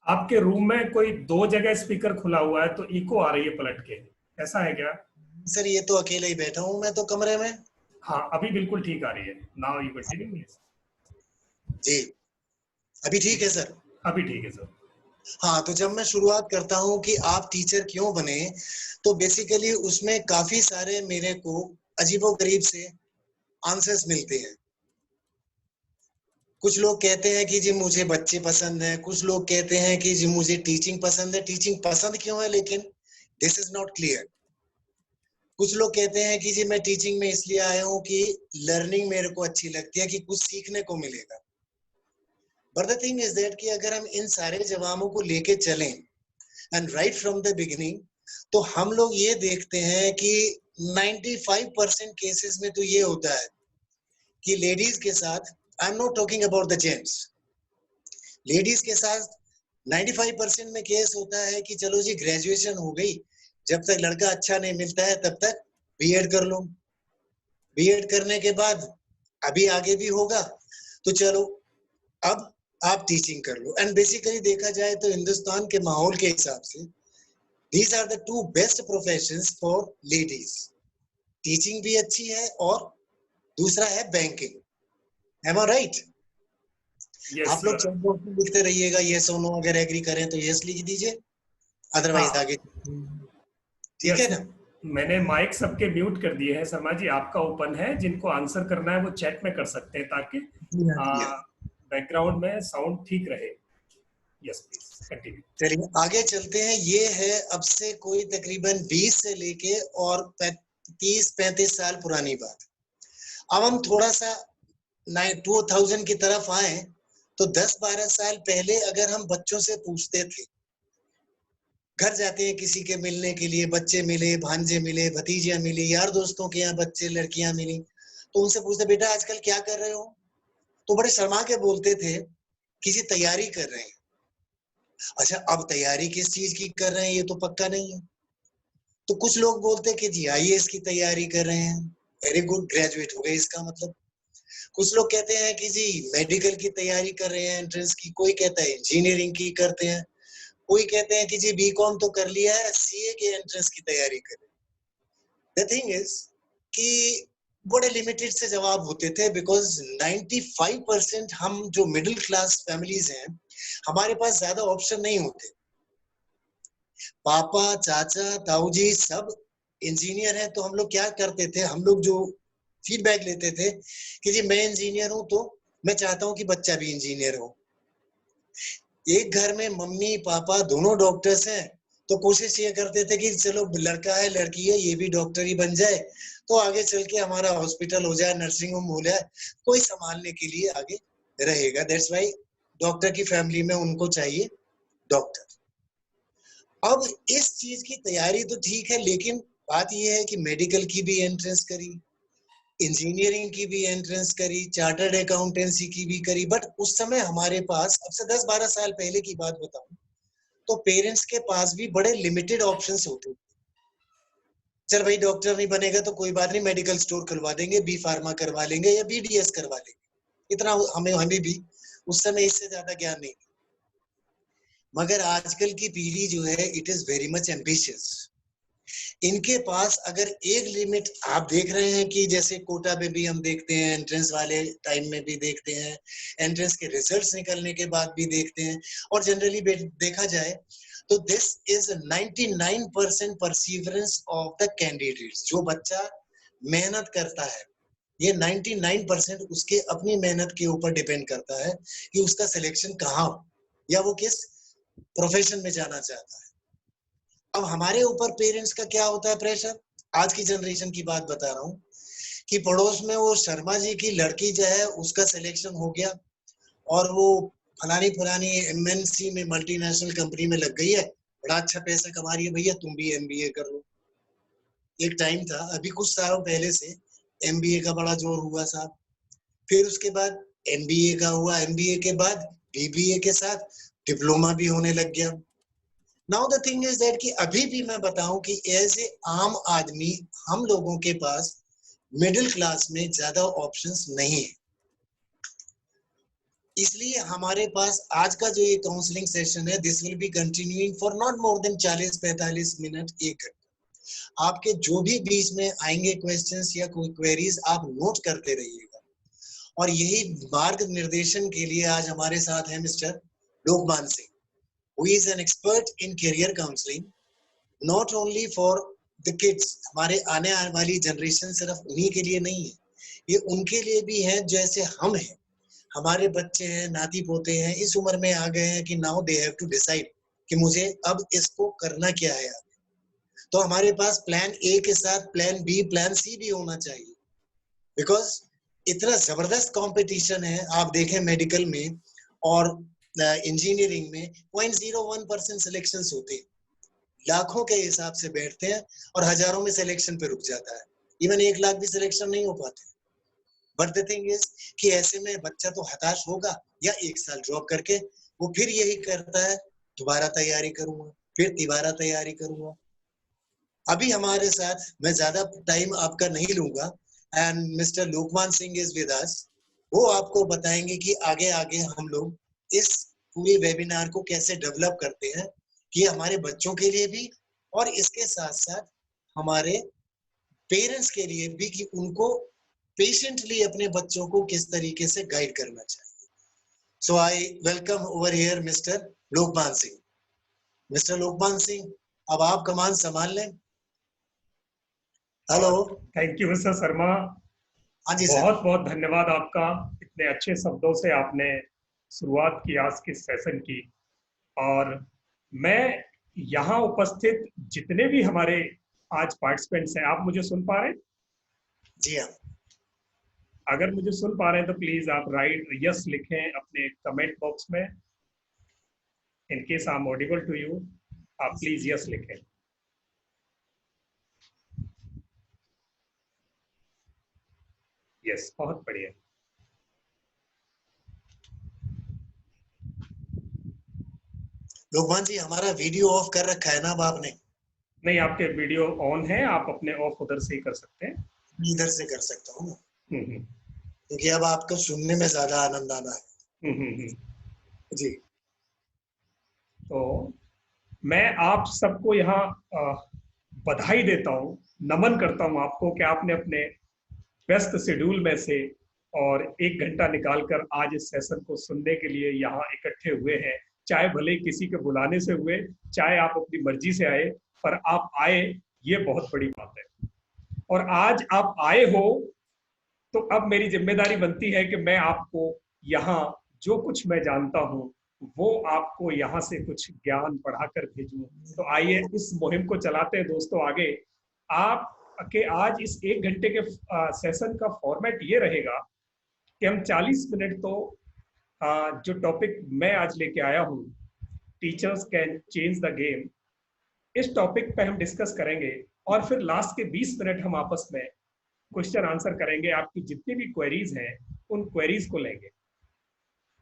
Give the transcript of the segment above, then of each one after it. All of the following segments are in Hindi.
आपके रूम में कोई दो जगह स्पीकर खुला हुआ है तो इको आ रही है पलट के, ऐसा है क्या? सर ये तो अकेले ही बैठा हूँ मैं तो कमरे में। हाँ, अभी बिल्कुल ठीक आ रही है। Now you continue. जी अभी ठीक है सर। अभी ठीक है सर। हाँ, तो जब मैं शुरुआत करता हूँ कि आप टीचर क्यों बने, तो बेसिकली उसमें काफी सारे मेरे को अजीबोगरीब से आंसर्स मिलते हैं। कुछ लोग कहते हैं कि जी मुझे बच्चे पसंद हैं, कुछ लोग कहते हैं कि जी मुझे टीचिंग पसंद है। टीचिंग पसंद क्यों है लेकिन दिस इज नॉट क्लियर। कुछ लोग कहते हैं कि जी मैं टीचिंग में इसलिए आया हूँ कि लर्निंग मेरे को अच्छी लगती है, कि कुछ सीखने को मिलेगा। But the thing is that कि अगर हम इन सारे जवाबों को लेके चलें and right from the beginning, तो हम लोग ये देखते हैं कि 95% केसेस में तो ये होता है कि लेडीज के साथ, आई am not talking about the gents, ladies के साथ 95% में केस होता है कि चलो जी ग्रेजुएशन हो गई, जब तक लड़का अच्छा नहीं मिलता है तब तक बीएड कर लो, बीएड करने के बाद अभी आगे भी होगा तो चलो अब आप टीचिंग कर लो। एंड बेसिकली देखा जाए तो हिंदुस्तान के माहौल के हिसाब से these are the two best professions for ladies. Teaching भी अच्छी है और दूसरा है banking. Am I right? Yes आप लोग सर। चैट बॉक्स में लिखते रहिएगा यस और नो, अगर एग्री करें तो यस लिख दीजिए, अदरवाइज हाँ। आगे। ठीक यस, है ना? मैंने माइक सबके म्यूट कर दिए हैं शर्मा जी, आपका ओपन है। जिनको आंसर करना है वो चैट में कर सकते हैं ताकि जी हाँ जी हाँ। बैकग्राउंड में साउंड ठीक रहे। Yes please continue. चलिए आगे चलते हैं। ये है अब से कोई तकरीबन 20 से लेके और 30-35 साल पुरानी बात। अब हम थोड़ा सा 2000 की तरफ आए तो 10-12 साल पहले अगर हम बच्चों से पूछते थे, घर जाते हैं किसी के मिलने के लिए, बच्चे मिले, भांजे मिले, भतीजियां मिली, यार दोस्तों के यहाँ बच्चे लड़कियां मिली, तो उनसे पूछते बेटा आजकल क्या कर रहे हो, तो बड़े शर्मा के बोलते थे किसी तैयारी कर रहे हैं। अच्छा अब तैयारी किस चीज की कर रहे हैं ये तो पक्का नहीं है, तो कुछ लोग बोलते कि जी आईएएस की तैयारी कर रहे हैं, वेरी गुड, ग्रेजुएट हो गए इसका मतलब। कुछ लोग कहते हैं कि जी मेडिकल की तैयारी कर रहे हैं एंट्रेंस की, कोई कहता है इंजीनियरिंग की करते हैं, कोई कहते हैं कि जी बीकॉम तो कर लिया है, सीए के एंट्रेंस की तैयारी करें। द थिंग इज कि बड़े लिमिटेड से जवाब होते थे, बिकॉज 95% हम जो मिडिल क्लास फैमिलीज हैं हमारे पास ज्यादा ऑप्शन नहीं होते। पापा चाचा ताऊ जी सब इंजीनियर हैं, तो हम लोग क्या करते थे, हम लोग जो फीडबैक लेते थे कि जी मैं इंजीनियर हूं तो मैं चाहता हूं कि बच्चा भी इंजीनियर हो। एक घर में मम्मी पापा दोनों डॉक्टर्स हैं तो कोशिश ये करते थे कि चलो लड़का है लड़की है ये भी डॉक्टर ही बन जाए तो आगे चल के हमारा हॉस्पिटल हो जाए, नर्सिंग होम हो जाए, कोई संभालने के लिए आगे रहेगा। दैट्स व्हाई डॉक्टर की फैमिली में उनको चाहिए डॉक्टर। अब इस चीज की तैयारी तो ठीक है, लेकिन बात यह है कि मेडिकल की भी एंट्रेंस करी, इंजीनियरिंग की भी एंट्रेंस करी, चार्टर्ड अकाउंटेंसी की भी करी, बट उस समय हमारे पास, अब से 10-12 साल पहले की बात बताऊं तो पेरेंट्स के पास भी बड़े लिमिटेड ऑप्शंस होते थे। चल भाई डॉक्टर नहीं बनेगा तो कोई बात नहीं, मेडिकल स्टोर खुलवा देंगे, बी फार्मा करवा लेंगे या बीडीएस करवा लेंगे, इतना हमें भी उस समय इससे ज्यादा ज्ञान नहीं। मगर आजकल की पीढ़ी जो है it is very much ambitious. इनके पास अगर एक लिमिट, आप देख रहे हैं कि जैसे कोटा में भी हम देखते हैं, एंट्रेंस वाले टाइम में भी देखते हैं, एंट्रेंस के रिजल्ट्स निकलने के बाद भी देखते हैं, और जनरली देखा जाए तो this is 99% perseverance of the candidates. जो बच्चा मेहनत करता है ये 99% उसके अपनी मेहनत के ऊपर डिपेंड करता है कि उसका सिलेक्शन कहाँ हो या वो किस प्रोफेशन में जाना चाहता है। अब हमारे ऊपर पेरेंट्स का क्या होता है प्रेशर, आज की जनरेशन की बात बता रहा हूँ, कि पड़ोस में वो शर्मा जी की लड़की जो है उसका सिलेक्शन हो गया और वो फलानी फलानी एमएनसी में मल्टीनेशनल कंपनी में लग गई है, बड़ा अच्छा पैसा कमा रही है, भैया तुम भी एमबीए कर लो। एक टाइम था अभी कुछ सालों पहले से एमबीए का बड़ा जोर हुआ साहब, फिर उसके बाद एमबीए का हुआ, एमबीए के बाद बीबीए के साथ डिप्लोमा भी होने लग गया। Now the thing is that कि अभी भी मैं बताऊं कि एज ए आम आदमी हम लोगों के पास मिडिल क्लास में ज्यादा ऑप्शंस नहीं है। इसलिए हमारे पास आज का जो ये काउंसलिंग सेशन है, this will be continuing for not more than 40-45 minute, 1 घंटा। आपके जो भी बीच में आएंगे क्वेश्चंस या कोई क्वेरीज, आप नोट करते रहिएगा। और यही मार्ग निर्देशन के लिए आज हमारे साथ है mister Lokman Singh, who is an expert in career counseling, not only for the kids। हमारे आने वाली जनरेशन सिर्फ उन्हीं के लिए नहीं है, ये उनके लिए भी है जैसे हम हैं। हमारे बच्चे हैं, नाती पोते हैं, इस उम्र में आ गए हैं कि now they have to decide कि मुझे अब इसको करना क्या है। तो हमारे पास प्लान ए के साथ प्लान बी, प्लान सी भी होना चाहिए, बिकॉज इतना जबरदस्त कंपटीशन है। आप देखें मेडिकल में और इंजीनियरिंग में 0.01% सिलेक्शन होते हैं, लाखों के हिसाब से बैठते हैं और हजारों में सिलेक्शन पे रुक जाता है। इवन 1 लाख भी सिलेक्शन नहीं हो पाते। बट द थिंग इज कि ऐसे में बच्चा तो हताश होगा, या 1 साल ड्रॉप करके वो फिर यही करता है, दोबारा तैयारी करूंगा, फिर दोबारा तैयारी करूंगा। अभी हमारे साथ, मैं ज्यादा टाइम आपका नहीं लूंगा, and mister Lokman Singh is with us. वो आपको बताएंगे कि आगे आगे हम लोग इस पूरे वेबिनार को कैसे डेवलप करते हैं, कि हमारे बच्चों के लिए भी और इसके साथ साथ हमारे पेरेंट्स के लिए भी, कि उनको पेशेंटली अपने बच्चों को किस तरीके से गाइड करना चाहिए। So I welcome over here mister Lokman Singh. Mister Lokman Singh, अब आप कमान संभाल लें। Hello. Thank you mister Sharma, हाँ जी सर। बहुत बहुत धन्यवाद आपका। इतने अच्छे शब्दों से आपने शुरुआत की आज के सेशन की। और मैं यहाँ उपस्थित जितने भी हमारे आज पार्टिसिपेंट्स हैं, आप मुझे सुन पा रहे हैं? जी हाँ। अगर मुझे सुन पा रहे हैं तो प्लीज आप राइट यस लिखें अपने कमेंट बॉक्स में। In case I am audible to you, आप प्लीज यस लिखें। यस, बहुत बढ़िया। लोकमान जी, हमारा वीडियो ऑफ कर रखा है ना अब आपने? नहीं, आपके वीडियो ऑन है, आप अपने ऑफ उधर से ही कर सकते हैं। इधर से कर सकता हूँ, हम्म क्योंकि अब आपको सुनने में ज्यादा आनंद आना है। हम्म। जी। तो मैं आप सबको यहाँ बधाई देता हूँ, नमन करता हूँ आपको कि आपने अपने व्यस्त शेड्यूल में से और 1 घंटा निकालकर आज इस सेशन को सुनने के लिए यहाँ इकट्ठे हुए हैं। चाहे भले किसी के बुलाने से हुए, चाहे आप अपनी मर्जी से आए, पर आप आए, ये बहुत बड़ी बात है। और आज आप आए हो तो अब मेरी जिम्मेदारी बनती है कि मैं आपको यहाँ जो कुछ मैं जानता हूँ वो आपको यहाँ से कुछ ज्ञान पढ़ाकर भेजूं। तो आइए इस मुहिम को चलाते हैं दोस्तों आगे। आप के आज इस 1 घंटे के सेशन का फॉर्मेट ये रहेगा कि हम 40 मिनट तो जो टॉपिक मैं आज लेके आया हूँ, teachers can change the game, इस टॉपिक पे हम डिस्कस करेंगे। और फिर लास्ट के 20 मिनट हम आपस में क्वेश्चन आंसर करेंगे। आपकी जितनी भी क्वेरीज हैं उन क्वेरीज को लेंगे।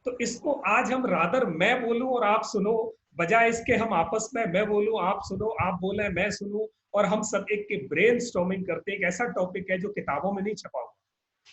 तो इसको आज हम रादर मैं बोलूं और आप सुनो, बजाय इसके हम आपस में मैं बोलूं आप सुनो, आप बोले मैं सुनूं, और हम सब एक के ब्रेन स्टॉर्मिंग करते। एक ऐसा टॉपिक है जो किताबों में नहीं छपा हुआ,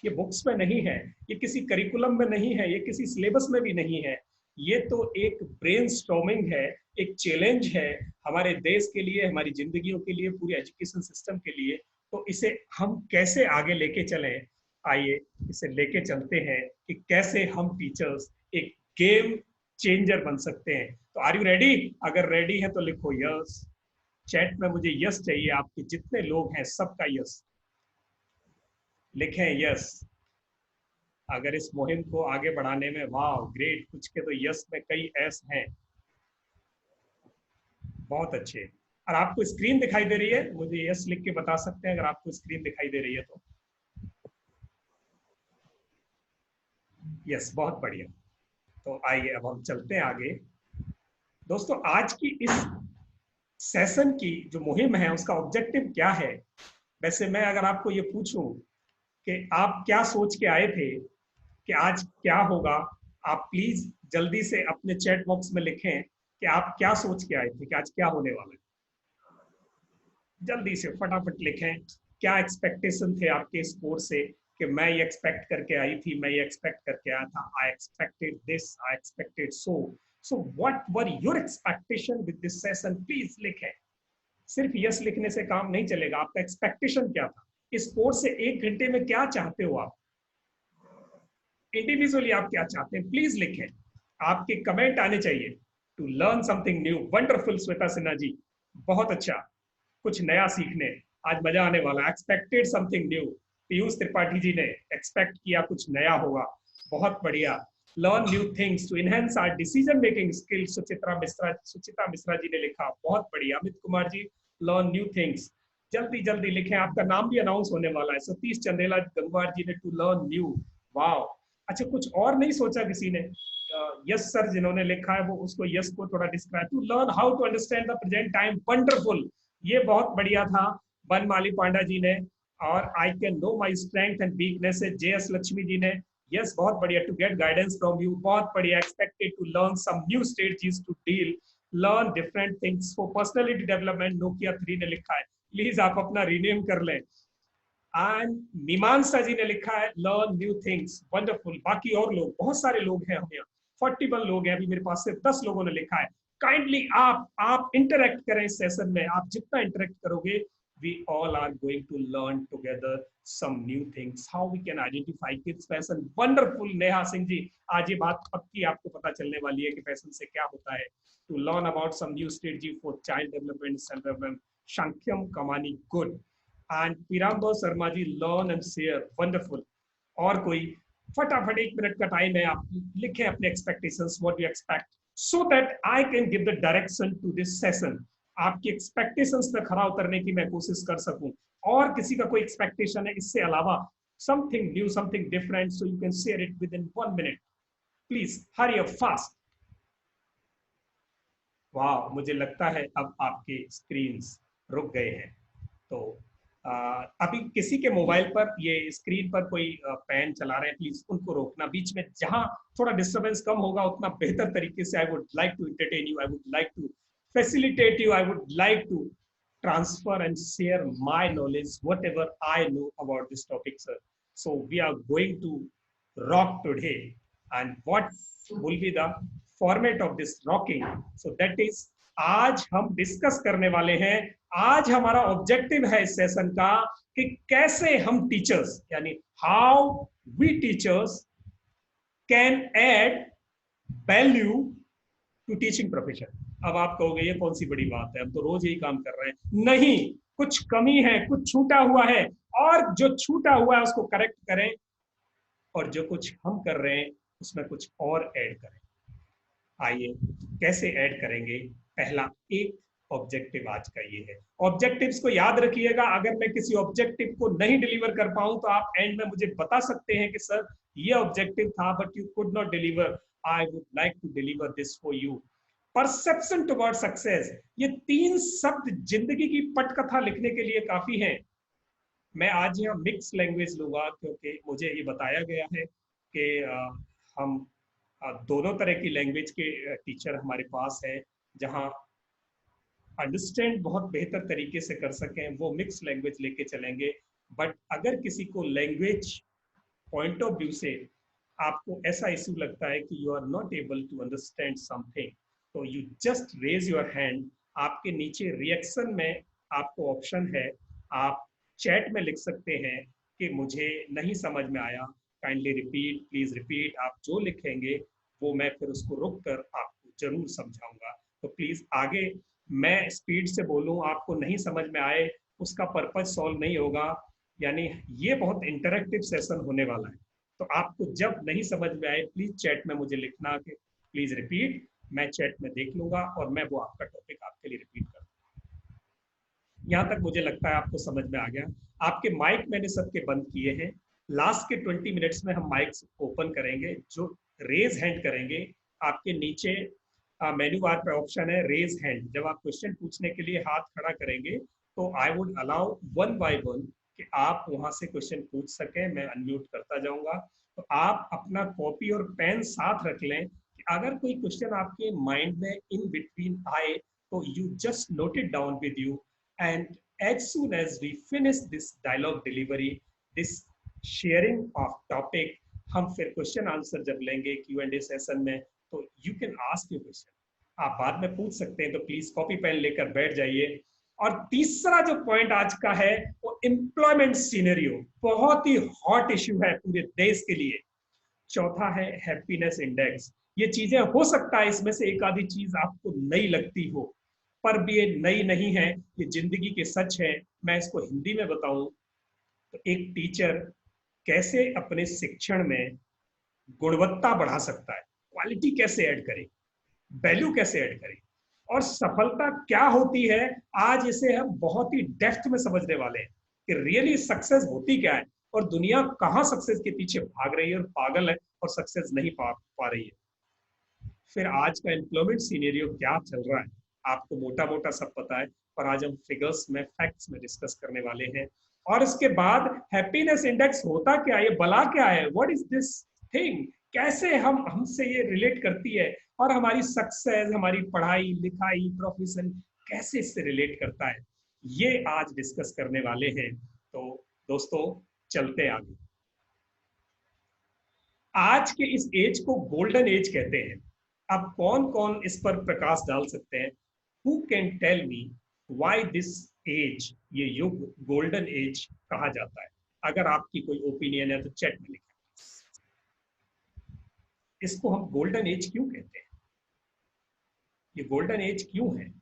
ये बुक्स में नहीं है, ये किसी करिकुलम में नहीं है, ये किसी सिलेबस में भी नहीं है। ये तो एक ब्रेन स्टॉर्मिंग है, एक चैलेंज है हमारे देश के लिए, हमारी जिंदगियों के लिए, पूरे एजुकेशन सिस्टम के लिए। तो इसे हम कैसे आगे लेके चलें, आइए इसे लेके चलते हैं कि कैसे हम टीचर्स एक गेम चेंजर बन सकते हैं। तो आर यू रेडी? अगर रेडी है तो लिखो यस। चैट में मुझे यस चाहिए, आपके जितने लोग हैं सबका यस लिखें, यस। अगर इस मुहिम को आगे बढ़ाने में, वाह ग्रेट, कुछ के तो यस में कई एस हैं, बहुत अच्छे। और आपको स्क्रीन दिखाई दे रही है? मुझे यस लिख के बता सकते हैं अगर आपको स्क्रीन दिखाई दे रही है तो। यस, बहुत बढ़िया। तो आइए अब हम चलते हैं आगे। दोस्तों आज की इस सेशन की जो मुहिम है उसका ऑब्जेक्टिव क्या है? वैसे मैं अगर आपको ये पूछूं कि आप क्या सोच के आए थे कि आज क्या होगा, आप प्लीज जल्दी से अपने चैट बॉक्स में लिखें कि आप क्या सोच के आए थे कि आज क्या होने वाला है। जल्दी से फटाफट लिखें, क्या एक्सपेक्टेशन थे आपके इस कोर्स से, कि मैं ये एक्सपेक्ट करके आई थी, मैं ये एक्सपेक्ट करके आया था, I expected this, I expected so. So what were your expectation with this session, please लिखें। सिर्फ यस लिखने से काम नहीं चलेगा, आपका एक्सपेक्टेशन क्या था, इस कोर्स से 1 घंटे में क्या चाहते हो आप, इंडिविजुअली आप क्या चाहते हैं, प्लीज लिखें। आपके कमेंट आने चाहिए। To learn something new, wonderful Shweta Sinha ji, बहुत अच्छा, कुछ नया सीखने, आज मजा आने वाला। Expected something new, Piyush Tripathi ji ने एक्सपेक्ट किया कुछ नया होगा, बहुत बढ़िया। Learn new things to enhance our decision making skill, Suchita Mishra ji ने लिखा, बहुत बढ़िया। Amit Kumar ji, learn new things, जल्दी जल्दी लिखें, आपका नाम भी अनाउंस होने वाला है। सतीश चंदेला गंगवार जी ने टू लर्न न्यू, वाओ। अच्छा, कुछ और नहीं सोचा किसी ने? यस सर जिन्होंने लिखा है वो उसको यस को थोड़ा describe, to learn how to understand the present time, wonderful, ये बहुत बढ़िया था बनमाली पांडा जी ने। और I can know my strength and weakness, J S Lakshmi ji ने, यस बहुत बढ़िया। To get guidance from you, बहुत बढ़िया। Expected to learn some new strategies to deal, learn different things for personality development, Nokia 3 ने लिखा है, प्लीज आप अपना रिनेम कर लें। एंड मीमांसा जी ने लिखा है लर्न न्यू थिंग्स, वंडरफुल। बाकी और लोग, बहुत सारे लोग हैं हम यहाँ, 41 लोग हैं, अभी मेरे पास सिर्फ 10 लोगों ने लिखा है। काइंडली आप इंटरेक्ट करें इस सेशन में, आप जितना इंटरेक्ट करोगे, we all are going to learn together some new things, how we can identify kids passion, wonderful। Neha Singh जी, आज ये बात पक्की आपको पता चलने वाली है कि पैशन से क्या होता है। to learn about some new strategy for child development, self development, Shankyam Kamani, good। And Pirambar Sharma ji, learn and share, wonderful. और कोई? फटाफट 1 मिनट का टाइम है, आप लिखें अपने expectations, what you expect, so that I can give the direction to this session. आपकी एक्सपेक्टेशंस पे खरा उतरने की मैं कोशिश कर सकूं। और किसी का कोई एक्सपेक्टेशन है इससे अलावा, something new, something different, so you can share it with in 1 minute, please hurry up fast. वाह, मुझे लगता है अब आपके स्क्रीन्स रुक गए हैं। तो अभी किसी के मोबाइल पर ये स्क्रीन पर कोई पेन चला रहे हैं, प्लीज उनको रोकना बीच में, जहां थोड़ा डिस्टरबेंस कम होगा उतना बेहतर तरीके से। I would like to entertain you, I would like to facilitate you, I would like to transfer and share my knowledge, whatever I know about this topic, sir. So we are going to rock today, and what will be the format of this rocking? So that is, आज हम डिस्कस करने वाले हैं, आज हमारा ऑब्जेक्टिव है इस सेशन का कि कैसे हम टीचर्स, यानी how we teachers can add value to teaching profession. अब आप कहोगे ये कौन सी बड़ी बात है, हम तो रोज यही काम कर रहे हैं। नहीं, कुछ कमी है, कुछ छूटा हुआ है, और जो छूटा हुआ है उसको करेक्ट करें, और जो कुछ हम कर रहे हैं उसमें कुछ और ऐड करें। आइए, कैसे ऐड करेंगे? पहला एक ऑब्जेक्टिव आज का ये है। ऑब्जेक्टिव्स को याद रखिएगा, अगर मैं किसी ऑब्जेक्टिव को नहीं डिलीवर कर पाऊं तो आप एंड में मुझे बता सकते हैं कि सर ये ऑब्जेक्टिव था but you could not deliver, I would like to deliver this for you. Perception toward success, ये 3 शब्द जिंदगी की पटकथा लिखने के लिए काफी हैं। मैं आज यहाँ मिक्स लैंग्वेज लूंगा क्योंकि मुझे ये बताया गया है कि हम दोनों तरह की लैंग्वेज के टीचर हमारे पास हैं, जहाँ अंडरस्टैंड बहुत बेहतर तरीके से कर सकें वो मिक्स लैंग्वेज लेके चलेंगे। बट अगर किसी को लैंग्वेज पॉइंट ऑफ व्यू से आपको ऐसा इशू लगता है कि you are not able to understand something, तो you just raise your hand. आपके नीचे रिएक्शन में आपको ऑप्शन है, आप चैट में लिख सकते हैं कि मुझे नहीं समझ में आया, काइंडली रिपीट, प्लीज रिपीट। आप जो लिखेंगे वो मैं फिर उसको रुक कर आपको जरूर समझाऊंगा। तो प्लीज आगे मैं स्पीड से बोलूं, आपको नहीं समझ में आए, उसका पर्पज सॉल्व नहीं होगा। यानी ये बहुत इंटरेक्टिव सेशन होने वाला है। तो आपको जब नहीं समझ में आए प्लीज चैट में मुझे लिखना कि प्लीज रिपीट, मैं चैट में देख लूंगा और मैं वो आपका टॉपिक आपके लिए रिपीट कर दूंगा। यहाँ तक मुझे लगता है आपको समझ में आ गया। आपके माइक मैंने सबके बंद किए हैं। लास्ट के 20 मिनट्स में हम माइक ओपन करेंगे। जो रेज हैंड करेंगे, आपके नीचे मेन्यू बार पे ऑप्शन है रेज हैंड। जब आप क्वेश्चन पूछने के लिए हाथ खड़ा करेंगे तो आई वुड अलाउ 1 बाय 1 कि आप वहां से क्वेश्चन पूछ सकें, मैं अनम्यूट करता जाऊंगा। तो आप अपना कॉपी और पेन साथ रख लें कि अगर कोई क्वेश्चन आपके माइंड में इन बिटवीन आए तो you just note it down with you, and as soon as we finish this dialogue delivery, this sharing of topic. हम फिर क्वेश्चन आंसर जब लेंगे Q&A सेशन में, तो you can ask your question, आप बाद में पूछ सकते हैं, तो प्लीज कॉपी पेन लेकर बैठ जाइए। और तीसरा जो पॉइंट आज का है वो एम्प्लॉयमेंट सिनेरियो, बहुत ही हॉट इश्यू है पूरे देश के लिए। चौथा है हैप्पीनेस इंडेक्स। ये चीजें हो सकता है इसमें से एक आधी चीज आपको नई लगती हो, पर ये नई नहीं है, ये जिंदगी के सच है। मैं इसको हिंदी में बताऊं तो एक टीचर कैसे अपने शिक्षण में गुणवत्ता बढ़ा सकता है, क्वालिटी कैसे ऐड करे, वैल्यू कैसे ऐड करे, और सफलता क्या होती है, आज इसे हम बहुत ही डेप्थ में समझने वाले हैं कि रियली सक्सेस होती क्या है, और दुनिया कहां सक्सेस के पीछे भाग रही है और पागल है और सक्सेस नहीं पा रही है। फिर आज का एम्प्लॉयमेंट सीनेरियो क्या चल रहा है, आपको मोटा मोटा सब पता है, पर आज हम फिगर्स में, फैक्ट्स में डिस्कस करने वाले हैं। और इसके बाद हैप्पीनेस इंडेक्स होता क्या है, बला क्या है, व्हाट इज दिस थिंग, कैसे हम हमसे ये रिलेट करती है, और हमारी सक्सेस, हमारी पढ़ाई लिखाई, प्रोफेशन कैसे इससे रिलेट करता है, ये आज डिस्कस करने वाले हैं। तो दोस्तों चलते आगे। आज के इस एज को गोल्डन एज कहते हैं। अब कौन कौन इस पर प्रकाश डाल सकते हैं? Who can tell me why this age, ये युग गोल्डन एज कहा जाता है? अगर आपकी कोई ओपिनियन है तो चैट में लिखें। इसको हम गोल्डन एज क्यों कहते हैं, ये गोल्डन एज क्यों है?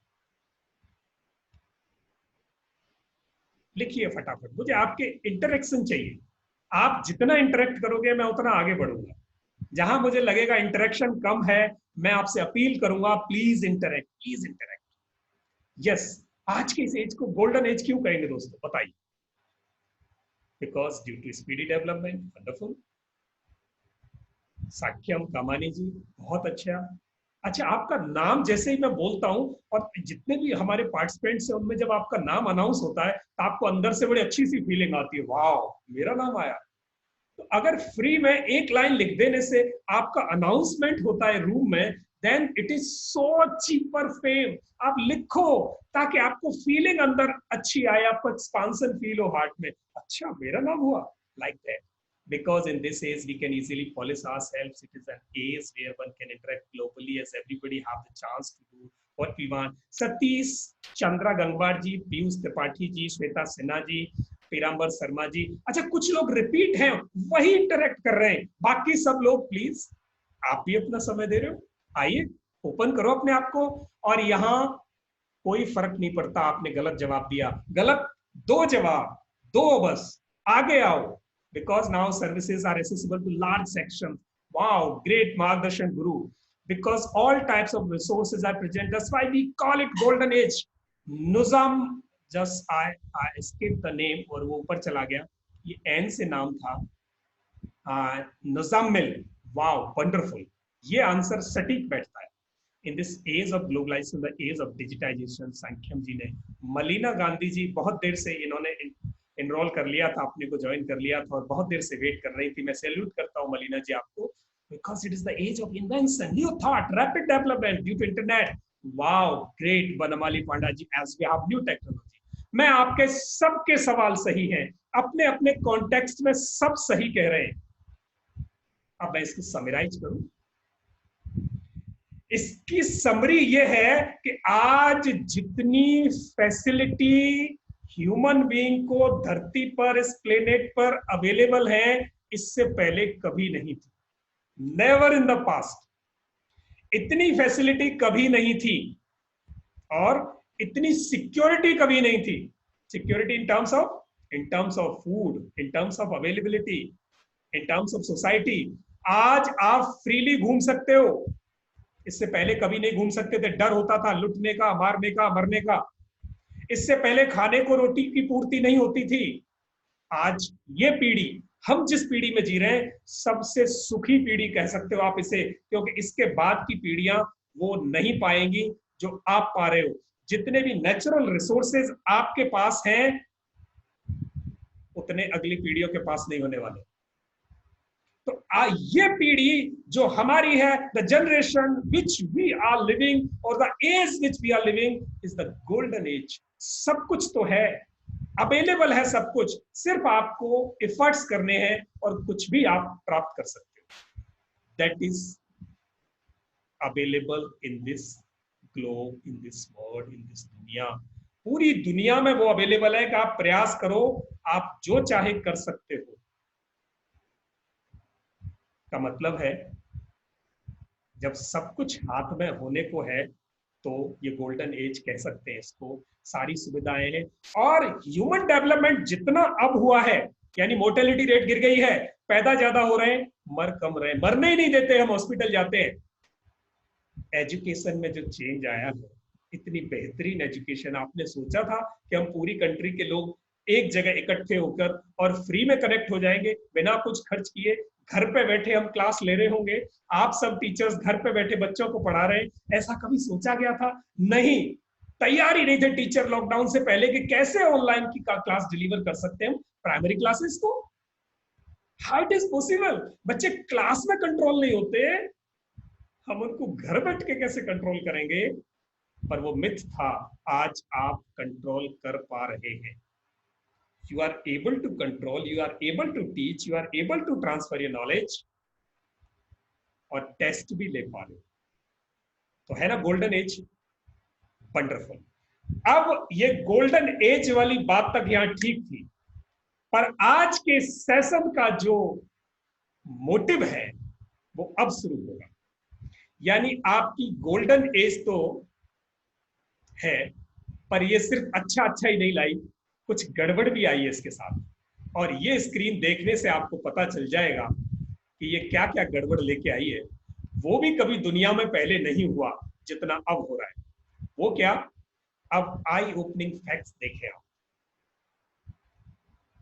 लिखिए फटाफट, मुझे आपके इंटरेक्शन चाहिए। आप जितना इंटरेक्ट करोगे मैं उतना आगे बढ़ूंगा। जहां मुझे लगेगा इंटरेक्शन कम है, मैं आपसे अपील करूंगा, please interact, please interact. Yes, आज के इस एज को गोल्डन एज क्यों कहेंगे दोस्तों, बताइए? Because due to speedy development. Wonderful. Sakyam Kamani ji, बहुत अच्छा। अच्छा, आपका नाम जैसे ही मैं बोलता हूं और जितने भी हमारे पार्टिसिपेंट्स हैं उनमें जब आपका नाम अनाउंस होता है तो आपको अंदर से बड़ी अच्छी सी फीलिंग आती है, वाह मेरा नाम आया। तो अगर फ्री में एक लाइन लिख देने से आपका अनाउंसमेंट होता है रूम में, then it is so cheaper fame. आप लिखो ताकि आपको फीलिंग अंदर अच्छी आए, आपको एक्सपांसन फील हो हार्ट में, अच्छा मेरा नाम हुआ, like that. Because in this age we can easily polish ourselves. It is an age where one can interact globally as everybody have the chance to do what we want. Satish Chandra Gangwar ji, Piyush Tripathi ji, Shweta Sinha ji, Pirambar Sharma ji. अच्छा, कुछ लोग रिपीट हैं, वही इंटरेक्ट कर रहे हैं, बाकी सब लोग प्लीज आप भी अपना समय दे रहे हो, आइए ओपन करो अपने आप को। और यहाँ कोई फर्क नहीं पड़ता आपने गलत जवाब दिया, गलत दो जवाब दो, बस आगे आओ। Because now services are accessible to large sections. Wow, great Margdarshan Guru. Because all types of resources are present. That's why we call it golden age. Nuzam, just I skipped the name और वो ऊपर चला गया, ये N से नाम था, Nuzammil. Wow, wonderful. ये आंसर सटीक बैठता है। In this age of globalization, the age of digitization, संख्यम जी ने, मलीना गांधी जी बहुत देर से इन्होंने एनरोल कर लिया था, अपने को ज्वाइन कर लिया था और बहुत देर से वेट कर रही थी। मैं सैल्यूट करता हूं मलीना जी आपको, because it is the age of invention, new thought, rapid development due to internet. Wow great Banmali Panda ji, as we have new technology. मैं आपके सबके सवाल सही हैं, अपने अपने कॉन्टेक्स्ट में सब सही कह रहे हैं। अब मैं इसको समराइज करूं, इसकी समरी ये है कि आज जितनी फैसिलिटी ह्यूमन बीइंग को धरती पर, इस प्लेनेट पर अवेलेबल है, इससे पहले कभी नहीं थी। नेवर इन द पास्ट इतनी फैसिलिटी कभी नहीं थी, और इतनी सिक्योरिटी कभी नहीं थी। Security in terms of food, in terms of availability, in terms of society. आज आप फ्रीली घूम सकते हो, इससे पहले कभी नहीं घूम सकते थे, डर होता था लुटने का, मारने का, मरने का। इससे पहले खाने को रोटी की पूर्ति नहीं होती थी। आज ये पीढ़ी, हम जिस पीढ़ी में जी रहे हैं, सबसे सुखी पीढ़ी कह सकते हो आप इसे, क्योंकि इसके बाद की पीढ़ियां वो नहीं पाएंगी जो आप पा रहे हो। जितने भी नेचुरल रिसोर्सेज आपके पास हैं, उतने अगली पीढ़ियों के पास नहीं होने वाले। तो ये पीढ़ी जो हमारी है, the generation which we are living और the age which we are living is the golden age. सब कुछ तो है, अवेलेबल है सब कुछ, सिर्फ आपको एफर्ट्स करने हैं और कुछ भी आप प्राप्त कर सकते हो। That is available in this globe, in this world, in this दुनिया। पूरी दुनिया में वो अवेलेबल है कि आप प्रयास करो, आप जो चाहे कर सकते हो। का मतलब है जब सब कुछ हाथ में होने को है तो ये गोल्डन एज कह सकते हैं इसको। सारी सुविधाएं हैं और ह्यूमन डेवलपमेंट जितना अब हुआ है, यानी मोर्टेलिटी रेट गिर गई है, पैदा ज्यादा हो रहे हैं, मर कम रहे हैं, मरने ही नहीं देते, हम हॉस्पिटल जाते हैं। एजुकेशन में जो चेंज आया है, इतनी बेहतरीन एजुकेशन, आपने सोचा था कि हम पूरी कंट्री के लोग एक जगह इकट्ठे होकर और फ्री में कनेक्ट हो जाएंगे बिना कुछ खर्च किए, घर पे बैठे हम क्लास ले रहे होंगे, आप सब टीचर्स घर पे बैठे बच्चों को पढ़ा रहे हैं? ऐसा कभी सोचा गया था? नहीं। तैयार ही नहीं थे टीचर लॉकडाउन से पहले कि कैसे ऑनलाइन की क्लास डिलीवर कर सकते हैं प्राइमरी क्लासेस को। How it is possible? बच्चे क्लास में कंट्रोल नहीं होते, हम उनको घर बैठ के कैसे कंट्रोल करेंगे? पर वो मिथ था, आज आप कंट्रोल कर पा रहे हैं। You are able to control, you are able to teach, you are able to transfer your knowledge और टेस्ट भी ले पा रहे हो। तो है ना गोल्डन एज? वंडरफुल। अब ये गोल्डन एज वाली बात तक यहां ठीक थी, पर आज के सेशन का जो मोटिव है वो अब शुरू होगा। यानी आपकी गोल्डन एज तो है, पर ये सिर्फ अच्छा अच्छा ही नहीं लाई, कुछ गड़बड़ भी आई है इसके साथ। और ये स्क्रीन देखने से आपको पता चल जाएगा कि ये क्या क्या गड़बड़ लेके आई है। वो भी कभी दुनिया में पहले नहीं हुआ जितना अब हो रहा है। वो क्या? अब आई ओपनिंग फैक्ट्स देखें आप।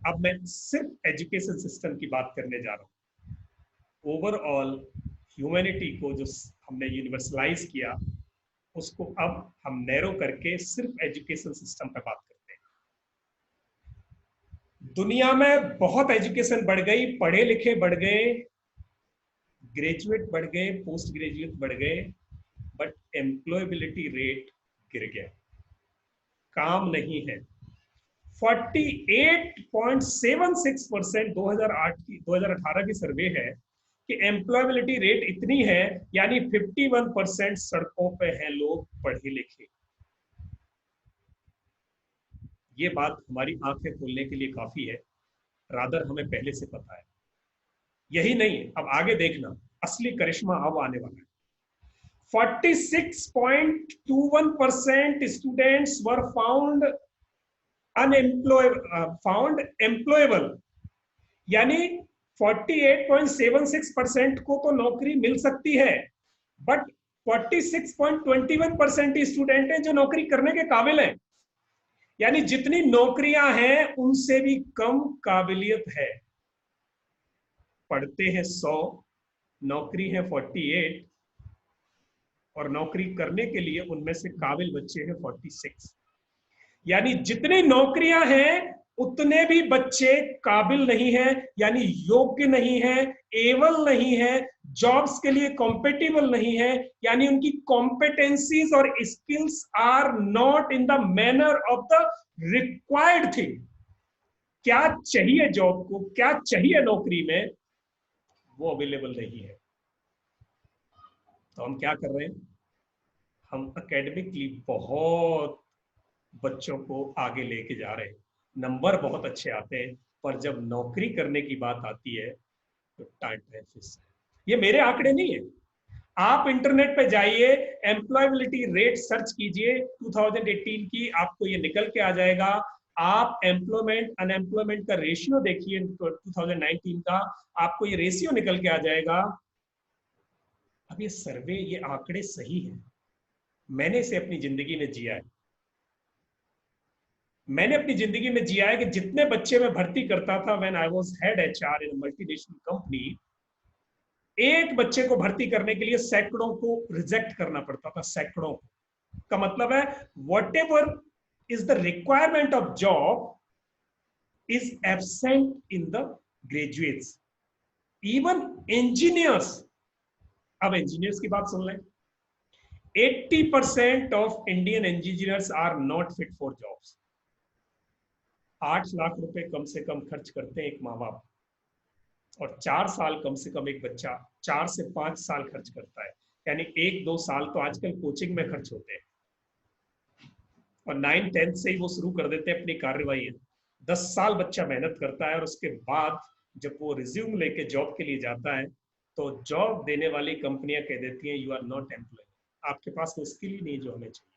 अब मैं सिर्फ एजुकेशन सिस्टम की बात करने जा रहा हूं। ओवरऑल ह्यूमैनिटी को जो हमने यूनिवर्सलाइज किया, उसको अब हम नैरो करके सिर्फ एजुकेशन सिस्टम पे बात करते हैं। दुनिया में बहुत एजुकेशन बढ़ गई, पढ़े लिखे बढ़ गए, ग्रेजुएट बढ़ गए, पोस्ट ग्रेजुएट बढ़ गए, बट एम्प्लॉयबिलिटी रेट गिर गया, काम नहीं है। 48.76% 2018 की सर्वे है कि एम्प्लॉयबिलिटी रेट इतनी है, यानी 51% सड़कों पे हैं लोग पढ़े लिखे। ये बात हमारी आंखें खोलने के लिए काफी है, रादर हमें पहले से पता है। यही नहीं, अब आगे देखना, असली करिश्मा अब आने वाला है। 46.21% स्टूडेंट्स वर फाउंड एम्प्लॉयबल, यानी 48.76% को तो नौकरी मिल सकती है, बट 46.21% स्टूडेंट हैं जो नौकरी करने के काबिल हैं। यानी जितनी नौकरियां हैं उनसे भी कम काबिलियत है। पढ़ते हैं 100, नौकरी है 48, और नौकरी करने के लिए उनमें से काबिल बच्चे हैं 46। यानी जितनी नौकरियां हैं उतने भी बच्चे काबिल नहीं है, यानी योग्य नहीं है, एबल नहीं है, जॉब्स के लिए कॉम्पेटिबल नहीं है, यानी उनकी कॉम्पिटेंसीज और skills are not in the manner of the required thing. क्या चाहिए जॉब को, क्या चाहिए नौकरी में, वो अवेलेबल नहीं है। तो हम क्या कर रहे हैं? हम एकेडमिकली बहुत बच्चों को आगे लेके जा रहे हैं, नंबर बहुत अच्छे आते हैं, पर जब नौकरी करने की बात आती है तो टाइट है। ये मेरे आंकड़े नहीं है, आप इंटरनेट पे जाइए, एम्प्लॉयबिलिटी रेट सर्च कीजिए 2018 की, आपको ये निकल के आ जाएगा। आप एम्प्लॉयमेंट अनएम्प्लॉयमेंट का रेशियो देखिए 2019 का, आपको ये रेशियो निकल के आ जाएगा। अब ये सर्वे, ये आंकड़े सही है, मैंने इसे अपनी जिंदगी में जिया है। मैंने अपनी जिंदगी में जिया है कि जितने बच्चे मैं भर्ती करता था, when I was head HR in multinational company, एक बच्चे को भर्ती करने के लिए सैकड़ों को रिजेक्ट करना पड़ता था, सैकड़ों। का मतलब है whatever is the requirement of job is absent in the graduates, even engineers. अब इंजीनियर्स की बात सुन लें, 80% of Indian engineers are not fit for jobs. 8 lakh रुपए कम से कम खर्च करते हैं एक माँ बाप, और 4 साल कम से कम एक बच्चा 4 से 5 साल खर्च करता है। यानी 1-2 साल तो आजकल कोचिंग में खर्च होते हैं, और 9-10 से ही वो शुरू कर देते हैं अपनी कार्यवाही। 10 साल बच्चा मेहनत करता है, और उसके बाद जब वो रिज्यूम लेके जॉब के लिए जाता है तो जॉब देने वाली कंपनियां कह देती हैं यू आर नॉट एम्प्लॉय, आपके पास वो स्किल ही नहीं जो हमें चाहिए।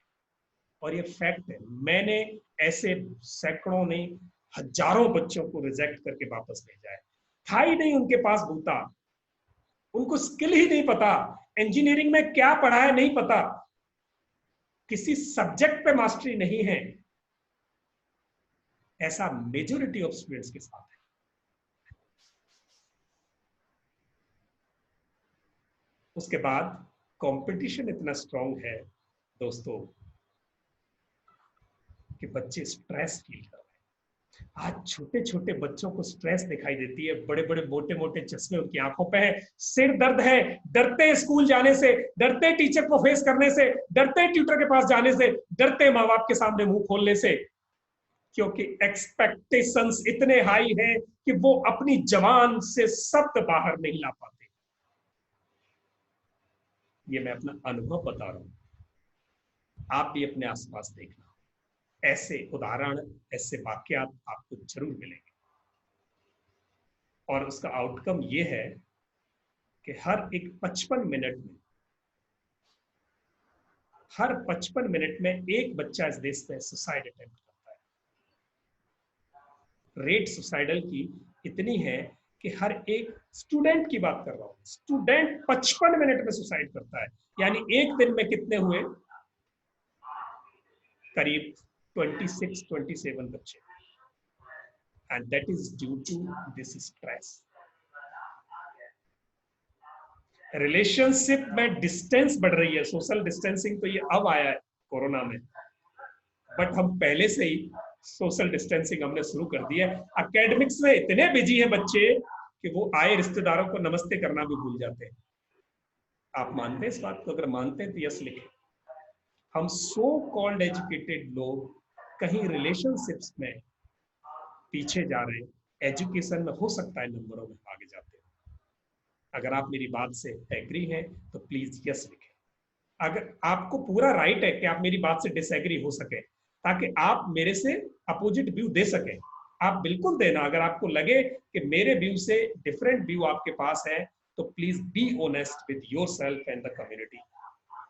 और ये फैक्ट है, मैंने ऐसे सैकड़ों नहीं हजारों बच्चों को रिजेक्ट करके वापस भेजा है। था ही नहीं उनके पास बूता, उनको स्किल ही नहीं पता, इंजीनियरिंग में क्या पढ़ा है नहीं पता, किसी सब्जेक्ट पे मास्टरी नहीं है। ऐसा मेजोरिटी ऑफ स्टूडेंट्स के साथ है। उसके बाद कंपटीशन इतना स्ट्रांग है दोस्तों कि बच्चे स्ट्रेस फील कर रहे हैं। आज छोटे छोटे बच्चों को स्ट्रेस दिखाई देती है, बड़े बड़े मोटे मोटे चश्मे उनकी आंखों पे है, सिर दर्द है, डरते स्कूल जाने से, डरते टीचर को फेस करने से, डरते ट्यूटर के पास जाने से, डरते माँ बाप के सामने मुंह खोलने से, क्योंकि एक्सपेक्टेशंस इतने हाई हैं कि वो अपनी जबान से शब्द बाहर नहीं ला पाते। ये मैं अपना अनुभव बता रहा हूं, आप भी अपने आसपास देखना, ऐसे उदाहरण, ऐसे वाकयात आपको जरूर मिलेंगे। और उसका आउटकम ये है कि हर 55 मिनट में एक बच्चा इस देश में सुसाइड अटेम्प्ट करता है। रेट सुसाइडल की इतनी है कि हर एक स्टूडेंट की बात कर रहा हूं, स्टूडेंट 55 मिनट में सुसाइड करता है। यानी एक दिन में कितने हुए? करीब 26-27 बच्चे। And that is due to this stress. Relationship में डिस्टेंस बढ़ रही है, सोशल डिस्टेंसिंग तो ये अब आया है कोरोना में, बट हम पहले से ही सोशल डिस्टेंसिंग हमने शुरू कर दिया है। एकेडमिक्स में इतने बिजी हैं बच्चे कि वो आए रिश्तेदारों को नमस्ते करना भी भूल जाते हैं। आप मानते हैं इस बात को? अगर मानते हैं तो यस लिखें। हम सो कॉल्ड एजुकेटेड लोग कहीं रिलेशनशिप्स में पीछे जा रहे हैं, एजुकेशन में हो सकता है नंबरों में आगे जाते हैं। अगर आप मेरी बात से एग्री हैं तो प्लीज यस लिखें। अगर आपको पूरा राइट है कि आप मेरी बात से डिसएग्री हो सके, ताकि आप मेरे से अपोजिट व्यू दे सकें, आप बिल्कुल देना। अगर आपको लगे कि मेरे व्यू से डिफरेंट व्यू आपके पास है तो please be honest with yourself and the community.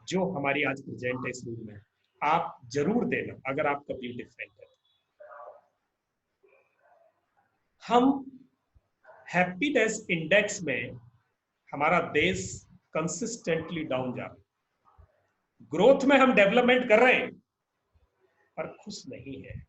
जो हमारी आज प्रेजेंट है इस रूम में, आप जरूर देना अगर आपका व्यू डिफरेंट है। हम हैप्पीनेस इंडेक्स में हमारा देश कंसिस्टेंटली डाउन जा रहा है। ग्रोथ में हम डेवलपमेंट कर रहे हैं पर खुश नहीं है।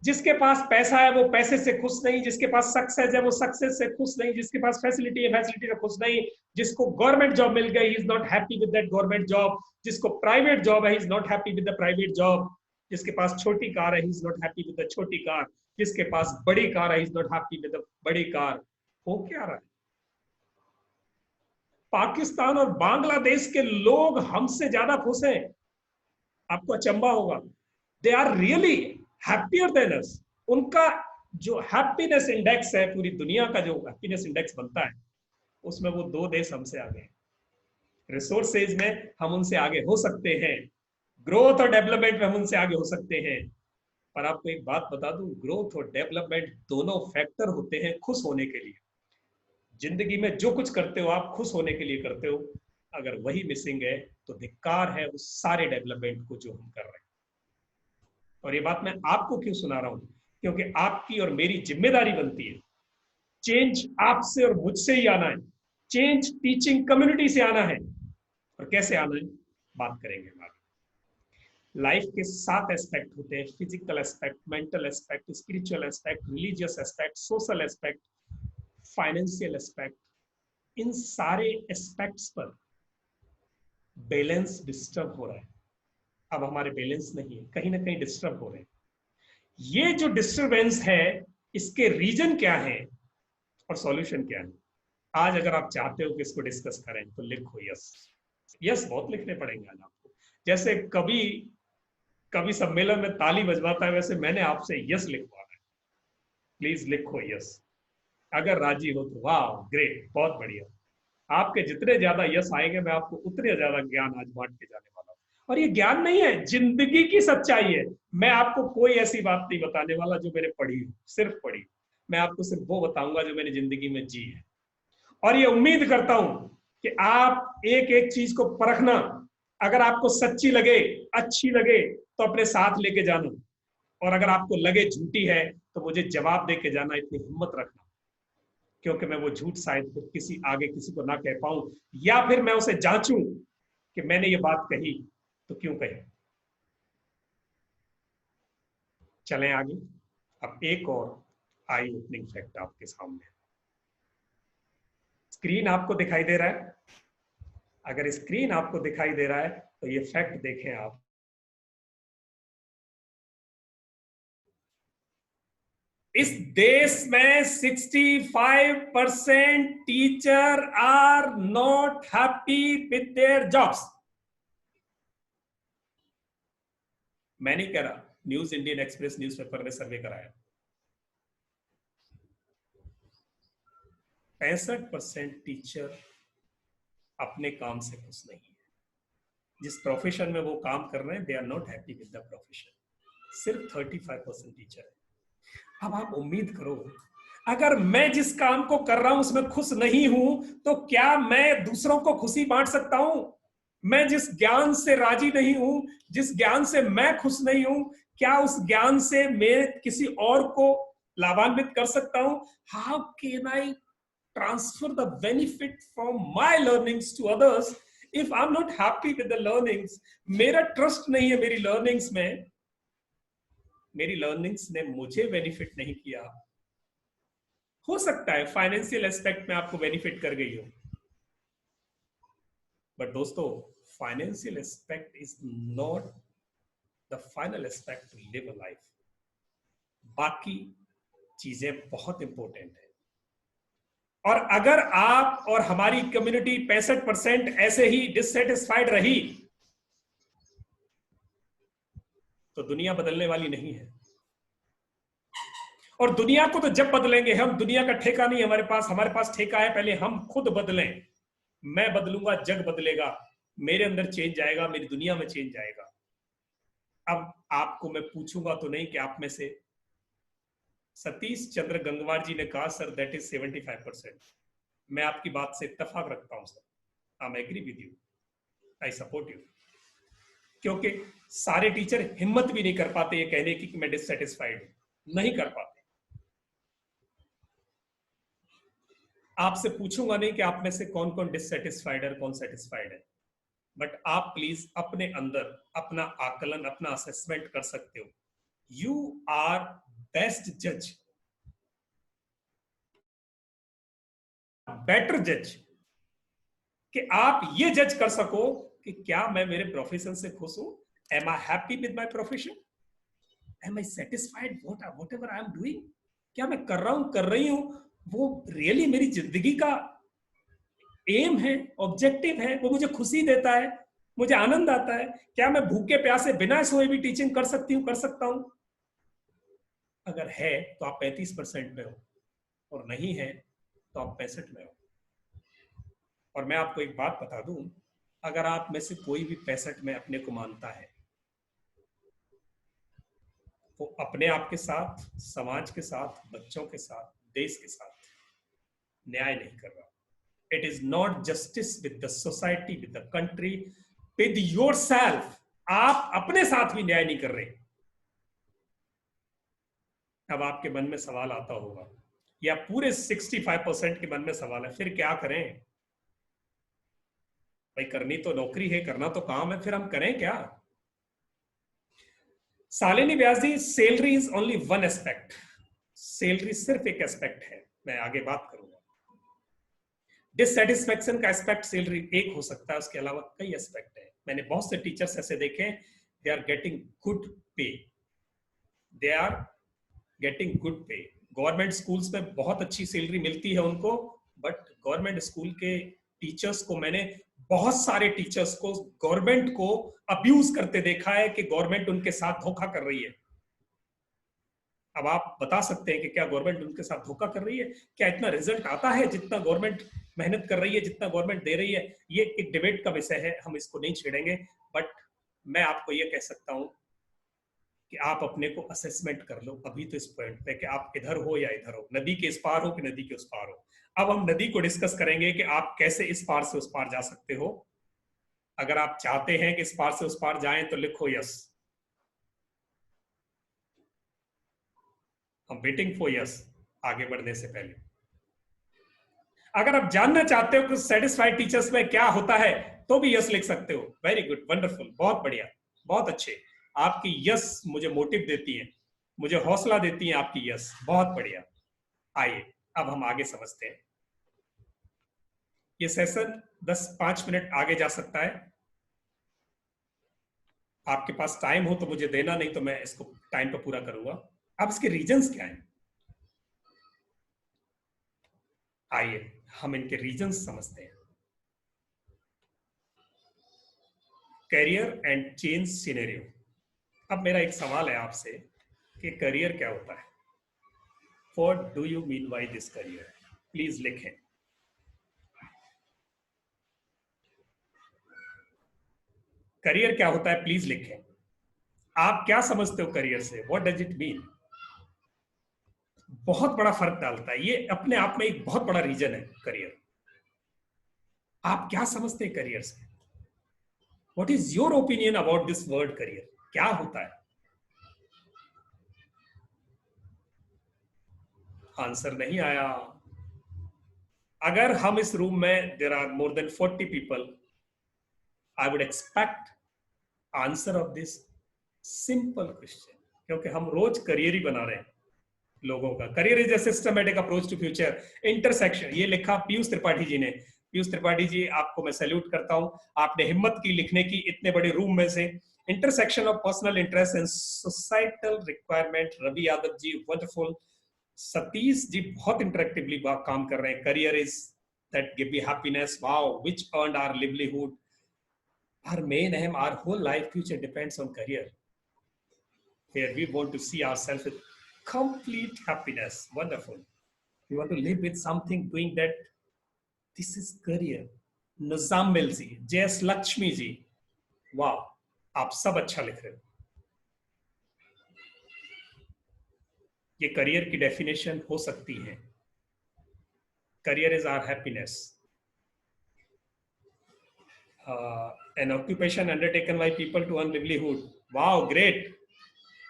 जिसके पास पैसा है वो पैसे से खुश नहीं, जिसके पास सक्सेस है वो सक्सेस से खुश नहीं, जिसके पास फैसिलिटी है फैसिलिटी से खुश नहीं, जिसको गवर्नमेंट जॉब मिल गई he is not happy with that government job, जिसको प्राइवेट जॉब है he is not happy with the private job, जिसके पास छोटी कार है he is not happy with the छोटी कार, जिसके पास बड़ी कार है he is not happy with the बड़ी कार। हो क्या रहा है? पाकिस्तान और बांग्लादेश के लोग हमसे ज्यादा खुश हैं। आपको अचंबा होगा, they are really happier than us. उनका जो हैप्पीनेस इंडेक्स है, पूरी दुनिया का जो हैप्पीनेस इंडेक्स बनता है, उसमें वो 2 देश हमसे आगे हैं। रिसोर्सेज में हम उनसे आगे हो सकते हैं, ग्रोथ और डेवलपमेंट में हम उनसे आगे हो सकते हैं। पर आपको एक बात बता दूं, ग्रोथ और डेवलपमेंट दोनों फैक्टर होते हैं खुश होने के लिए। जिंदगी में जो कुछ करते हो आप खुश होने के लिए करते हो, अगर वही मिसिंग है तो धिक्कार है उस सारे डेवलपमेंट को जो हम कर रहे हैं। और ये बात मैं आपको क्यों सुना रहा हूं? क्योंकि आपकी और मेरी जिम्मेदारी बनती है। चेंज आपसे और मुझसे ही आना है, चेंज टीचिंग कम्युनिटी से आना है। और कैसे आना है बात करेंगे हम आगे। लाइफ के 7 एस्पेक्ट होते हैं, physical aspect, mental aspect, spiritual aspect, religious aspect, social aspect, financial aspect. इन सारे एस्पेक्ट्स पर बैलेंस डिस्टर्ब हो रहा है। अब हमारे बैलेंस नहीं है, कहीं ना कहीं डिस्टर्ब हो रहे हैं। ये जो डिस्टर्बेंस है, इसके रीजन क्या है और सॉल्यूशन क्या है? आज अगर आप चाहते हो कि इसको डिस्कस करें तो लिखो यस। यस बहुत लिखने पड़ेंगे आज आपको। जैसे कभी कभी सम्मेलन में ताली बजवाता है, वैसे मैंने आपसे यस लिखवाना है। प्लीज लिखो यस। अगर राजी हो तो वाह ग्रेट, बहुत बढ़िया। आपके जितने ज्यादा यस आएंगे मैं आपको उतने ज्यादा ज्ञान आज बांट के जाने वाला हूं। और ये ज्ञान नहीं है, जिंदगी की सच्चाई है। मैं आपको कोई ऐसी बात नहीं बताने वाला जो मैंने पढ़ी हो, सिर्फ पढ़ी हो। मैं आपको सिर्फ वो बताऊंगा जो मैंने जिंदगी में जी है। और ये उम्मीद करता हूं कि आप एक एक चीज को परखना, अगर आपको सच्ची लगे, अच्छी लगे, तो अपने साथ लेके जाना। और अगर आपको लगे झूठी है तो मुझे जवाब दे के जाना, इतनी हिम्मत रखना। क्योंकि मैं वो झूठ शायद फिर किसी आगे किसी को ना कह पाऊं, या फिर मैं उसे जांचूं कि मैंने ये बात कही तो क्यों कही। चलें आगे। अब एक और आई ओपनिंग फैक्ट आपके सामने। स्क्रीन आपको दिखाई दे रहा है? अगर स्क्रीन आपको दिखाई दे रहा है तो ये फैक्ट देखें आप। इस देश में 65% teacher are not happy with their jobs. मैं नहीं कह रहा, न्यूज इंडियन एक्सप्रेस न्यूज़पेपर ने सर्वे कराया। 65% टीचर अपने काम से खुश नहीं है। जिस प्रोफेशन में वो काम कर रहे हैं, they are not happy with the profession. सिर्फ 35% टीचर है। अब आप उम्मीद करो, अगर मैं जिस काम को कर रहा हूं उसमें खुश नहीं हूं, तो क्या मैं दूसरों को खुशी बांट सकता हूं? मैं जिस ज्ञान से राजी नहीं हूं, जिस ज्ञान से मैं खुश नहीं हूं, क्या उस ज्ञान से मैं किसी और को लाभान्वित कर सकता हूं? How can I transfer the benefit from my learnings to others if I am not happy with the learnings? मेरा ट्रस्ट नहीं है मेरी लर्निंग्स में, मेरी लर्निंग्स ने मुझे बेनिफिट नहीं किया। हो सकता है फाइनेंशियल एस्पेक्ट में आपको बेनिफिट कर गई हो, बट दोस्तों, financial aspect is not the final aspect to live a life. बाकी चीजें बहुत इंपॉर्टेंट है। और अगर आप और हमारी कम्युनिटी 65% ऐसे ही डिससेटिस्फाइड रही, तो दुनिया बदलने वाली नहीं है। और दुनिया को तो जब बदलेंगे हम, दुनिया का ठेका नहीं हमारे पास ठेका है पहले हम खुद बदलें। मैं बदलूंगा, जग बदलेगा, मेरे अंदर चेंज आएगा, मेरी दुनिया में चेंज आएगा। अब आपको मैं पूछूंगा तो नहीं कि आप में से सतीश चंद्र गंगवार जी ने कहा सर दैट इज 75%। मैं आपकी बात से इत्तेफाक रखता हूं sir, I am agree with you, I support you. क्योंकि सारे टीचर हिम्मत भी नहीं कर पाते ये कहने की कि मैं डिससेटिस्फाइड हूं, नहीं कर पाते। आपसे पूछूंगा नहीं कि आप में से कौन कौन डिससेटिस्फाइड है, कौन सेटिस्फाइड है, बट आप प्लीज अपने अंदर अपना आकलन, अपना असेसमेंट कर सकते हो। यू आर बेस्ट जज, बेटर जज, कि आप ये जज कर सको कि क्या मैं मेरे प्रोफेशन से खुश हूं? Am I happy with my profession? Am I satisfied whatever I am doing? क्या मैं कर रहा हूं, कर रही हूं, वो रियली मेरी जिंदगी का एम है, ऑब्जेक्टिव है, वो मुझे खुशी देता है, मुझे आनंद आता है? क्या मैं भूखे प्यासे बिना सोए भी टीचिंग कर सकती हूँ, कर सकता हूं? अगर है तो आप 35% में हो, और नहीं है तो आप 65 में हो। और मैं आपको एक बात बता दूं, अगर आप में से कोई भी 65 में अपने को मानता है, वो अपने आप के साथ, समाज के साथ, बच्चों के साथ, देश के साथ न्याय नहीं कर रहा। It is not justice with the society, with the country, with yourself. आप अपने साथ भी न्याय नहीं कर रहे। अब आपके मन में सवाल आता होगा, या पूरे 65% के मन में सवाल है, फिर क्या करें भाई? करनी तो नौकरी है, करना तो काम है, फिर हम करें क्या? Shalini Vyas ji, salary is only one aspect. Salary सिर्फ एक एस्पेक्ट है, मैं आगे बात करूंगा। डिससेटिस्फेक्शन का एस्पेक्ट सैलरी एक हो सकता है, उसके अलावा कई एस्पेक्ट है। मैंने बहुत से टीचर्स ऐसे देखे, दे आर गेटिंग गुड पे, दे आर गेटिंग गुड पे। गवर्नमेंट स्कूल्स में बहुत अच्छी सैलरी मिलती है उनको, बट गवर्नमेंट स्कूल के टीचर्स को, मैंने बहुत सारे टीचर्स को, गवर्नमेंट को अब्यूज करते देखा है कि गवर्नमेंट उनके साथ धोखा कर रही है। अब आप बता सकते हैं कि क्या गवर्नमेंट उनके साथ धोखा कर रही है, क्या इतना रिजल्ट आता है जितना गवर्नमेंट मेहनत कर रही है, जितना गवर्नमेंट दे रही है। ये एक डिबेट का विषय है, हम इसको नहीं छेड़ेंगे। बट मैं आपको ये कह सकता हूं कि आप अपने को असेसमेंट कर लो अभी तो इस पॉइंट पे कि आप इधर हो या इधर हो, नदी के इस पार हो कि नदी के उस पार हो। अब हम नदी को डिस्कस करेंगे कि आप कैसे इस पार से उस पार जा सकते हो। अगर आप चाहते हैं कि इस पार से उस पार जाएं तो लिखो यस। हम वेटिंग फॉर यस आगे बढ़ने से पहले। अगर आप जानना चाहते हो कि सेटिस्फाइड टीचर्स में क्या होता है तो भी यस लिख सकते हो। वेरी गुड, वंडरफुल, बहुत बढ़िया, बहुत अच्छे। आपकी यस मुझे मोटिव देती है, मुझे हौसला देती है आपकी यस, बहुत बढ़िया। आइए अब हम आगे समझते हैं। ये सेशन 10-5 मिनट आगे जा सकता है। आपके पास टाइम हो तो मुझे देना, नहीं तो मैं इसको टाइम पर पूरा करूंगा। अब इसके रीजंस क्या हैं, आइए हम इनके रीजंस समझते हैं। Career and change scenario. अब मेरा एक सवाल है आपसे कि करियर क्या होता है। What do you mean by this career, please लिखें। करियर क्या होता है प्लीज लिखें। आप क्या समझते हो करियर से, व्हाट डज इट मीन। बहुत बड़ा फर्क डालता है, ये अपने आप में एक बहुत बड़ा रीजन है करियर। आप क्या समझते हैं करियर से, what is your opinion about this word career, क्या होता है। आंसर नहीं आया। अगर हम इस रूम में there are more than 40 people, I would expect answer of this simple question, क्योंकि हम रोज करियर ही बना रहे हैं लोगों का। Career is a systematic approach to future intersection, ये लिखा पीयूष त्रिपाठी जी ने। पीयूष त्रिपाठी जी आपको मैं सैल्यूट करता हूं, आपने हिम्मत की लिखने की इतने बड़े रूम में से। Intersection of personal interest and societal requirement, Ravi Yadav ji wonderful. Satish ji बहुत इंटरेक्टिवली काम कर रहे हैं। Career is that give me happiness, wow, which earned our livelihood, our main aim, our whole life future depends on career, where we want to see ourselves with complete happiness. Wonderful. We want to live with something doing that. This is career. Muzammil ji, JS Lakshmi ji, wow, आप सब अच्छा लिख रहे हो। ये करियर की डेफिनेशन हो सकती है। Career is our happiness, an occupation undertaken by people to earn livelihood. Wow, great.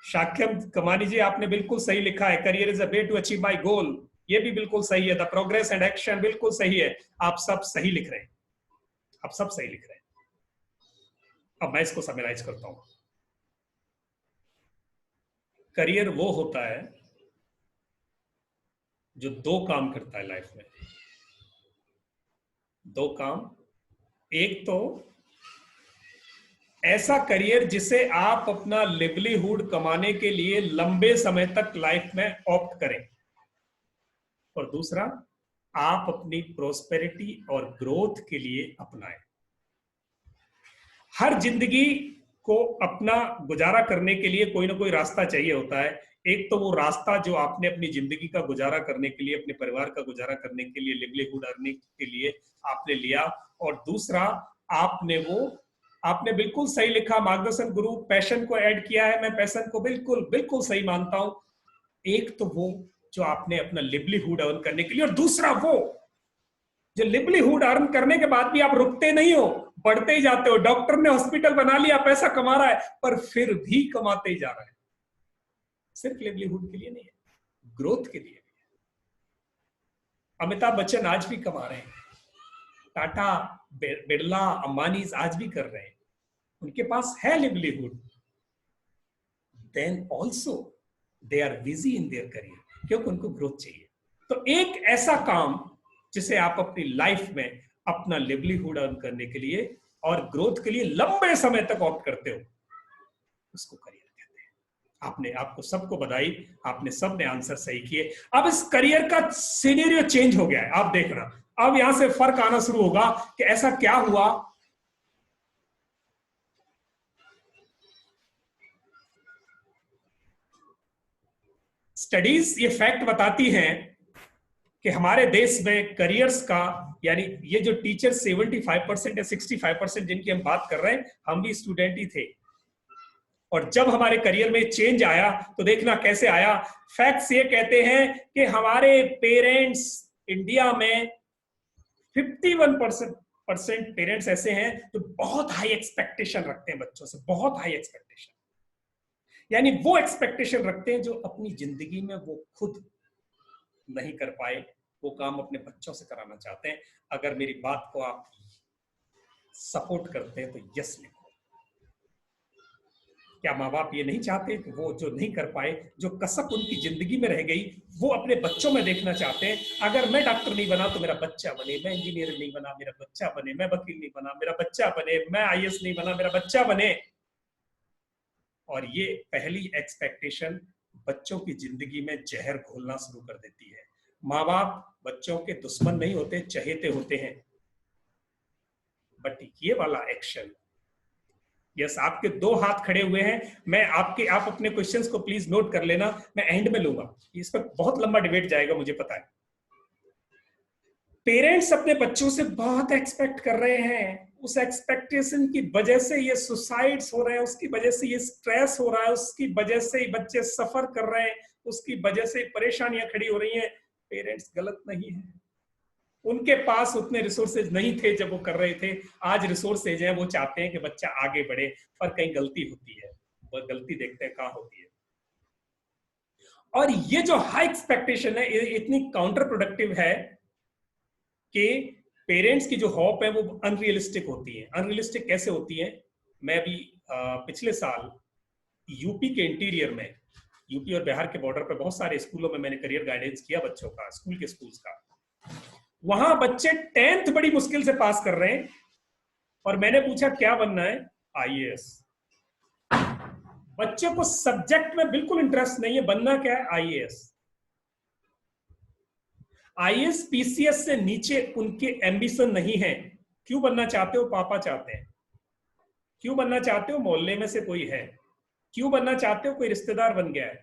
Shakyam Kamani ji आपने बिल्कुल सही लिखा है, career is a way to achieve my goal, ये भी बिल्कुल सही है। द प्रोग्रेस एंड एक्शन बिल्कुल सही है। आप सब सही लिख रहे हैं, आप सब सही लिख रहे हैं। अब मैं इसको समराइज करता हूं। करियर वो होता है जो दो काम करता है लाइफ में। दो काम, एक तो ऐसा करियर जिसे आप अपना लिवलीहुड कमाने के लिए लंबे समय तक लाइफ में ऑप्ट करें, और दूसरा आप अपनी प्रोस्पेरिटी और ग्रोथ के लिए अपनाएं। हर जिंदगी को अपना गुजारा करने के लिए कोई ना कोई रास्ता चाहिए होता है। एक तो वो रास्ता जो आपने अपनी जिंदगी का गुजारा करने के लिए, अपने परिवार का गुजारा करने के लिए, लिवलीहुड अर्निंग के लिए आपने लिया, और दूसरा आपने बिल्कुल सही लिखा, मार्गदर्शन गुरु पैशन को ऐड किया है। मैं पैशन को बिल्कुल बिल्कुल सही मानता हूं। एक तो वो जो आपने अपना लिवलीहुड अर्न करने के लिए, और दूसरा वो जो लिवलीहुड अर्न करने के बाद भी आप रुकते नहीं हो, बढ़ते ही जाते हो। डॉक्टर ने हॉस्पिटल बना लिया, पैसा कमा रहा है, पर फिर भी कमाते ही जा रहा है। सिर्फ लिवलीहुड के लिए नहीं है, ग्रोथ के लिए भी है। अमिताभ बच्चन आज भी कमा रहे हैं, टाटा, बिरला, अंबानी आज भी कर रहे हैं, उनके पास है livelihood. Then also they are busy in their career, क्योंकि उनको ग्रोथ चाहिए। तो एक ऐसा काम जिसे आप अपनी लाइफ में अपना लिवलीहुड अर्न करने के लिए और ग्रोथ के लिए लंबे समय तक ऑप्ट करते हो, उसको करियर कहते हैं। आपको सबको बधाई, आपने सबने आंसर सही किए। अब इस करियर का सिनेरियो चेंज हो गया है, आप देखना। अब यहां से फर्क आना शुरू होगा कि ऐसा क्या हुआ स्टडीज ये फैक्ट बताती हैं कि हमारे देश में करियर्स का, यानी ये जो टीचर 75% या 65% जिनकी हम बात कर रहे हैं, हम भी स्टूडेंट ही थे। और जब हमारे करियर में चेंज आया तो देखना कैसे आया। फैक्ट्स ये कहते हैं कि हमारे पेरेंट्स इंडिया में 51% पेरेंट्स ऐसे हैं जो बहुत हाई एक्सपेक्टेशन रखते हैं बच्चों से, बहुत हाई एक्सपेक्टेशन। यानी वो एक्सपेक्टेशन रखते हैं जो अपनी जिंदगी में वो खुद नहीं कर पाए, वो काम अपने बच्चों से कराना चाहते हैं। अगर मेरी बात को आप सपोर्ट करते हैं तो यस लिखो। क्या माँ बाप ये नहीं चाहते कि वो जो नहीं कर पाए, जो कसक उनकी जिंदगी में रह गई, वो अपने बच्चों में देखना चाहते हैं? अगर मैं डॉक्टर नहीं बना तो मेरा बच्चा बने, मैं इंजीनियर नहीं बना मेरा बच्चा बने, मैं वकील नहीं बना मेरा बच्चा बने, मैं आईएएस नहीं बना मेरा बच्चा बने। और ये पहली एक्सपेक्टेशन बच्चों की जिंदगी में जहर घोलना शुरू कर देती है। माँ बाप बच्चों के दुश्मन नहीं होते, चहेते होते हैं। बट ये वाला एक्शन, यस, आपके दो हाथ खड़े हुए हैं। आप अपने क्वेश्चंस को प्लीज नोट कर लेना, मैं एंड में लूंगा, इस पर बहुत लंबा डिबेट जाएगा, मुझे पता है। पेरेंट्स अपने बच्चों से बहुत एक्सपेक्ट कर रहे हैं, उस एक्सपेक्टेशन की वजह से ये सुसाइड्स हो रहे हैं, उसकी वजह से ये स्ट्रेस हो रहा है, उसकी वजह से ही बच्चे सफर कर रहे हैं, उसकी वजह से परेशानियां खड़ी हो रही हैं। पेरेंट्स गलत नहीं है, उनके पास उतने रिसोर्सेज नहीं थे जब वो कर रहे थे, आज रिसोर्सेज हैं, वो चाहते हैं कि बच्चा आगे बढ़े, पर कहीं गलती होती है, वो गलती देखते हैं कहाँ होती है। और ये जो हाई एक्सपेक्टेशन है इतनी काउंटर प्रोडक्टिव है कि पेरेंट्स की जो होप है वो अनरियलिस्टिक होती है। अनरियलिस्टिक कैसे होती है? मैं अभी पिछले साल यूपी के इंटीरियर में, यूपी और बिहार के बॉर्डर पर बहुत सारे स्कूलों में मैंने करियर गाइडेंस किया बच्चों का, स्कूल के स्कूल्स का। वहां बच्चे 10th बड़ी मुश्किल से पास कर रहे हैं, और मैंने पूछा क्या बनना है? आईएएस। बच्चों को सब्जेक्ट में बिल्कुल इंटरेस्ट नहीं है, बनना क्या है? आईएएस। आईएएस पीसीएस से नीचे उनके एम्बिशन नहीं है। क्यों बनना चाहते हो? पापा चाहते हैं। क्यों बनना चाहते हो? मोहल्ले में से कोई है। क्यों बनना चाहते हो? कोई रिश्तेदार बन गया है।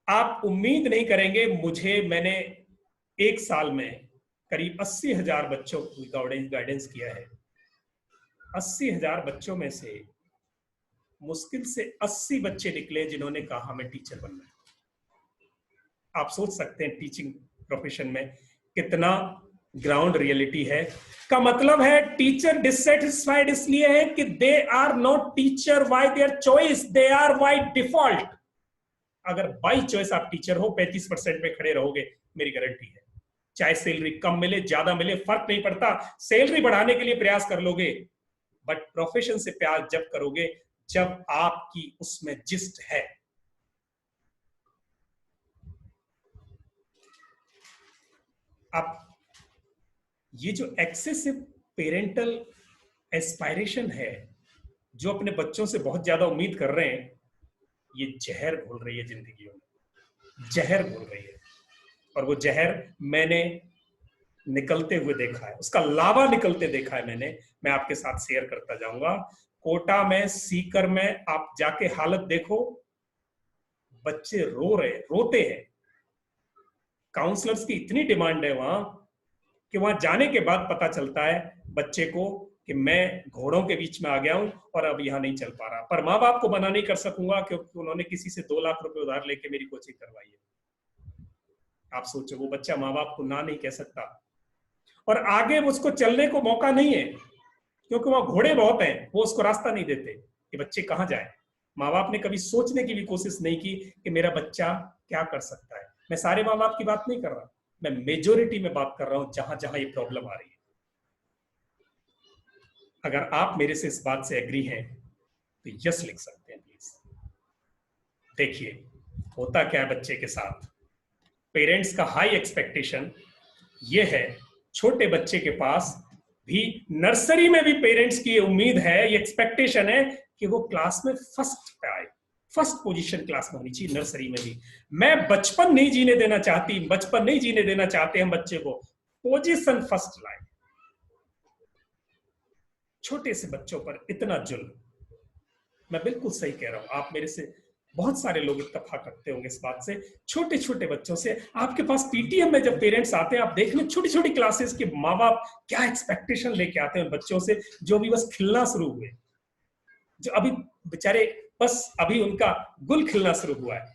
आप उम्मीद नहीं करेंगे, मैंने एक साल में करीब 80,000 बच्चों की गाइडेंस किया है। 80,000 बच्चों में से मुश्किल से 80 बच्चे निकले जिन्होंने कहा हमें टीचर बनना है। आप सोच सकते हैं टीचिंग प्रोफेशन में कितना ग्राउंड रियलिटी है। का मतलब है टीचर डिससेटिस्फाइड इसलिए है कि they are not teacher by their choice, they are by default. अगर बाई चॉइस आप टीचर हो, 35% में खड़े रहोगे, मेरी गारंटी है। चाहे सैलरी कम मिले, ज्यादा मिले, फर्क नहीं पड़ता, सैलरी बढ़ाने के लिए प्रयास कर लोगे। बट प्रोफेशन से प्यार जब करोगे जब आपकी उसमें जिस्ट है। अब ये जो एक्सेसिव पेरेंटल एस्पायरेशन है, जो अपने बच्चों से बहुत ज्यादा उम्मीद कर रहे हैं, ये जहर घोल रही है जिंदगियों में, जहर घोल रही है। और वो जहर मैंने निकलते हुए देखा है, उसका लावा निकलते देखा है मैंने। मैं आपके साथ शेयर करता जाऊंगा। कोटा में, सीकर में आप जाके हालत देखो, बच्चे रोते हैं। काउंसलर्स की इतनी डिमांड है वहां कि वहां जाने के बाद पता चलता है बच्चे को कि मैं घोड़ों के बीच में आ गया हूं और अब यहां नहीं चल पा रहा। पर माँ बाप को मना नहीं कर सकूंगा क्योंकि उन्होंने किसी से 2 लाख रुपए उधार लेके मेरी कोचिंग करवाई है। आप सोचो, वो बच्चा माँ बाप को ना नहीं कह सकता, और आगे उसको चलने को मौका नहीं है क्योंकि वहां घोड़े बहुत हैं, वो उसको रास्ता नहीं देते कि बच्चे कहां जाए। माँ बाप ने कभी सोचने की भी कोशिश नहीं की कि मेरा बच्चा क्या कर सकता है। मैं सारे माँ बाप की बात नहीं कर रहा, मैं मेजोरिटी में बात कर रहा हूं जहां जहां ये प्रॉब्लम आ रही है। अगर आप मेरे से इस बात से एग्री हैं तो यस लिख सकते हैं प्लीज। देखिए होता क्या है बच्चे के साथ। पेरेंट्स का हाई एक्सपेक्टेशन ये है, छोटे बच्चे के पास भी, नर्सरी में भी पेरेंट्स की उम्मीद है, ये एक्सपेक्टेशन है कि वो क्लास में फर्स्ट पे आए, फर्स्ट पोजीशन क्लास में होनी चाहिए। नर्सरी में भी मैं बचपन नहीं जीने देना चाहते हम बच्चे को, पोजीशन फर्स्ट लाए। छोटे से बच्चों पर इतना जुल्म, मैं बिल्कुल सही कह रहा हूं, आप मेरे से बहुत सारे लोग इत्तेफाक रखते होंगे इस बात से। छोटे छोटे बच्चों से आपके पास पीटीएम में जब पेरेंट्स आते हैं, आप देख लें छोटी छोटी क्लासेस के माँ बाप क्या एक्सपेक्टेशन लेके आते हैं बच्चों से, जो भी बस खिलना शुरू हुए, जो अभी बेचारे बस अभी उनका गुल खिलना शुरू हुआ है।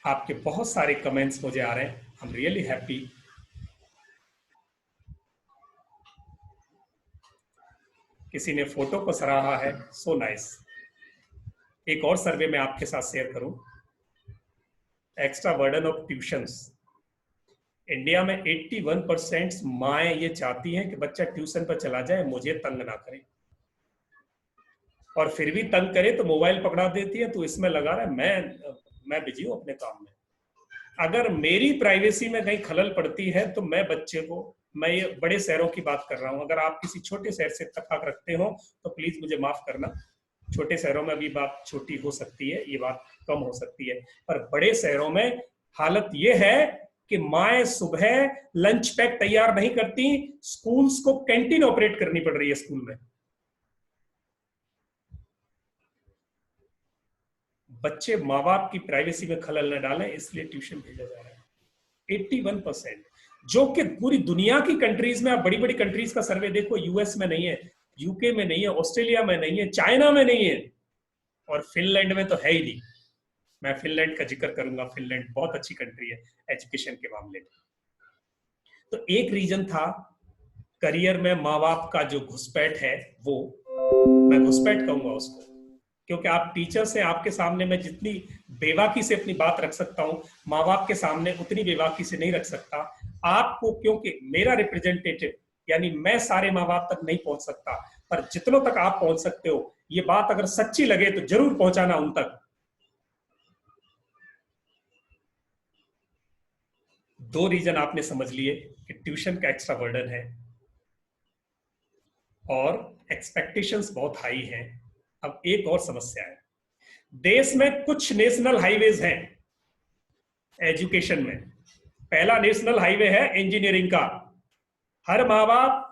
आपके बहुत सारे कमेंट्स मुझे आ रहे हैं, आई एम रियली हैप्पी। किसी ने फोटो को सराहा है, सो नाइस। एक और सर्वे मैं आपके साथ शेयर करूं, extra burden of tuitions. India में 81% माएँ ये चाहती हैं कि बच्चा ट्यूशन पर चला जाए, मुझे तंग ना करे, और फिर भी तंग करे तो मोबाइल पकड़ा देती है, तो इसमें लगा रहा है मैं बिजी हूं अपने काम में। अगर मेरी प्राइवेसी में कहीं खलल पड़ती है तो मैं बच्चे को, मैं ये बड़े शहरों की बात कर रहा हूं, अगर आप किसी छोटे शहर से इत्तेफाक रखते हो तो प्लीज मुझे माफ करना। छोटे शहरों में भी बात छोटी हो सकती है, ये बात कम हो सकती है, पर बड़े शहरों में हालत ये है कि माएँ सुबह लंच पैक तैयार नहीं करती, स्कूल्स को कैंटीन ऑपरेट करनी पड़ रही है स्कूल में। बच्चे माँ बाप की प्राइवेसी में खलल न डालें, इसलिए ट्यूशन भेजा जा रहा है। 81%, जो कि पूरी दुनिया की कंट्रीज में, आप बड़ी बड़ी कंट्रीज का सर्वे देखो, यूएस में नहीं है, यूके में नहीं है, ऑस्ट्रेलिया में नहीं है, चाइना में नहीं है, और फिनलैंड में तो है ही नहीं। मैं फिनलैंड का जिक्र करूंगा, फिनलैंड बहुत अच्छी कंट्री है एजुकेशन के मामले में। तो एक रीजन था करियर में माँ बाप का जो घुसपैठ है, वो मैं घुसपैठ कहूंगा उसको, क्योंकि आप टीचर से, आपके सामने मैं जितनी बेबाकी से अपनी बात रख सकता हूं, माँ बाप के सामने उतनी बेबाकी से नहीं रख सकता आपको, क्योंकि मेरा रिप्रेजेंटेटिव यानी मैं सारे माँ बाप तक नहीं पहुंच सकता, पर जितनों तक आप पहुंच सकते हो, ये बात अगर सच्ची लगे तो जरूर पहुंचाना उन तक। दो रीजन आपने समझ लिए कि ट्यूशन का एक्स्ट्रा बर्डन है और एक्सपेक्टेशंस बहुत हाई हैं। अब एक और समस्या है, देश में कुछ नेशनल हाईवेज हैं एजुकेशन में। पहला नेशनल हाईवे है इंजीनियरिंग का। हर माँ बाप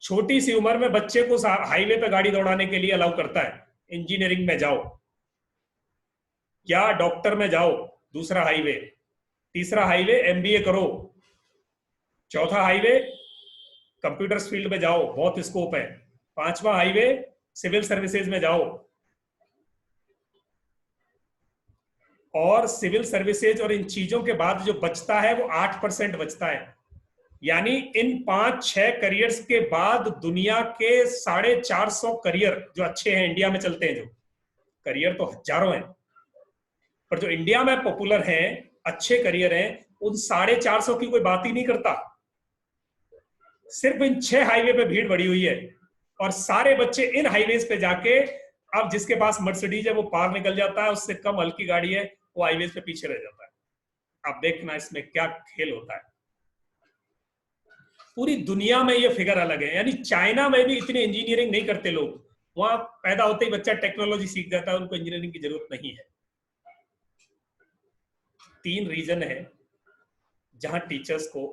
छोटी सी उम्र में बच्चे को हाईवे पे गाड़ी दौड़ाने के लिए अलाउ करता है, इंजीनियरिंग में जाओ या डॉक्टर में जाओ, दूसरा हाईवे। तीसरा हाईवे एमबीए करो। चौथा हाईवे कंप्यूटर फील्ड में जाओ, बहुत स्कोप है। पांचवा हाईवे सिविल सर्विसेज में जाओ, और सिविल सर्विसेज और इन चीजों के बाद जो बचता है वो 8% बचता है। यानी इन 5-6 करियर्स के बाद दुनिया के 450 करियर जो अच्छे हैं इंडिया में चलते हैं, जो करियर तो हजारों हैं, पर जो इंडिया में पॉपुलर हैं, अच्छे करियर हैं, उन 450 की कोई बात ही नहीं करता। सिर्फ इन 6 हाईवे पे भीड़ बढ़ी हुई है, और सारे बच्चे इन हाईवेज पे जाके, अब जिसके पास मर्सिडीज है वो पार निकल जाता है, उससे कम हल्की गाड़ी है वो हाईवेज पे पीछे रह जाता है। आप देखना इसमें क्या खेल होता है। पूरी दुनिया में ये फिगर अलग है, यानी चाइना में भी इतनी इंजीनियरिंग नहीं करते लोग, वहां पैदा होते ही बच्चा टेक्नोलॉजी सीख जाता है, उनको इंजीनियरिंग की जरूरत नहीं है। 3 रीजन है जहां टीचर्स को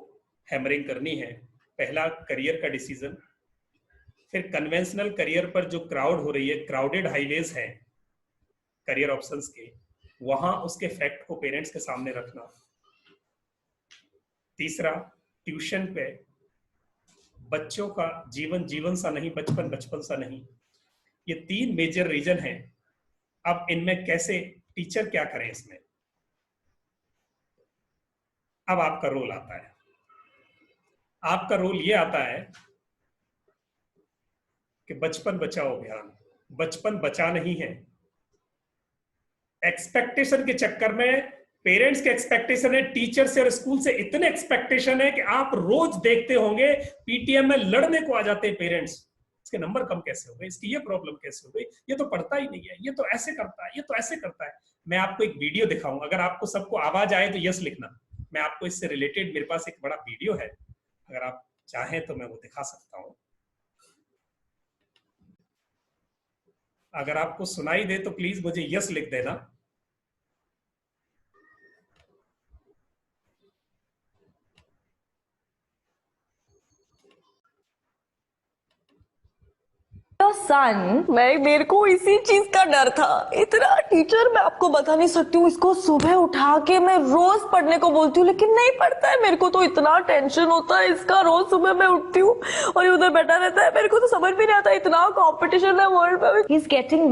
हैमरिंग करनी है। पहला करियर का डिसीजन, फिर कन्वेंशनल करियर पर जो क्राउड हो रही है, क्राउडेड हाईवेज हैं करियर ऑप्शंस के, वहां उसके फैक्ट को पेरेंट्स के सामने रखना। तीसरा, ट्यूशन पे बच्चों का जीवन जीवन सा नहीं, बचपन बचपन सा नहीं। ये 3 मेजर रीजन हैं। अब इनमें कैसे टीचर क्या करें इसमें, अब आपका रोल आता है। आपका रोल ये आता है कि बचपन बचाओ अभियान, बचपन बचा नहीं है। एक्सपेक्टेशन के चक्कर में, पेरेंट्स के एक्सपेक्टेशन है, टीचर से और स्कूल से इतने एक्सपेक्टेशन है कि आप रोज देखते होंगे पीटीएम में लड़ने को आ जाते हैं पेरेंट्स, इसके नंबर कम कैसे हो गए, इसकी ये प्रॉब्लम कैसे हो गई, ये तो पढ़ता ही नहीं है, ये तो ऐसे करता है, ये तो ऐसे करता है। मैं आपको एक वीडियो दिखाऊंगा, अगर आपको सबको आवाज आए तो यस लिखना। मैं आपको इससे रिलेटेड, मेरे पास एक बड़ा वीडियो है, अगर आप चाहें तो मैं वो दिखा सकता हूं। अगर आपको सुनाई दे तो प्लीज मुझे यस लिख देना। सन, मेरे को इसी चीज का डर था। इतना टीचर मैं आपको बता नहीं सकती हूँ, इसको सुबह उठा के मैं रोज पढ़ने को बोलती हूँ लेकिन नहीं पढ़ता है। मेरे को तो इतना टेंशन होता है इसका। रोज सुबह मैं उठती हूँ और ये उधर बैठा रहता है। मेरे को तो समझ भी नहीं आता, इतना कंपटीशन है वर्ल्ड में। He is getting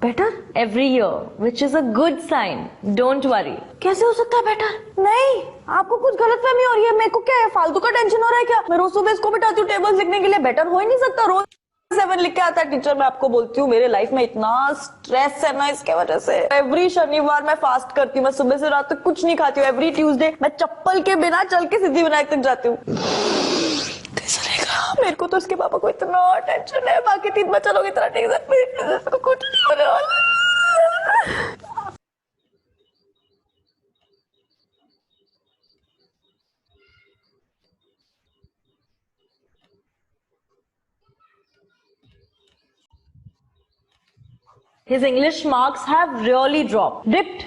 better every year, which is a good sign. Don't worry. कैसे हो सकता है बेटर? नहीं, आपको कुछ गलतफहमी हो रही है। मेरे को क्या है, फालतू का टेंशन हो रहा है क्या? मैं रोज सुबह इसको बिठाती हूँ टेबल्स लिखने के लिए, बेटर हो ही नहीं सकता। रोज 7 लिख के आता है टीचर। मैं आपको बोलती हूँ मेरे लाइफ में इतना स्ट्रेस है ना इसके वजह से। एवरी शनिवार मैं फास्ट करती हूँ, मैं सुबह से रात तक कुछ नहीं खाती हूँ। एवरी ट्यूसडे मैं चप्पल के बिना चल के सिद्धिविनायक तक जाती हूँ। मेरे को तो उसके पापा को इतना टेंशन है, बाकी 3 बच्चा लोग इतना ठीक है, कुछ नहीं होने वाला। His English marks have really dipped.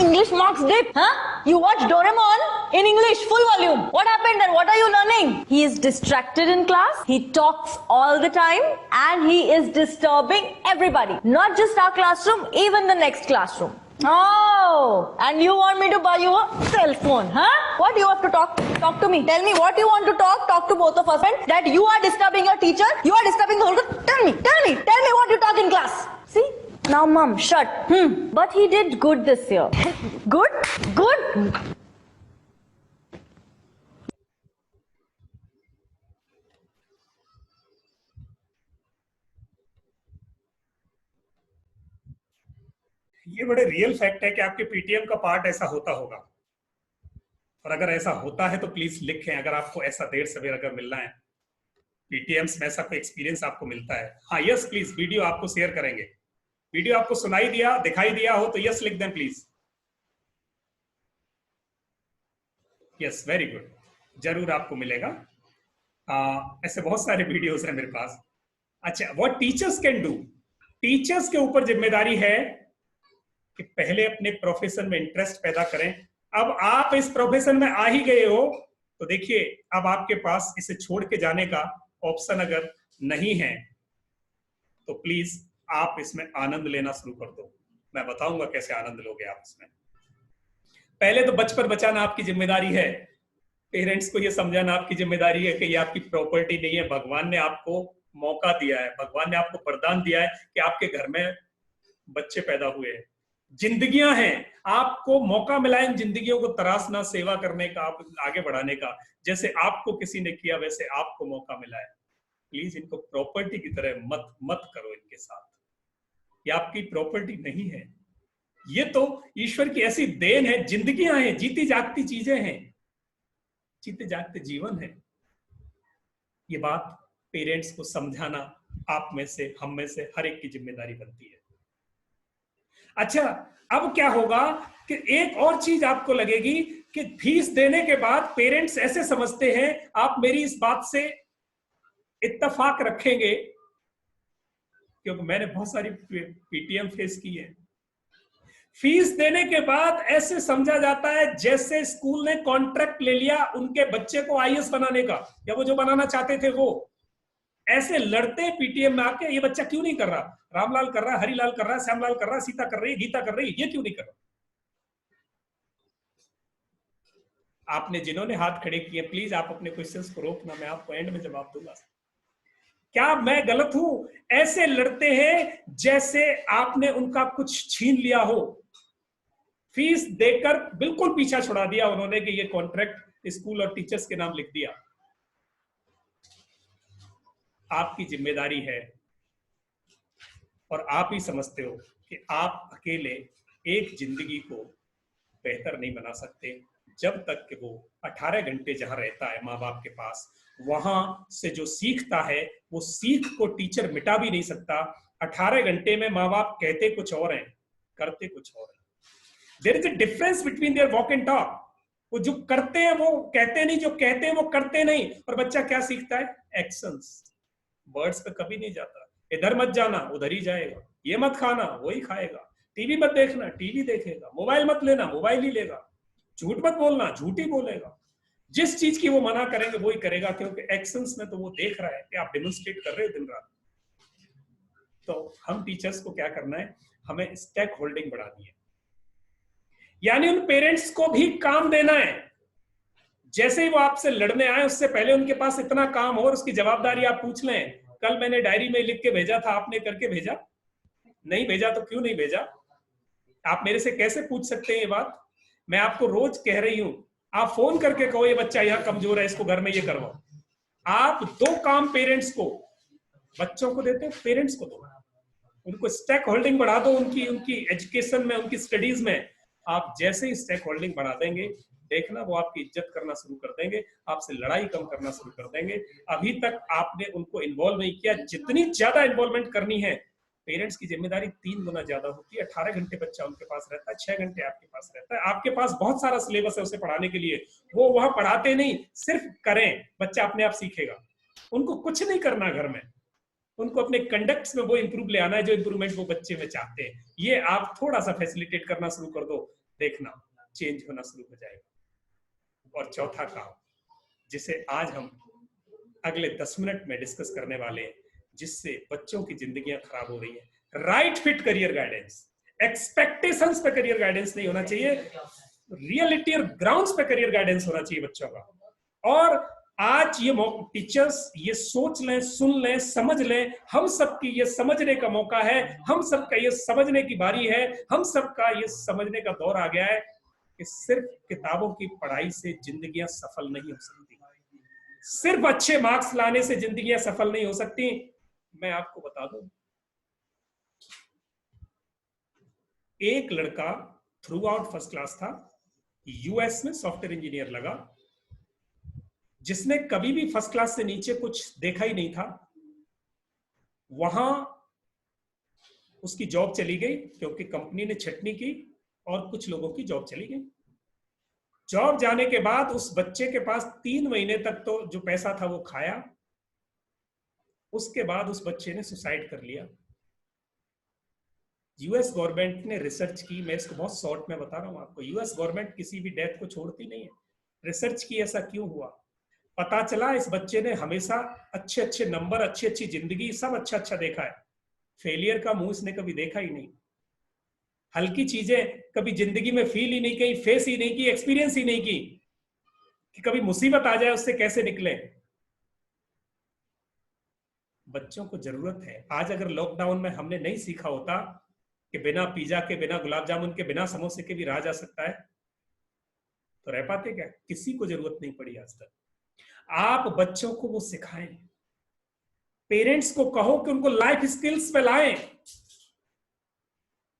English marks dipped, huh? You watch Doraemon in English, full volume. What happened then? What are you learning? He is distracted in class. He talks all the time and he is disturbing everybody. Not just our classroom, even the next classroom. Oh, and you want me to buy you a cell phone, huh? What do you have to talk to me? Tell me what you want to talk to both of us. That you are disturbing your teacher, you are disturbing the whole class. Tell me what you talk in class. See? Now mom, shut. But he did good this year. Good? ये बड़े रियल फैक्ट है कि आपके पीटीएम का पार्ट ऐसा होता होगा, और अगर ऐसा होता है तो प्लीज लिखें अगर आपको ऐसा देर सवेर अगर मिलना है, पीटीएम्स में ऐसा कोई एक्सपीरियंस आपको मिलता है। हाँ यस प्लीज, वीडियो आपको शेयर करेंगे। वीडियो आपको सुनाई दिया, दिखाई दिया हो तो यस लिख दें प्लीज। यस, वेरी गुड, जरूर आपको मिलेगा। ऐसे बहुत सारे वीडियोस हैं मेरे पास। अच्छा, what teachers can do, teachers के ऊपर जिम्मेदारी है कि पहले अपने प्रोफेशन में इंटरेस्ट पैदा करें। अब आप इस प्रोफेशन में आ ही गए हो तो देखिए, अब आपके पास इसे छोड़ के जाने का ऑप्शन अगर नहीं है तो प्लीज आप इसमें आनंद लेना शुरू कर दो। मैं बताऊंगा कैसे आनंद लोगे आप इसमें। पहले तो बचपन बचाना आपकी जिम्मेदारी है। पेरेंट्स को यह समझाना आपकी जिम्मेदारी है कि ये आपकी प्रॉपर्टी नहीं है। भगवान ने आपको मौका दिया है, भगवान ने आपको वरदान दिया है कि आपके घर में बच्चे पैदा हुए हैं। जिंदगियां हैं, आपको मौका मिला है इन जिंदगियों को तराशना, सेवा करने का, आप आगे बढ़ाने का। जैसे आपको किसी ने किया वैसे आपको मौका मिला है। प्लीज इनको प्रॉपर्टी की तरह मत करो इनके साथ। ये आपकी प्रॉपर्टी नहीं है, ये तो ईश्वर की ऐसी देन है। जिंदगियां हैं, जीती जागती चीजें हैं, जीते जागते जीवन है। ये बात पेरेंट्स को समझाना आप में से, हम में से हर एक की जिम्मेदारी बनती है। अच्छा, अब क्या होगा कि एक और चीज आपको लगेगी कि फीस देने के बाद पेरेंट्स ऐसे समझते हैं, आप मेरी इस बात से इत्तेफाक रखेंगे क्योंकि मैंने बहुत सारी पीटीएम फेस की है। फीस देने के बाद ऐसे समझा जाता है जैसे स्कूल ने कॉन्ट्रैक्ट ले लिया उनके बच्चे को आईएएस बनाने का, या वो जो बनाना चाहते थे वो। ऐसे लड़ते पीटीएम में आके, ये बच्चा क्यों नहीं कर रहा, रामलाल कर रहा है, हरिलाल कर रहा है, श्यामलाल कर रहा है, सीता कर रही है, गीता कर रही है, ये क्यों नहीं कर रहा। आपने जिन्होंने हाथ खड़े किए, प्लीज आप अपने क्वेश्चंस को रोकना, मैं आपको एंड में जवाब दूंगा। क्या मैं गलत हूं? ऐसे लड़ते हैं जैसे आपने उनका कुछ छीन लिया हो। फीस देकर बिल्कुल पीछा छुड़ा दिया उन्होंने कि ये कॉन्ट्रैक्ट स्कूल और टीचर्स के नाम लिख दिया। आपकी जिम्मेदारी है और आप ही समझते हो कि आप अकेले एक जिंदगी को बेहतर नहीं बना सकते जब तक कि वो 18 घंटे जहां रहता है माँ बाप के पास, वहां से जो सीखता है वो सीख को टीचर मिटा भी नहीं सकता। 18 घंटे में माँ बाप कहते कुछ और हैं, करते कुछ और हैं। There is a difference between their walk and talk. वो जो करते हैं वो कहते नहीं, जो कहते हैं वो करते नहीं। और बच्चा क्या सीखता है? एक्शंस। वर्ड्स पे कभी नहीं जाता। इधर मत जाना, उधर ही जाएगा। ये मत खाना, वो ही खाएगा। टीवी मत देखना, टीवी देखेगा। मोबाइल मत लेना, मोबाइल ही लेगा। झूठ मत बोलना, झूठ ही बोलेगा। जिस चीज की वो मना करेंगे वो ही करेगा, क्योंकि एक्शंस में तो वो देख रहा है कि आप डेमोन्स्ट्रेट कर रहे हो दिन रात। तो हम टीचर्स को क्या करना है, हमें स्टेक होल्डिंग बढ़ानी है, यानी उन पेरेंट्स को भी काम देना है। जैसे ही वो आपसे लड़ने आए उससे पहले उनके पास इतना काम हो और उसकी जवाबदारी आप पूछ लें, कल मैंने डायरी में लिख के भेजा था, आपने करके भेजा? नहीं भेजा तो क्यों नहीं भेजा? आप मेरे से कैसे पूछ सकते हैं ये बात? मैं आपको रोज कह रही हूं, आप फोन करके कहो ये बच्चा यहाँ कमजोर है, इसको घर में ये करवाओ। आप दो काम पेरेंट्स को, बच्चों को देते हो, पेरेंट्स को दो। उनको स्टेक होल्डिंग बढ़ा दो उनकी उनकी एजुकेशन में, उनकी स्टडीज में। आप जैसे ही स्टेक होल्डिंग बढ़ा देंगे, देखना वो आपकी इज्जत करना शुरू कर देंगे, आपसे लड़ाई कम करना शुरू कर देंगे। अभी तक आपने उनको इन्वॉल्व नहीं किया, जितनी ज्यादा इन्वॉल्वमेंट करनी है। पेरेंट्स की जिम्मेदारी 3 गुना ज्यादा होती है। 18 घंटे बच्चा उनके पास रहता है, 6 घंटे आपके पास रहता है। आपके पास बहुत सारा सिलेबस है उसे पढ़ाने के लिए, वो वहां पढ़ाते नहीं, सिर्फ करें, बच्चा अपने आप सीखेगा। उनको कुछ नहीं करना घर में, उनको अपने कंडक्ट्स में वो इंप्रूव ले आना है जो इंप्रूवमेंट वो बच्चे में चाहते हैं। ये आप थोड़ा सा फैसिलिटेट करना शुरू कर दो, देखना चेंज होना शुरू हो जाएगा। और चौथा काम, जिसे आज हम अगले 10 मिनट में डिस्कस करने वाले हैं, जिससे बच्चों की जिंदगियां खराब हो रही है, right fit career guidance. Expectations पे करियर गाइडेंस नहीं होना चाहिए, रियलिटी और ग्राउंड्स पे करियर गाइडेंस होना चाहिए बच्चों का। और आज ये टीचर्स ये सोच लें, सुन लें, समझ लें, हम सबकी ये समझने का मौका है, हम सबका ये समझने की बारी है, हम सबका ये समझने का दौर आ गया है कि सिर्फ किताबों की पढ़ाई से जिंदगियां सफल नहीं हो सकती, सिर्फ अच्छे मार्क्स लाने से जिंदगियां सफल नहीं हो सकती। मैं आपको बता दूं, एक लड़का थ्रू आउट फर्स्ट क्लास था, यूएस में सॉफ्टवेयर इंजीनियर लगा, जिसने कभी भी फर्स्ट क्लास से नीचे कुछ देखा ही नहीं था। वहां उसकी जॉब चली गई क्योंकि कंपनी ने छटनी की और कुछ लोगों की जॉब चली गई। जॉब जाने के बाद उस बच्चे के पास 3 महीने तक तो जो पैसा था वो खाया, उसके बाद उस बच्चे ने सुसाइड कर लिया। यूएस गवर्नमेंट ने रिसर्च की, मैं इसको बहुत शॉर्ट में बता रहा हूं आपको, यूएस गवर्नमेंट किसी भी डेथ को छोड़ती नहीं है। रिसर्च की ऐसा क्यों हुआ, पता चला इस बच्चे ने हमेशा अच्छे अच्छे नंबर, अच्छी अच्छी जिंदगी, सब अच्छा अच्छा देखा है, फेलियर का मुंह इसने कभी देखा ही नहीं। हल्की चीजें कभी जिंदगी में फील ही नहीं की, फेस ही नहीं की, एक्सपीरियंस ही नहीं की कि कभी मुसीबत आ जाए उससे कैसे निकले। बच्चों को जरूरत है, आज अगर लॉकडाउन में हमने नहीं सीखा होता कि बिना पिज्जा के, बिना गुलाब जामुन के, बिना समोसे के भी रहा जा सकता है, तो रह पाते क्या? किसी को जरूरत नहीं पड़ी आज तक। आप बच्चों को वो सिखाएं, पेरेंट्स को कहो कि उनको लाइफ स्किल्स पे लाएं।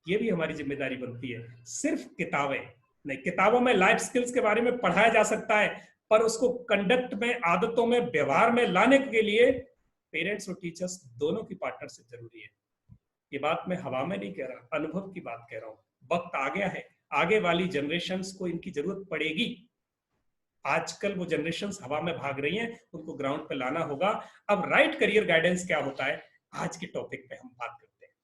ये भी हमारी जिम्मेदारी बनती है, सिर्फ किताबें नहीं। किताबों में लाइफ स्किल्स के बारे में पढ़ाया जा सकता है, पर उसको कंडक्ट में, आदतों में, व्यवहार में लाने के लिए पेरेंट्स और टीचर्स दोनों की पार्टनरशिप जरूरी है। ये बात मैं हवा में नहीं कह रहा, अनुभव की बात कह रहा हूं। वक्त आ गया है, आगे वाली जनरेशंस को इनकी जरूरत पड़ेगी। आजकल वो जनरेशंस हवा में भाग रही हैं, उनको ग्राउंड पे लाना होगा। अब राइट करियर गाइडेंस क्या होता है, आज के टॉपिक पे हम बात करते हैं।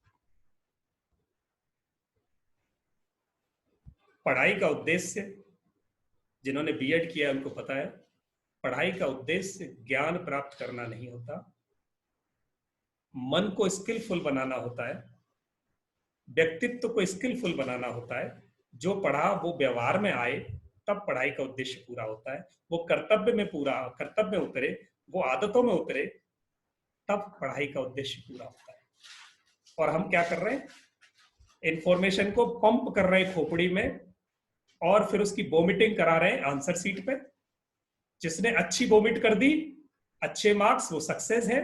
पढ़ाई का उद्देश्य, जिन्होंने बीएड किया उनको पता है, पढ़ाई का उद्देश्य ज्ञान प्राप्त करना नहीं होता, मन को स्किलफुल बनाना होता है, व्यक्तित्व को स्किलफुल बनाना होता है। जो पढ़ा वो व्यवहार में आए, तब पढ़ाई का उद्देश्य पूरा होता है। वो कर्तव्य में उतरे, वो आदतों में उतरे, तब पढ़ाई का उद्देश्य पूरा होता है। और हम क्या कर रहे हैं, इंफॉर्मेशन को पंप कर रहे हैं खोपड़ी में, और फिर उसकी वोमिटिंग करा रहे हैं आंसर सीट पे। जिसने अच्छी वोमिट कर दी, अच्छे मार्क्स, वो सक्सेस है।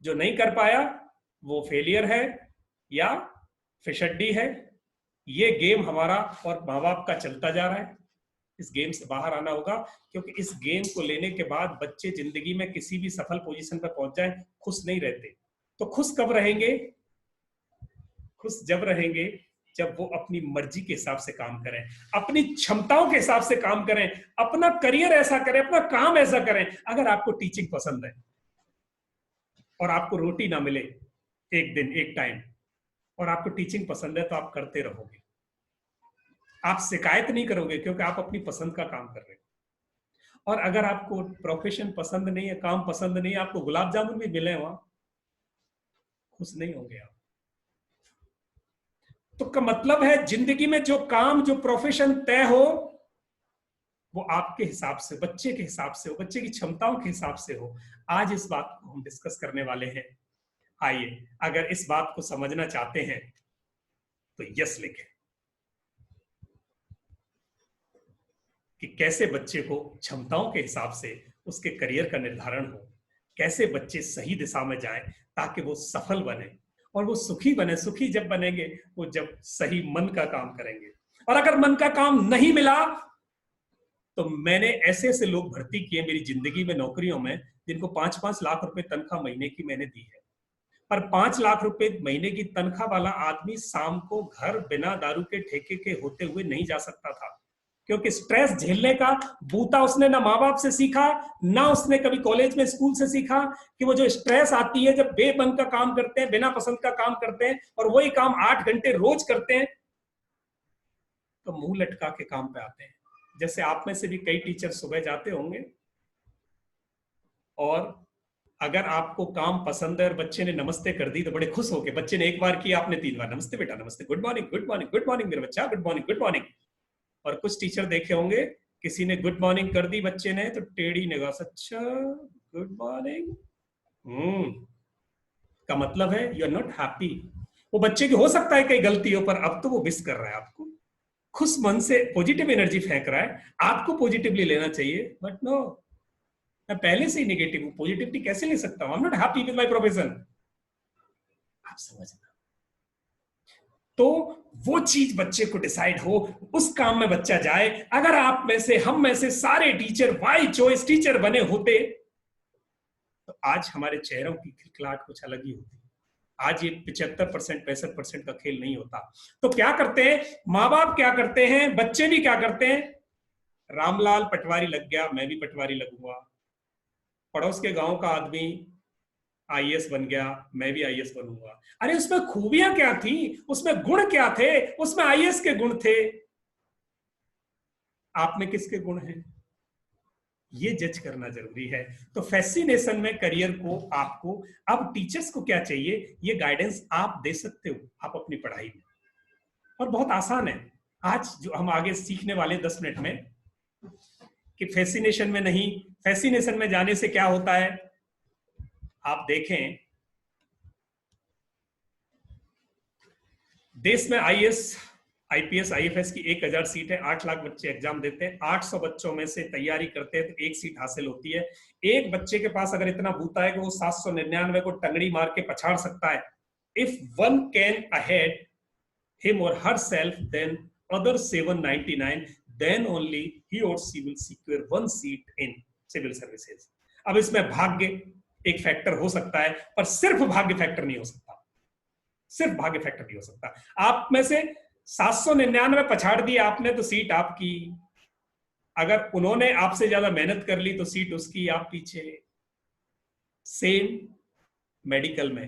जो नहीं कर पाया वो फेलियर है या फिशड्डी है। ये गेम हमारा और माँ बाप का चलता जा रहा है। इस गेम से बाहर आना होगा, क्योंकि इस गेम को लेने के बाद बच्चे जिंदगी में किसी भी सफल पोजीशन पर पहुंच जाएं, खुश नहीं रहते। तो खुश कब रहेंगे? खुश जब रहेंगे जब वो अपनी मर्जी के हिसाब से काम करें, अपनी क्षमताओं के हिसाब से काम करें, अपना करियर ऐसा करें, अपना काम ऐसा करें। अगर आपको टीचिंग पसंद है और आपको रोटी ना मिले एक दिन, एक टाइम, और आपको टीचिंग पसंद है, तो आप करते रहोगे, आप शिकायत नहीं करोगे, क्योंकि आप अपनी पसंद का काम कर रहे हो। और अगर आपको प्रोफेशन पसंद नहीं है, काम पसंद नहीं है, आपको गुलाब जामुन भी मिले वहां, खुश नहीं होंगे आप। तो का मतलब है जिंदगी में जो काम, जो प्रोफेशन तय हो, वो आपके हिसाब से, बच्चे के हिसाब से हो, बच्चे की क्षमताओं के हिसाब से हो। आज इस बात को हम डिस्कस करने वाले हैं। आइए, अगर इस बात को समझना चाहते हैं तो यस लिखें कि कैसे बच्चे को क्षमताओं के हिसाब से उसके करियर का निर्धारण हो, कैसे बच्चे सही दिशा में जाएं ताकि वो सफल बने और वो सुखी बने। सुखी जब बनेंगे वो जब सही मन का काम करेंगे। और अगर मन का काम नहीं मिला तो मैंने ऐसे ऐसे लोग भर्ती किए मेरी जिंदगी में नौकरियों में, जिनको 5-5 लाख रुपए तनख्वाह महीने की मैंने दी है। पर 5 लाख रुपए महीने की तनख्वाह वाला आदमी शाम को घर बिना दारू के ठेके के होते हुए नहीं जा सकता था, क्योंकि स्ट्रेस झेलने का बूता उसने ना माँ बाप से सीखा, ना उसने कभी कॉलेज में स्कूल से सीखा कि वो जो स्ट्रेस आती है जब बेमन का काम करते हैं, बिना पसंद का काम करते हैं और वही काम 8 घंटे रोज करते हैं, तो मुंह लटका के काम पे आते हैं। जैसे आप में से भी कई टीचर सुबह जाते होंगे और अगर आपको काम पसंद है और बच्चे ने नमस्ते कर दी तो बड़े खुश हो गए। बच्चे ने एक बार किया, आपने 3 बार, नमस्ते बेटा, नमस्ते, good morning, good morning, good morning मेरे बच्चा, गुड मॉर्निंग, गुड मॉर्निंग। और कुछ टीचर देखे होंगे, किसी ने गुड मॉर्निंग कर दी बच्चे ने तो टेढ़ी निगाह से, अच्छा गुड मॉर्निंग, का मतलब है यू आर नॉट हैप्पी। वो बच्चे की हो सकता है कई गलती हो, पर अब तो वो विश कर रहा है आपको, खुश मन से पॉजिटिव एनर्जी फेंक रहा है। आपको पॉजिटिवली लेना चाहिए, बट नो, मैं पहले से ही नेगेटिव हूं, पॉजिटिविटी कैसे ले सकता हूं? आई am not happy with my profession. आप समझना। तो वो चीज बच्चे को डिसाइड हो, उस काम में बच्चा जाए। अगर आप में से, हम में से सारे टीचर बाय चॉइस टीचर बने होते तो आज हमारे चेहरों की खिलखिलाहट कुछ अलग ही होती। आज ये 75% 65% का खेल नहीं होता। तो क्या करते हैं माँ बाप, क्या करते हैं बच्चे भी, क्या करते हैं, रामलाल पटवारी लग गया, मैं भी पटवारी लगूंगा। पड़ोस के गांव का आदमी आईएएस बन गया, मैं भी आईएएस बनूंगा। अरे उसमें खूबियां क्या थी, उसमें गुण क्या थे, उसमें आईएएस के गुण थे, आप में किसके गुण हैं, ये जज करना जरूरी है। तो फैसिनेशन में करियर को आपको, अब टीचर्स को क्या चाहिए, ये गाइडेंस आप दे सकते हो आप अपनी पढ़ाई में, और बहुत आसान है। आज जो हम आगे सीखने वाले 10 मिनट में कि फैसिनेशन में नहीं, फैसिनेशन में जाने से क्या होता है, आप देखें देश में आईएएस आईपीएस आईएफएस की 1000 सीट है, 8 लाख बच्चे एग्जाम देते हैं, 800 बच्चों में से तैयारी करते हैं तो 1 सीट हासिल होती है। एक बच्चे के पास अगर इतना बूता है कि वो 799 को टंगड़ी मार के पछाड़ सकता है, if one can ahead him और herself then other 799, then only he or she will secure 1 seat in civil services। अब इसमें भाग्य एक फैक्टर हो सकता है, पर सिर्फ भाग्य फैक्टर नहीं हो सकता, सिर्फ भाग्य फैक्टर नहीं हो सकता। आप में से 799 पछाड़ दिया आपने तो सीट आपकी, अगर उन्होंने आपसे ज्यादा मेहनत कर ली तो सीट उसकी, आप पीछे। सेम मेडिकल में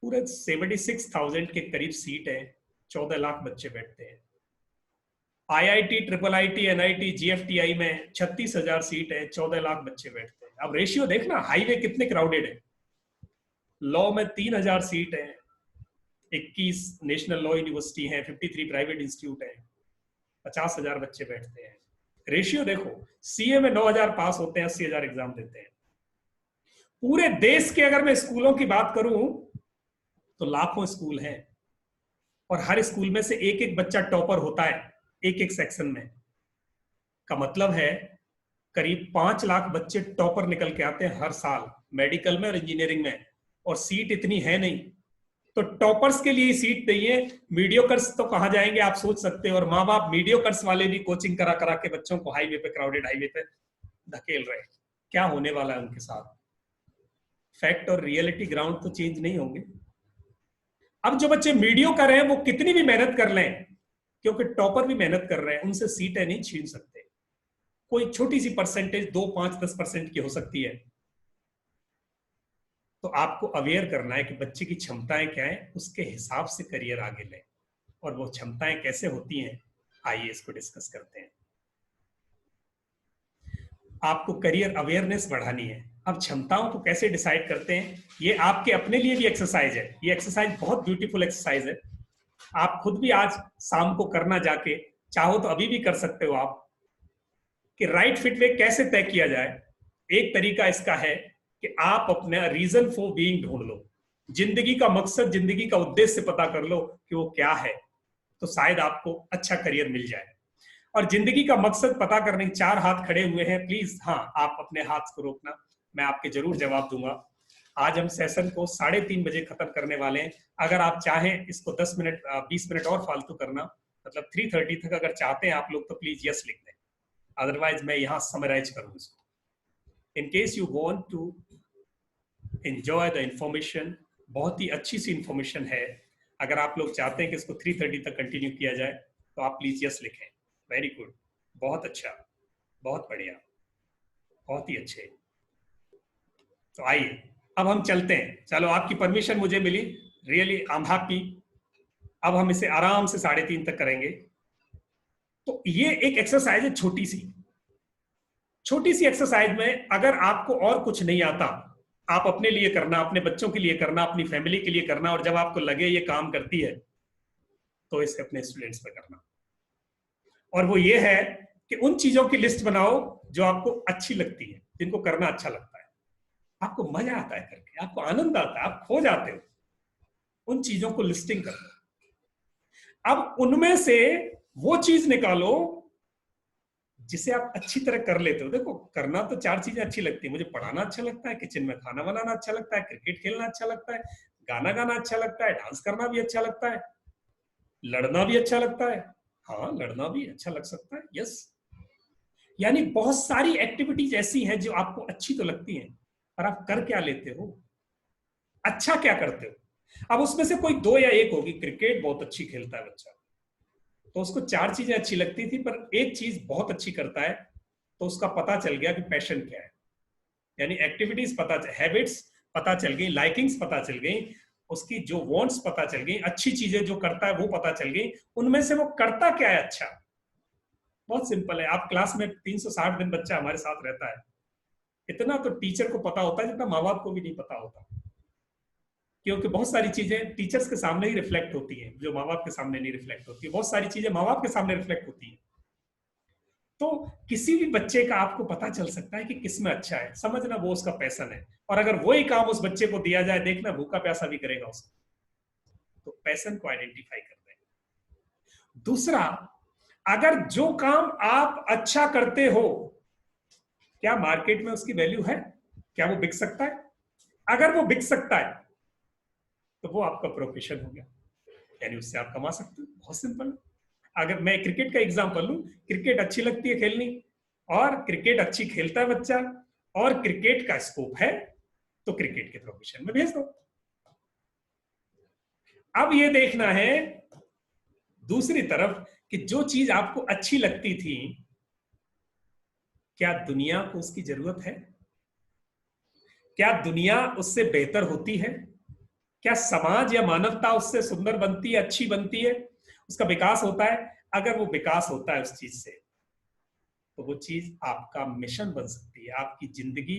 पूरे 76,000 के करीब सीट है, 14 लाख बच्चे बैठते हैं। IIT, triple IT, NIT, GFTI में 36,000 सीट है, 14 लाख बच्चे बैठते हैं। अब रेशियो देखना, हाईवे कितने क्राउडेड है। लॉ में 3,000 सीट है, 21 नेशनल लॉ यूनिवर्सिटी है, 53 प्राइवेट इंस्टीट्यूट है, 50,000 बच्चे बैठते हैं। रेशियो देखो, सीए में 9,000 पास होते हैं, 80,000 एग्जाम देते हैं। पूरे देश के अगर मैं स्कूलों की बात करूं तो लाखों स्कूल हैं, और हर स्कूल में से एक एक बच्चा टॉपर होता है एक एक सेक्शन में। का मतलब है करीब 5 लाख बच्चे टॉपर निकल के आते हैं हर साल मेडिकल में और इंजीनियरिंग में, और सीट इतनी है नहीं। तो टॉपर्स के लिए सीट नहीं है, मीडियोकर्स तो कहां जाएंगे आप सोच सकते हो। और माँ बाप मीडियोकर्स वाले भी कोचिंग करा करा के बच्चों को हाईवे पे, क्राउडेड हाईवे पे धकेल रहे हैं। क्या होने वाला है उनके साथ? फैक्ट और रियलिटी ग्राउंड तो चेंज नहीं होंगे। अब जो बच्चे मीडियोकर हैं वो कितनी भी मेहनत कर लें, क्योंकि टॉपर भी मेहनत कर रहे हैं, उनसे सीटें नहीं छीन सकते। कोई छोटी सी परसेंटेज 2, 5, 10% की हो सकती है। तो आपको अवेयर करना है कि बच्चे की क्षमताएं क्या है, उसके हिसाब से करियर आगे लें। और वो क्षमताएं कैसे होती हैं, आइए इसको डिस्कस करते हैं। आपको करियर अवेयरनेस बढ़ानी है। अब क्षमताओं को कैसे डिसाइड करते हैं, ये आपके अपने लिए भी एक्सरसाइज है। ये एक्सरसाइज बहुत ब्यूटीफुल एक्सरसाइज है। आप खुद भी आज शाम को करना, जाके चाहो तो अभी भी कर सकते हो आप, कि राइट फिट वे कैसे तय किया जाए। एक तरीका इसका है कि आप अपना रीजन फॉर बीइंग ढूंढ लो, जिंदगी का मकसद, जिंदगी का उद्देश्य पता कर लो कि वो क्या है, तो शायद आपको अच्छा करियर मिल जाए। और जिंदगी का मकसद पता करने, 4 हाथ खड़े हुए हैं, प्लीज हाँ आप अपने हाथ को रोकना, मैं आपके जरूर जवाब दूंगा। आज हम सेशन को 3:30 बजे खत्म करने वाले हैं। अगर आप चाहें इसको 10 मिनट 20 मिनट और फालतू करना, मतलब 3:30 तक अगर चाहते हैं आप लोग, तो प्लीज यस लिख दें, अदरवाइज मैं यहां समराइज करूं इसको। In case you want to enjoy the information, बहुत ही अच्छी सी इंफॉर्मेशन है। अगर आप लोग चाहते हैं कि इसको 3:30 तक कंटिन्यू किया जाए, तो आप प्लीज यस लिखें। वेरी गुड, बहुत अच्छा, बहुत बढ़िया, बहुत ही अच्छे। तो आइए अब हम चलते हैं। चलो, आपकी परमिशन मुझे मिली, रियली आई एम हैप्पी। अब हम इसे आराम से 3:30 तक करेंगे। तो ये एक एक्सरसाइज है, छोटी सी एक्सरसाइज में अगर आपको और कुछ नहीं आता, आप अपने लिए करना, अपने बच्चों के लिए करना, अपनी फैमिली के लिए करना, और जब आपको लगे ये काम करती है तो इसे अपने स्टूडेंट्स पे करना। और वो ये है कि उन चीजों की लिस्ट बनाओ जो आपको अच्छी लगती है, जिनको करना अच्छा लगता है, आपको मजा आता है करके, आपको आनंद आता है, आप खो जाते हो, उन चीजों को लिस्टिंग कर लो। अब उनमें से वो चीज निकालो जिसे आप अच्छी तरह कर लेते हो। देखो, करना तो 4 चीजें अच्छी लगती है। मुझे पढ़ाना अच्छा लगता है, किचन में खाना बनाना अच्छा लगता है, क्रिकेट खेलना अच्छा लगता है, गाना गाना अच्छा लगता है, डांस करना भी अच्छा लगता है, लड़ना भी अच्छा लगता है। हाँ, लड़ना भी अच्छा लग सकता है, यस। यानी बहुत सारी एक्टिविटीज ऐसी हैं जो आपको अच्छी तो लगती हैं, पर आप कर क्या लेते हो, अच्छा क्या करते हो। अब उसमें से कोई 2 या 1 होगी। क्रिकेट बहुत अच्छी खेलता है बच्चा, तो उसको 4 चीजें अच्छी लगती थी, पर एक चीज बहुत अच्छी करता है, तो उसका पता चल गया कि पैशन क्या है। यानी एक्टिविटीज पता, हैबिट्स पता चल गई, लाइकिंग्स पता चल गई, उसकी जो वांट्स पता चल गई, अच्छी चीजें जो करता है वो पता चल गई। उनमें से वो करता क्या है अच्छा। बहुत सिंपल है। आप क्लास में 360 दिन बच्चा हमारे साथ रहता है, इतना तो टीचर को पता होता है जितना माँ बाप को भी नहीं पता होता, क्योंकि बहुत सारी चीजें टीचर्स के सामने ही रिफ्लेक्ट होती हैं जो माँ बाप के सामने नहीं रिफ्लेक्ट होती है। बहुत सारी चीजें माँ बाप के सामने रिफ्लेक्ट होती है। तो किसी भी बच्चे का आपको पता चल सकता है कि किसमें अच्छा है, समझना वो उसका पैशन है। और अगर वही काम उस बच्चे को दिया जाए, देखना भूखा प्यासा भी करेगा उसको। तो पैशन को आइडेंटिफाई कर दें। दूसरा, अगर जो काम आप अच्छा करते हो, क्या मार्केट में उसकी वैल्यू है, क्या वो बिक सकता है। अगर वो बिक सकता है तो वो आपका प्रोफेशन हो गया, यानी उससे आप कमा सकते हो। बहुत सिंपल है। अगर मैं क्रिकेट का एग्जांपल लूं, क्रिकेट अच्छी लगती है खेलनी, और क्रिकेट अच्छी खेलता है बच्चा, और क्रिकेट का स्कोप है, तो क्रिकेट के प्रोफेशन में भेज दो। अब ये देखना है दूसरी तरफ कि जो चीज आपको अच्छी लगती थी, क्या दुनिया को उसकी जरूरत है, क्या दुनिया उससे बेहतर होती है, क्या समाज या मानवता उससे सुंदर बनती है, अच्छी बनती है, उसका विकास होता है। अगर वो विकास होता है उस चीज से, तो वो चीज आपका मिशन बन सकती है, आपकी जिंदगी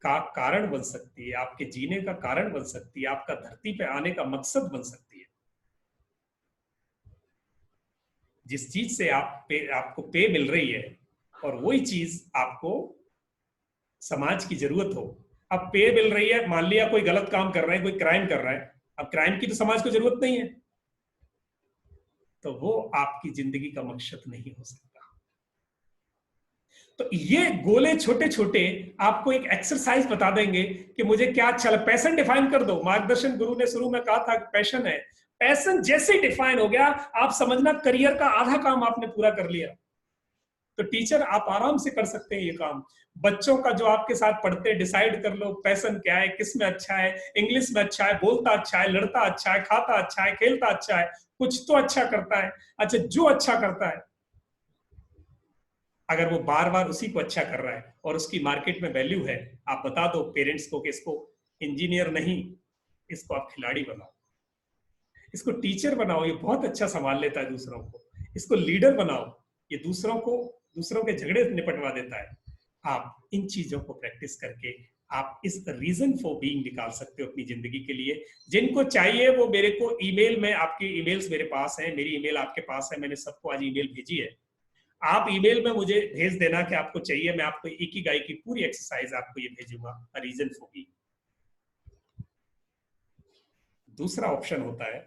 का कारण बन सकती है, आपके जीने का कारण बन सकती है, आपका धरती पे आने का मकसद बन सकती है। जिस चीज से आपको पे मिल रही है, और वही चीज आपको समाज की जरूरत हो। अब पे मिल रही है, मान लिया कोई गलत काम कर रहे हैं, कोई क्राइम कर रहा है, अब क्राइम की तो समाज को जरूरत नहीं है, तो वो आपकी जिंदगी का मकसद नहीं हो सकता। तो ये गोले छोटे छोटे आपको एक एक्सरसाइज बता देंगे कि मुझे क्या अच्छा लगता है। पैशन डिफाइन कर दो। मार्गदर्शन गुरु ने शुरू में कहा था कि पैशन है। पैशन जैसे डिफाइन हो गया, आप समझना करियर का आधा काम आपने पूरा कर लिया। तो टीचर आप आराम से कर सकते हैं ये काम। बच्चों का जो आपके साथ पढ़ते हैं, डिसाइड कर लो पैशन क्या है, किस में अच्छा है, इंग्लिश में अच्छा है, बोलता अच्छा है, लड़ता अच्छा है, खाता अच्छा है, खेलता अच्छा है, कुछ तो अच्छा करता है। अच्छा, जो अच्छा करता है, अगर वो बार बार उसी को अच्छा कर रहा है और उसकी मार्केट में वैल्यू है, आप बता दो पेरेंट्स को कि इसको इंजीनियर नहीं, इसको आप खिलाड़ी बनाओ, इसको टीचर बनाओ, ये बहुत अच्छा संभाल लेता है दूसरों को, इसको लीडर बनाओ, ये दूसरों के झगड़े निपटवा देता है। आप इन चीजों को प्रैक्टिस करके आप इस रीजन फॉर बीइंग निकाल सकते हो अपनी जिंदगी के लिए। जिनको चाहिए वो मेरे को ईमेल में, आपकी ईमेल्स मेरे पास है, मेरी ईमेल आपके पास है, मैंने सबको आज ईमेल भेजी है। आप ईमेल में मुझे भेज देना कि आपको चाहिए, मैं आपको इकिगाई की पूरी एक्सरसाइज आपको ये भेजूंगा, अ रीजन फॉर बीइंग। दूसरा ऑप्शन होता है,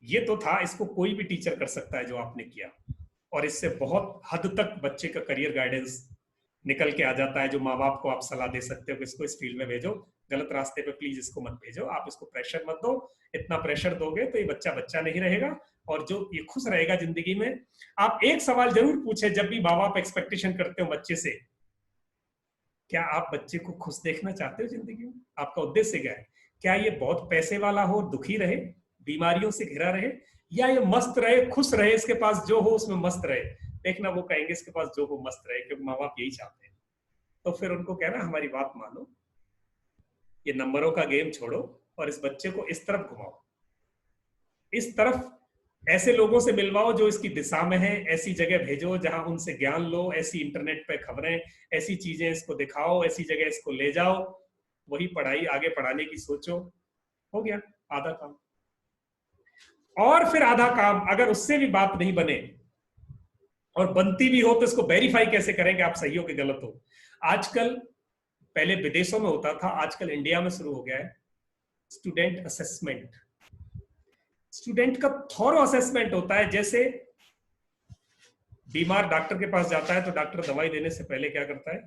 ये तो था, इसको कोई भी टीचर कर सकता है जो आपने किया, और इससे बहुत हद तक बच्चे का करियर गाइडेंस निकल के आ जाता है, जो माँ बाप को आप सलाह दे सकते हो कि इसको इस फील्ड में भेजो, गलत रास्ते पे प्लीज इसको मत भेजो, आप इसको प्रेशर मत दो, इतना प्रेशर दोगे तो ये बच्चा बच्चा नहीं रहेगा, और जो ये खुश रहेगा जिंदगी में। आप एक सवाल जरूर पूछे जब भी माँ बाप एक्सपेक्टेशन करते हो बच्चे से, क्या आप बच्चे को खुश देखना चाहते हो जिंदगी में? आपका उद्देश्य क्या है? क्या ये बहुत पैसे वाला हो, दुखी रहे, बीमारियों से घिरा रहे, या ये मस्त रहे, खुश रहे, इसके पास जो हो उसमें मस्त रहे? देखना वो कहेंगे इसके पास जो हो मस्त रहे, क्योंकि माँ बाप यही चाहते हैं। तो फिर उनको कहना हमारी बात मानो, ये नंबरों का गेम छोड़ो और इस बच्चे को इस तरफ घुमाओ, इस तरफ ऐसे लोगों से मिलवाओ जो इसकी दिशा में है, ऐसी जगह भेजो जहां उनसे ज्ञान लो, ऐसी इंटरनेट पे खबरें, ऐसी चीजें इसको दिखाओ, ऐसी जगह इसको ले जाओ, वही पढ़ाई आगे पढ़ाने की सोचो। हो गया आधा काम। और फिर आधा काम, अगर उससे भी बात नहीं बने और बनती भी हो तो इसको वेरीफाई कैसे करेंगे आप सही हो कि गलत हो? आजकल, पहले विदेशों में होता था, आजकल इंडिया में शुरू हो गया है स्टूडेंट असेसमेंट। स्टूडेंट का थॉरो असेसमेंट होता है। जैसे बीमार डॉक्टर के पास जाता है तो डॉक्टर दवाई देने से पहले क्या करता है?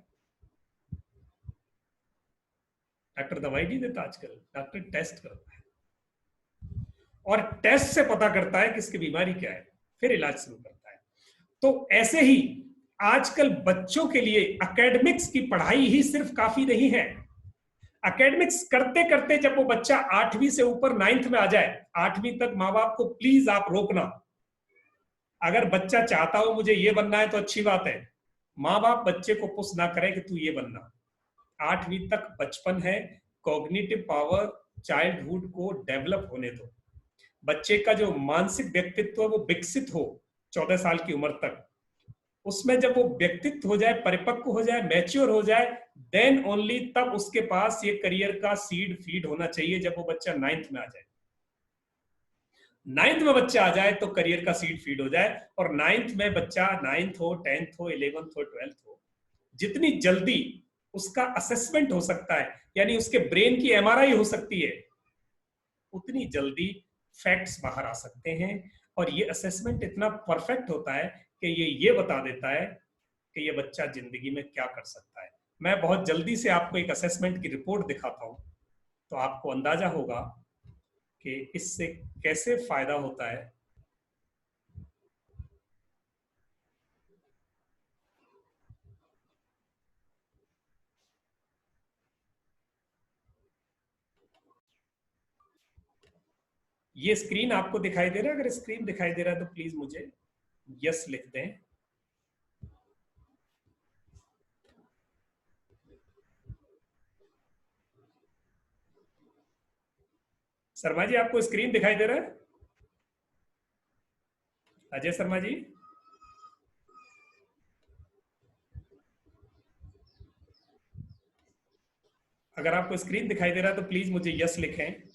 डॉक्टर दवाई नहीं देता आजकल, डॉक्टर टेस्ट करता है, और टेस्ट से पता करता है कि इसकी बीमारी क्या है, फिर इलाज शुरू करता है। तो ऐसे ही आजकल बच्चों के लिए एकेडमिक्स की पढ़ाई ही सिर्फ काफी नहीं है। एकेडमिक्स करते करते जब वो बच्चा 8वीं से ऊपर 9th में आ जाए, 8वीं तक माँ बाप को प्लीज आप रोकना। अगर बच्चा चाहता हो मुझे ये बनना है तो अच्छी बात है, माँ बाप बच्चे को पुश ना करें कि तू ये बनना। 8वीं तक बचपन है, कॉग्निटिव पावर चाइल्डहुड को डेवलप होने दो। बच्चे का जो मानसिक व्यक्तित्व है वो विकसित हो 14 साल की उम्र तक। उसमें जब वो व्यक्तित्व हो जाए, परिपक्व हो जाए, मैच्योर हो जाए, देन ओनली तब उसके पास ये करियर का सीड फीड होना चाहिए। जब वो बच्चा 9th में आ जाए, 9th में बच्चा आ जाए तो करियर का सीड फीड हो जाए। और 9th में बच्चा 9th हो, 10th हो, 11th हो, 12th हो, जितनी जल्दी उसका असेसमेंट हो सकता है, यानी उसके ब्रेन की एमआरआई हो सकती है, उतनी जल्दी फैक्ट्स बाहर आ सकते हैं। और ये असेसमेंट इतना परफेक्ट होता है कि ये बता देता है कि ये बच्चा जिंदगी में क्या कर सकता है। मैं बहुत जल्दी से आपको एक असेसमेंट की रिपोर्ट दिखाता हूं, तो आपको अंदाजा होगा कि इससे कैसे फायदा होता है। ये स्क्रीन आपको दिखाई दे रहा है? अगर स्क्रीन दिखाई दे रहा है तो प्लीज मुझे यस लिख दें। शर्मा जी आपको स्क्रीन दिखाई दे रहा है? अजय शर्मा जी, अगर आपको स्क्रीन दिखाई दे रहा है तो प्लीज मुझे यस लिखें।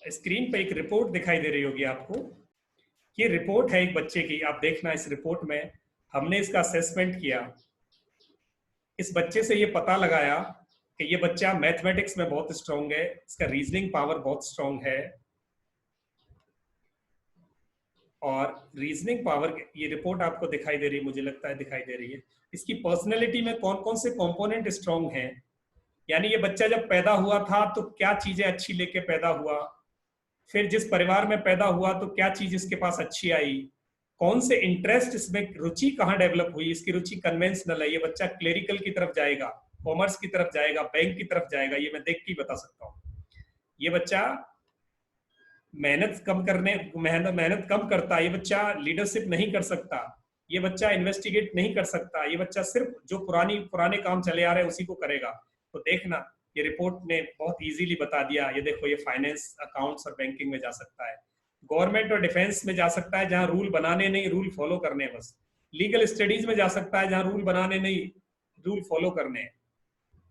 स्क्रीन पे एक रिपोर्ट दिखाई दे रही होगी आपको। ये रिपोर्ट है एक बच्चे की, आप देखना। इस रिपोर्ट में हमने इसका असेसमेंट किया, इस बच्चे से ये पता लगाया कि ये बच्चा मैथमेटिक्स में बहुत स्ट्रांग है, इसका रीजनिंग पावर बहुत स्ट्रांग है, और रीजनिंग पावर, ये रिपोर्ट आपको दिखाई दे रही है, मुझे लगता है दिखाई दे रही है। इसकी पर्सनैलिटी में कौन कौन से कंपोनेंट स्ट्रांग हैं, यानी ये बच्चा जब पैदा हुआ था तो क्या चीजें अच्छी लेके पैदा हुआ, फिर जिस परिवार में पैदा हुआ तो क्या चीज इसके पास अच्छी आई, कौन से इंटरेस्ट, इसमें रुचि कहाँ डेवलप हुई, इसकी रुचि कन्वेंशनल है, ये बच्चा क्लेरिकल की तरफ जाएगा, कॉमर्स की तरफ जाएगा, बैंक की तरफ जाएगा, ये मैं देख के बता सकता हूँ। ये बच्चा मेहनत कम करता है, ये बच्चा लीडरशिप नहीं कर सकता, ये बच्चा इन्वेस्टिगेट नहीं कर सकता, ये बच्चा सिर्फ जो पुराने काम चले आ रहे हैं उसी को करेगा। तो देखना, ये रिपोर्ट ने बहुत इजीली बता दिया। ये देखो, ये फाइनेंस, अकाउंट्स और बैंकिंग में जा सकता है। गवर्नमेंट और डिफेंस में जा सकता है जहां रूल बनाने नहीं, रूल फॉलो करने हैं बस। लीगल स्टडीज में जा सकता है जहां रूल बनाने नहीं, रूल फॉलो करने हैं।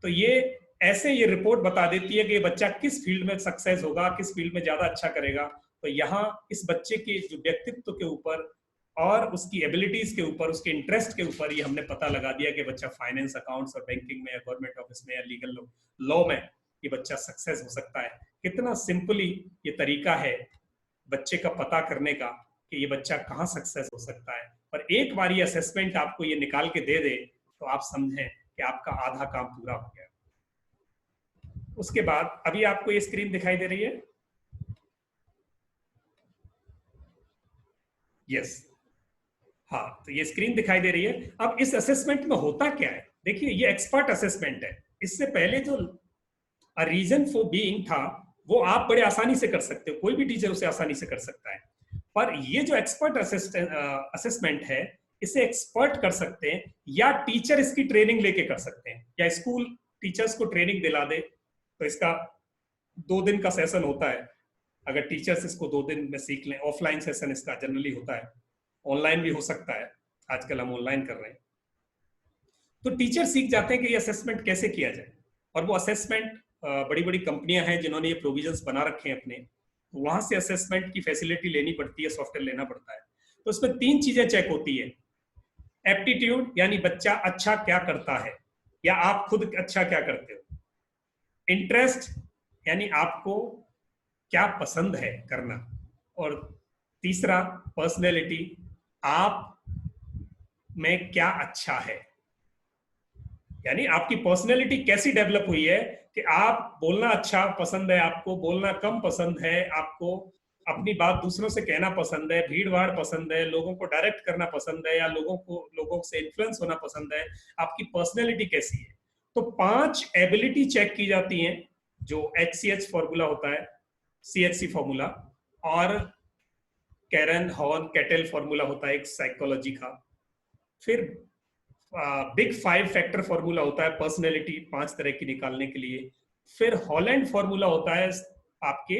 तो ये ऐसे ये रिपोर्ट बता देती है कि ये बच्चा किस फील्ड में सक्सेस होगा, किस फील्ड में ज्यादा अच्छा करेगा। तो यहाँ इस बच्चे के जो व्यक्तित्व के ऊपर और उसकी एबिलिटीज के ऊपर, उसके इंटरेस्ट के ऊपर ये हमने पता लगा दिया कि बच्चा फाइनेंस, अकाउंट्स और बैंकिंग में या गवर्नमेंट ऑफिस में या लीगल लॉ में ये बच्चा सक्सेस हो सकता है। कितना सिंपली ये तरीका है बच्चे का पता करने का कि ये बच्चा कहाँ सक्सेस हो सकता है। और एक बार ये असेसमेंट आपको ये निकाल के दे दे तो आप समझें कि आपका आधा काम पूरा हो गया। उसके बाद अभी आपको ये स्क्रीन दिखाई दे रही है? यस, हाँ, तो ये स्क्रीन दिखाई दे रही है। अब इस असेसमेंट में होता क्या है, देखिए ये एक्सपर्ट असेसमेंट है। इससे पहले जो रीजन फॉर बीइंग था वो आप बड़े आसानी से कर सकते हो, कोई भी टीचर उसे आसानी से कर सकता है। पर ये जो एक्सपर्ट असेसमेंट है, इसे एक्सपर्ट कर सकते हैं या टीचर इसकी ट्रेनिंग लेके कर सकते हैं, या स्कूल टीचर्स को ट्रेनिंग दिला दे। तो इसका 2 दिन का सेशन होता है, अगर टीचर्स इसको 2 दिन में सीख लें। ऑफलाइन सेशन इसका जनरली होता है, ऑनलाइन भी हो सकता है, आजकल हम ऑनलाइन कर रहे हैं। तो टीचर सीख जाते हैं कि ये असेसमेंट कैसे किया जाए। और वो असेसमेंट बड़ी बड़ी कंपनियां हैं जिन्होंने ये प्रोविजंस बना रखे हैं अपने, वहां से असेसमेंट की फैसिलिटी लेनी पड़ती है, सॉफ्टवेयर लेना पड़ता है। तो उसमें 3 चीजें चेक होती है। एप्टीट्यूड यानी बच्चा अच्छा क्या करता है या आप खुद अच्छा क्या करते हो। इंटरेस्ट यानी आपको क्या पसंद है करना। और तीसरा पर्सनैलिटी, आप में क्या अच्छा है, यानी आपकी पर्सनैलिटी कैसी डेवलप हुई है कि आप बोलना अच्छा पसंद है, आपको बोलना कम पसंद है, आपको अपनी बात दूसरों से कहना पसंद है, भीड़ भाड़ पसंद है, लोगों को डायरेक्ट करना पसंद है या लोगों से इन्फ्लुएंस होना पसंद है। आपकी पर्सनैलिटी कैसी है। तो 5 एबिलिटी चेक की जाती हैं, जो HCH फॉर्मूला होता है, CHC फॉर्मूला, और कैरन हॉर्न कैटेल फॉर्मूला होता है एक साइकोलॉजी का। फिर बिग 5 फैक्टर फॉर्मूला होता है पर्सनैलिटी 5 तरह की निकालने के लिए। फिर हॉलैंड फॉर्मूला होता है आपके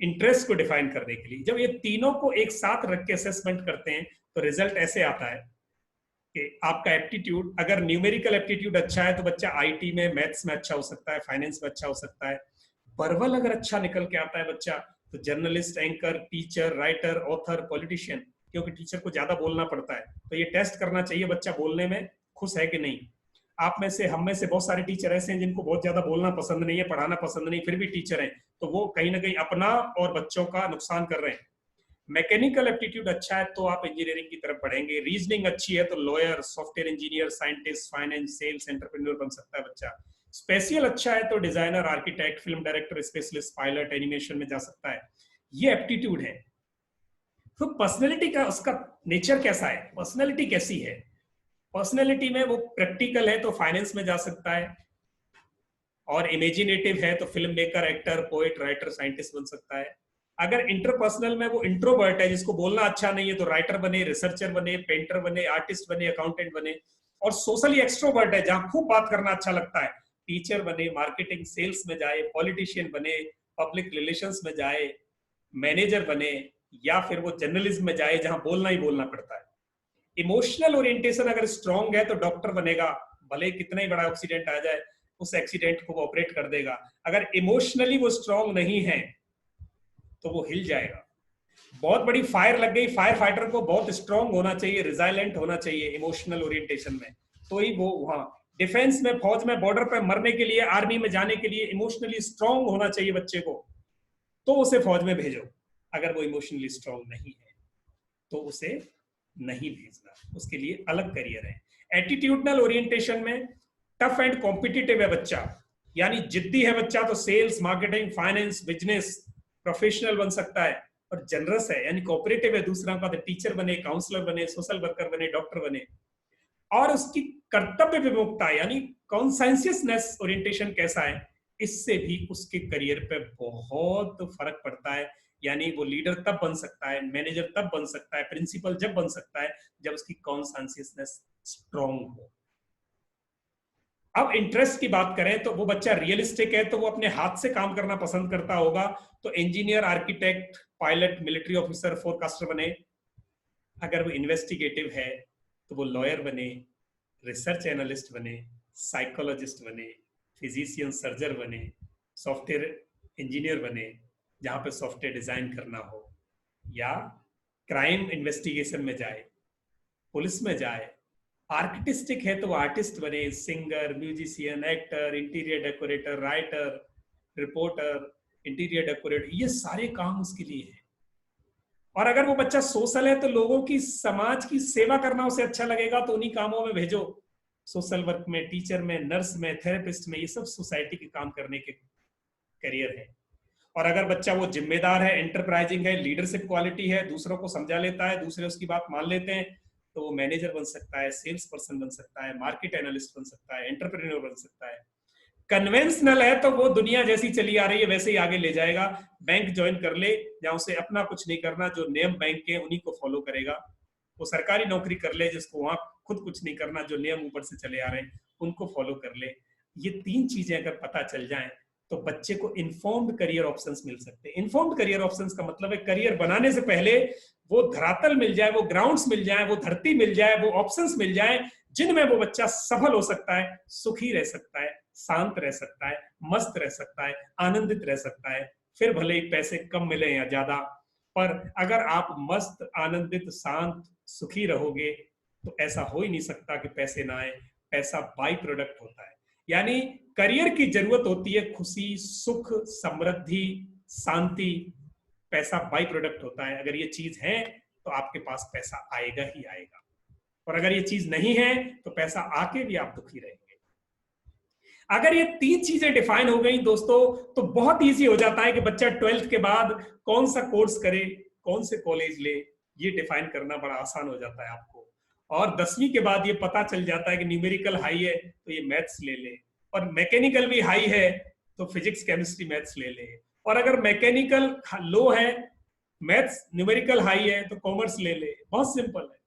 इंटरेस्ट को डिफाइन करने के लिए। जब ये तीनों को एक साथ रख के असेसमेंट करते हैं तो रिजल्ट ऐसे आता है कि आपका एप्टीट्यूड, अगर न्यूमेरिकल एप्टीट्यूड अच्छा है तो बच्चा IT में, मैथ्स में अच्छा हो सकता है, फाइनेंस में अच्छा हो सकता है। वर्बल अगर अच्छा निकल के आता है बच्चा तो journalist, anchor, teacher, writer, author, politician, क्योंकि टीचर को ज्यादा बोलना पड़ता है। तो ये टेस्ट करना चाहिए बच्चा बोलने में खुश है कि नहीं। आप में से, हम में से बहुत सारे टीचर ऐसे हैं जिनको बहुत ज्यादा बोलना पसंद नहीं है, पढ़ाना पसंद नहीं, फिर भी टीचर हैं, तो वो कहीं ना कहीं अपना और बच्चों का नुकसान कर रहे हैं। मैकेनिकल एप्टीट्यूड अच्छा है तो आप इंजीनियरिंग की तरफ बढ़ेंगे। रीजनिंग अच्छी है तो lawyer, software engineer, scientist, finance, sales, entrepreneur बन सकता है बच्चा। स्पेशल अच्छा है तो designer, architect, film director, specialist, pilot, animation में जा सकता है। ये एप्टीट्यूड है। तो पर्सनैलिटी का, उसका नेचर कैसा है, पर्सनैलिटी कैसी है। पर्सनैलिटी में वो प्रैक्टिकल है तो फाइनेंस में जा सकता है, और इमेजिनेटिव है तो film maker, actor, poet, writer, scientist बन सकता है। अगर इंटरपर्सनल में वो इंट्रोवर्ट है, जिसको बोलना अच्छा नहीं है, तो राइटर बने, रिसर्चर बने, पेंटर बने, आर्टिस्ट बने, अकाउंटेंट बने। और सोशली एक्सट्रोवर्ट है, जहां खूब बात करना अच्छा लगता है, टीचर बने, मार्केटिंग सेल्स में जाए, पॉलिटिशियन बने, पब्लिक रिलेशंस में जाए, मैनेजर बने, या फिर वो जर्नलिज्म में जाए जहां बोलना ही बोलना पड़ता है। इमोशनल ओरिएंटेशन अगर स्ट्रांग है तो डॉक्टर बनेगा, भले कितना ही बड़ा एक्सीडेंट आ जाए उस एक्सीडेंट को ऑपरेट कर देगा। अगर इमोशनली वो स्ट्रांग नहीं है तो वो हिल जाएगा। बहुत बड़ी फायर लग गई, फायर फाइटर को बहुत स्ट्रांग होना चाहिए, रिजाइलेंट होना चाहिए इमोशनल ओरिएंटेशन में, तो ही वो वहां डिफेंस में, फौज में, बॉर्डर पर मरने के लिए, आर्मी में जाने के लिए इमोशनली स्ट्रांग होना चाहिए बच्चे को, तो उसे फौज में भेजो। अगर वो इमोशनली स्ट्रांग नहीं है तो उसे नहीं भेजना, उसके लिए अलग करियर है। एटीट्यूडनल ओरिएंटेशन में टफ एंड कॉम्पिटिटिव है बच्चा, यानी जिद्दी है बच्चा तो sales, marketing, finance, business professional बन सकता है। और जनरस है यानी कोऑपरेटिव है दूसरा का, तो टीचर बने, काउंसलर बने, सोशल वर्कर बने, डॉक्टर बने। और उसकी कर्तव्य विमुक्ता यानी कॉन्साइंसियसनेस ओरिएंटेशन कैसा है, इससे भी उसके करियर पे बहुत फर्क पड़ता है। यानी वो लीडर तब बन सकता है, मैनेजर तब बन सकता है, प्रिंसिपल जब बन सकता है जब उसकी कॉन्साइंसियसनेस स्ट्रांग हो। अब इंटरेस्ट की बात करें तो वो बच्चा रियलिस्टिक है तो वो अपने हाथ से काम करना पसंद करता होगा, तो engineer, architect, pilot, military officer, forecaster बने। अगर वो इन्वेस्टिगेटिव है तो वो लॉयर बने, रिसर्च एनालिस्ट बने, साइकोलॉजिस्ट बने, फिजिशियन सर्जन बने, सॉफ्टवेयर इंजीनियर बने जहां पे सॉफ्टवेयर डिजाइन करना हो, या क्राइम इन्वेस्टिगेशन में जाए, पुलिस में जाए। आर्टिस्टिक है तो आर्टिस्ट बने, singer, musician, actor, interior decorator, writer, reporter, interior decorator, ये सारे काम उसके लिए है। और अगर वो बच्चा सोशल है तो लोगों की, समाज की सेवा करना उसे अच्छा लगेगा तो उन्हीं कामों में भेजो। सोशल वर्क में, टीचर में, नर्स में, थेरेपिस्ट में, ये सब सोसाइटी के काम करने के करियर है। और अगर बच्चा वो जिम्मेदार है, एंटरप्राइजिंग है, लीडरशिप क्वालिटी है, दूसरों को समझा लेता है, दूसरे उसकी बात मान लेते हैं, तो वो मैनेजर बन सकता है, सेल्स पर्सन बन सकता है, मार्केट एनालिस्ट बन सकता है, एंटरप्रेन्योर बन सकता है। कन्वेंशनल है तो वो दुनिया जैसी चली आ रही है वैसे ही आगे ले जाएगा। बैंक ज्वाइन कर ले जहां उसे अपना कुछ नहीं करना, जो नियम बैंक के उन्हीं को फॉलो करेगा। वो सरकारी नौकरी कर ले जिसको वहां खुद कुछ नहीं करना, जो नियम ऊपर से चले आ रहे हैं उनको फॉलो कर ले। ये तीन चीजें अगर पता चल जाएं तो बच्चे को इन्फॉर्म्ड करियर ऑप्शंस मिल सकते हैं। इन्फॉर्म्ड करियर ऑप्शंस का मतलब है करियर बनाने से पहले वो धरातल मिल जाए, वो ग्राउंड्स मिल जाए, वो धरती मिल जाए, वो ऑप्शंस मिल जाए जिनमें वो बच्चा सफल हो सकता है, सुखी रह सकता है, शांत रह सकता है, मस्त रह सकता है, आनंदित रह सकता है। फिर भले ही पैसे कम मिले या ज्यादा, पर अगर आप मस्त, आनंदित, शांत, सुखी रहोगे तो ऐसा हो ही नहीं सकता कि पैसे ना आए। पैसा बाई प्रोडक्ट होता है। यानी करियर की जरूरत होती है खुशी, सुख, समृद्धि, शांति। पैसा बाई प्रोडक्ट होता है। अगर ये चीज है तो आपके पास पैसा आएगा ही आएगा, और अगर ये चीज नहीं है तो पैसा आके भी आप दुखी रहेंगे। अगर ये तीन चीजें डिफाइन हो गई दोस्तों तो बहुत इजी हो जाता है कि बच्चा 12th के बाद कौन सा कोर्स करे, कौन से कॉलेज ले, ये डिफाइन करना बड़ा आसान हो जाता है आपको। और 10वीं के बाद ये पता चल जाता है कि न्यूमेरिकल हाई है तो ये मैथ्स ले ले, और मैकेनिकल भी हाई है तो फिजिक्स, केमिस्ट्री, मैथ्स ले ले, और अगर मैकेनिकल लो है, मैथ्स, न्यूमेरिकल हाई है तो कॉमर्स ले ले। बहुत सिंपल है।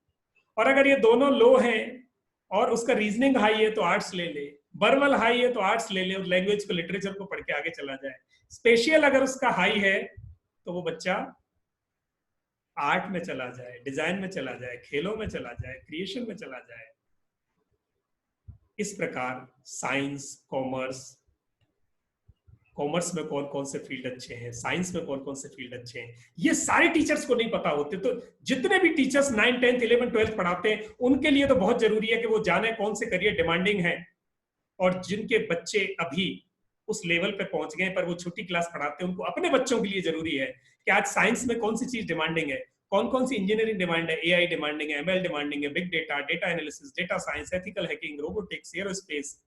और अगर ये दोनों लो हैं और उसका रीजनिंग हाई है तो आर्ट्स ले ले, वर्बल हाई है तो आर्ट्स ले ले और लैंग्वेज को, लिटरेचर को पढ़ के आगे चला जाए। स्पेशल अगर उसका हाई है तो वो बच्चा आर्ट में चला जाए, डिजाइन में चला जाए, खेलों में चला जाए, क्रिएशन में चला जाए। इस प्रकार साइंस, कॉमर्स में कौन कौन से फील्ड अच्छे हैं, साइंस में कौन कौन से फील्ड अच्छे हैं, ये सारे टीचर्स को नहीं पता होते। तो जितने भी टीचर्स 9, 10, 11, 12 पढ़ाते हैं उनके लिए तो बहुत जरूरी है कि वो जाने कौन से करियर डिमांडिंग है। और जिनके बच्चे अभी उस लेवल पे पहुंच गए पर वो छोटी क्लास पढ़ाते हैं, उनको अपने बच्चों के लिए जरूरी है कि आज साइंस में कौन सी चीज डिमांडिंग है, कौन कौन सी इंजीनियरिंग डिमांड है, एआई डिमांडिंग है, एमएल डिमांडिंग है, big data, data analysis, data science, ethical hacking, robotics, aerospace,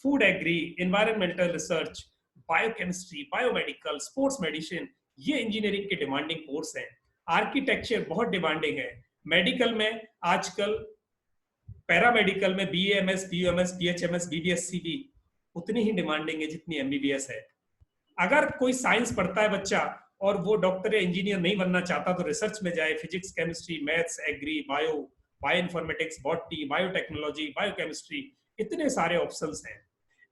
food agri, environmental research, biochemistry, biomedical, sports medicine, ये इंजीनियरिंग के डिमांडिंग कोर्स हैं। आर्किटेक्चर बहुत डिमांडिंग है। मेडिकल में आजकल, पैरामेडिकल में बीएएमएस, बीयूएमएस, बीएचएमएस, बीडीएससी भी उतनी ही डिमांडिंग है जितनी एमबीबीएस है। अगर कोई साइंस पढ़ता है बच्चा और वो डॉक्टर या इंजीनियर नहीं बनना चाहता तो रिसर्च में जाए, physics, chemistry, maths, agri, bio informatics, botany, biotechnology, biochemistry, इतने सारे ऑप्शंस हैं।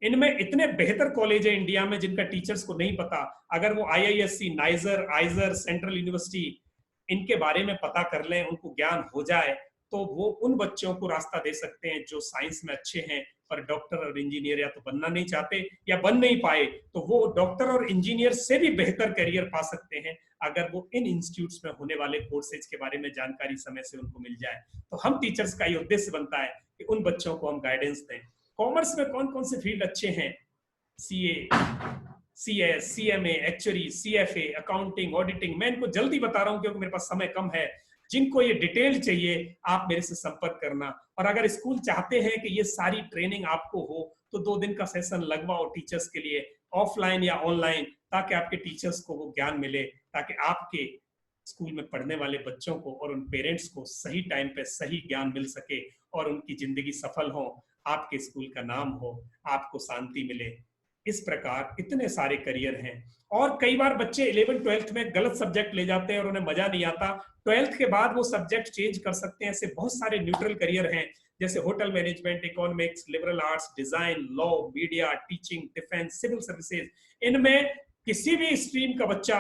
इनमें इतने बेहतर कॉलेज है इंडिया में जिनका टीचर्स को नहीं पता। अगर वो आईआईएससी, नाइजर, आइजर, सेंट्रल यूनिवर्सिटी, इनके बारे में पता कर लें, उनको ज्ञान हो जाए, तो वो उन बच्चों को रास्ता दे सकते हैं जो साइंस में अच्छे हैं पर डॉक्टर और इंजीनियर या तो बनना नहीं चाहते या बन नहीं पाए, तो वो डॉक्टर और इंजीनियर से भी बेहतर करियर पा सकते हैं अगर वो इन इंस्टीट्यूट्स में होने वाले कोर्सेज के बारे में जानकारी समय से उनको मिल जाए। तो हम टीचर्स का ये उद्देश्य बनता है कि उन बच्चों को हम गाइडेंस दें। कॉमर्स में कौन कौन से फील्ड अच्छे हैं? CA, CS, CMA, actuary, CFA, accounting, auditing. मैं इनको जल्दी बता रहा हूं क्योंकि मेरे पास समय कम है। जिनको ये डिटेल चाहिए आप मेरे से संपर्क करना। और अगर स्कूल चाहते हैं कि ये सारी ट्रेनिंग आपको हो तो 2 दिन का सेशन लगवाओ टीचर्स के लिए, ऑफलाइन या ऑनलाइन, ताकि आपके टीचर्स को वो ज्ञान मिले, ताकि आपके स्कूल में पढ़ने वाले बच्चों को और उन पेरेंट्स को सही टाइम पे सही ज्ञान मिल सके और उनकी जिंदगी सफल हो, आपके स्कूल का नाम हो, आपको शांति मिले। इस प्रकार इतने सारे करियर हैं। और कई बार बच्चे 11th 12th में गलत सब्जेक्ट ले जाते हैं और उन्हें मजा नहीं आता। 12th के बाद वो सब्जेक्ट चेंज कर सकते हैं। ऐसे बहुत सारे न्यूट्रल करियर हैं जैसे hotel management, economics, liberal arts, design, law, media, teaching, defence, civil services, इनमें किसी भी स्ट्रीम का बच्चा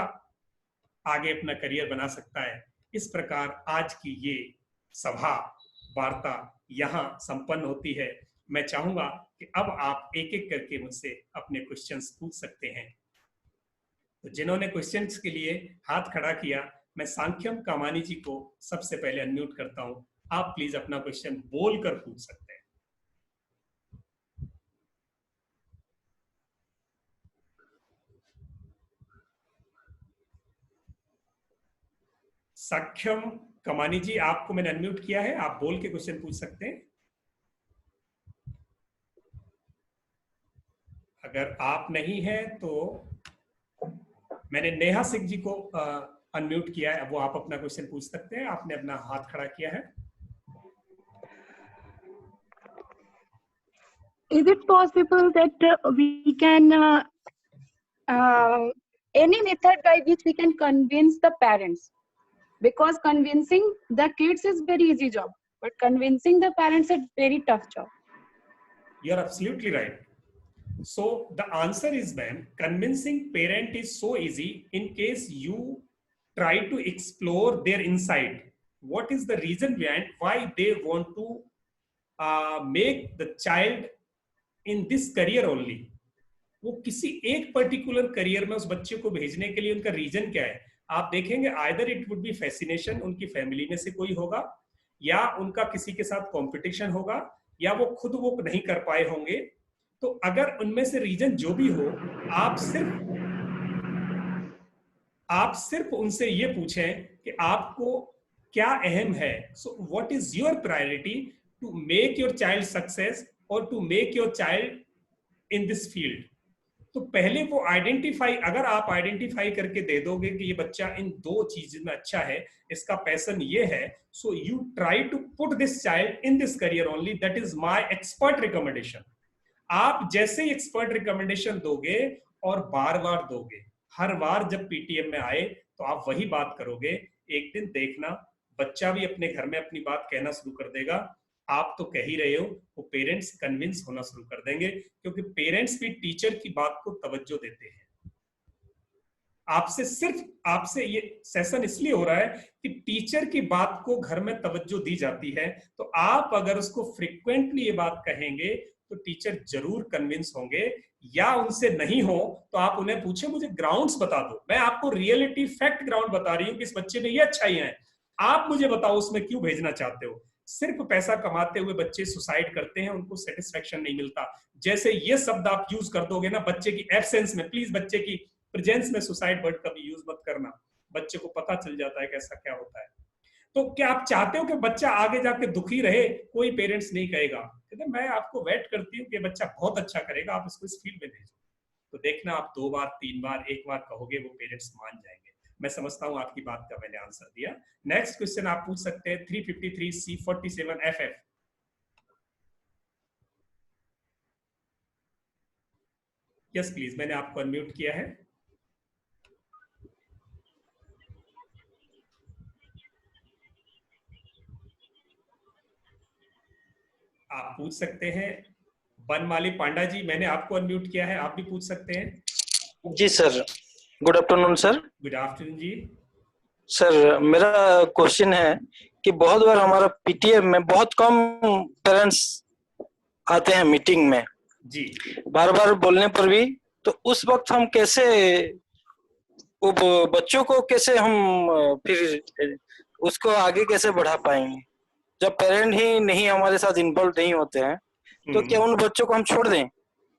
आगे अपना करियर बना सकता है। इस प्रकार आज की ये सभा वार्ता यहाँ संपन्न होती है। मैं चाहूंगा कि अब आप एक एक करके मुझसे अपने क्वेश्चंस पूछ सकते हैं। तो जिन्होंने क्वेश्चंस के लिए हाथ खड़ा किया, मैं सांख्यम कामानी जी को सबसे पहले अनम्यूट करता हूं। आप प्लीज अपना क्वेश्चन बोलकर पूछ सकते हैं। सांख्यम कमानी जी, आपको मैंने अनम्यूट किया है, आप बोल के क्वेश्चन पूछ सकते हैं। अगर आप नहीं है तो मैंने नेहा सिंह जी को अनम्यूट किया है, अब वो आप अपना क्वेश्चन पूछ सकते हैं। आपने अपना हाथ खड़ा किया है। Is it possible that we can any method by which we can convince the parents? Because convincing the kids is very easy job, but convincing the parents is very tough job. You are absolutely right. So the answer is, ma'am, convincing parent is so easy in case you try to explore their inside. What is the reason behind why they want to make the child in this career only? वो किसी एक पर्टिकुलर करियर में उस बच्चे को भेजने के लिए उनका रीजन क्या है? आप देखेंगे either it would be fascination, उनकी फैमिली में से कोई होगा, या उनका किसी के साथ कंपटीशन होगा, या वो खुद वो नहीं कर पाए होंगे। तो अगर उनमें से रीजन जो भी हो, आप सिर्फ उनसे ये पूछें कि आपको क्या अहम है। So what is your priority to make your child success और to make your child in this field. तो पहले वो आइडेंटिफाई, अगर आप आइडेंटिफाई करके दे दोगे कि ये बच्चा इन दो चीज में अच्छा है, इसका पैशन ये है, so you try to put this child in this career only, that is my expert recommendation. आप जैसे ही एक्सपर्ट रिकमेंडेशन दोगे और बार बार दोगे, हर बार जब पीटीएम में आए तो आप वही बात करोगे, एक दिन देखना बच्चा भी अपने घर में अपनी बात कहना शुरू कर देगा। आप तो कह ही रहे हो, वो पेरेंट्स कन्विंस होना शुरू कर देंगे, क्योंकि पेरेंट्स भी टीचर की बात को तवज्जो देते हैं। आपसे ये सेशन इसलिए हो रहा है कि टीचर की बात को घर में तवज्जो दी जाती है। तो आप अगर उसको फ्रिक्वेंटली ये बात कहेंगे तो टीचर जरूर कन्विंस होंगे, या उनसे नहीं हो तो आप उन्हें पूछे मुझे ग्राउंड्स बता दो, मैं आपको रियलिटी फैक्ट ग्राउंड बता रही हूँ कि इस बच्चे में ये अच्छाइयां हैं, आप मुझे बताओ उसमें क्यों भेजना चाहते हो। सिर्फ पैसा कमाते हुए बच्चे सुसाइड करते हैं, उनको सेटिस्फेक्शन नहीं मिलता। जैसे ये शब्द आप यूज कर दोगे ना बच्चे की एब्सेंस में, प्लीज बच्चे की प्रेजेंस में सुसाइड वर्ड कभी यूज मत करना, बच्चे को पता चल जाता है कैसा क्या होता है। तो क्या आप चाहते हो कि बच्चा आगे जाके दुखी रहे? कोई पेरेंट्स नहीं कहेगा, कहते मैं आपको वेट करती हूँ कि बच्चा बहुत अच्छा करेगा, आप इसको इस फील्ड में भेजो। तो देखना आप 2 बार 3 बार 1 बार कहोगे, वो पेरेंट्स मान जाएंगे। मैं समझता हूं आपकी बात का मैंने आंसर दिया। नेक्स्ट क्वेश्चन आप पूछ सकते हैं 353C47FF। यस प्लीज, मैंने आपको अनम्यूट किया है। आप पूछ सकते हैं। बनमाली पांडा जी, मैंने आपको अनम्यूट किया है, आप भी पूछ सकते हैं। जी sir, good afternoon sir. Good afternoon जी। सर मेरा क्वेश्चन है कि बहुत बार हमारा पीटीएम में बहुत कम पेरेंट्स आते हैं मीटिंग में जी, बार बार बोलने पर भी, तो उस वक्त हम कैसे वो बच्चों को कैसे हम फिर उसको आगे कैसे बढ़ा पाएंगे जब पेरेंट ही नहीं हमारे साथ इन्वॉल्व नहीं होते हैं? तो क्या उन बच्चों को हम छोड़ दें?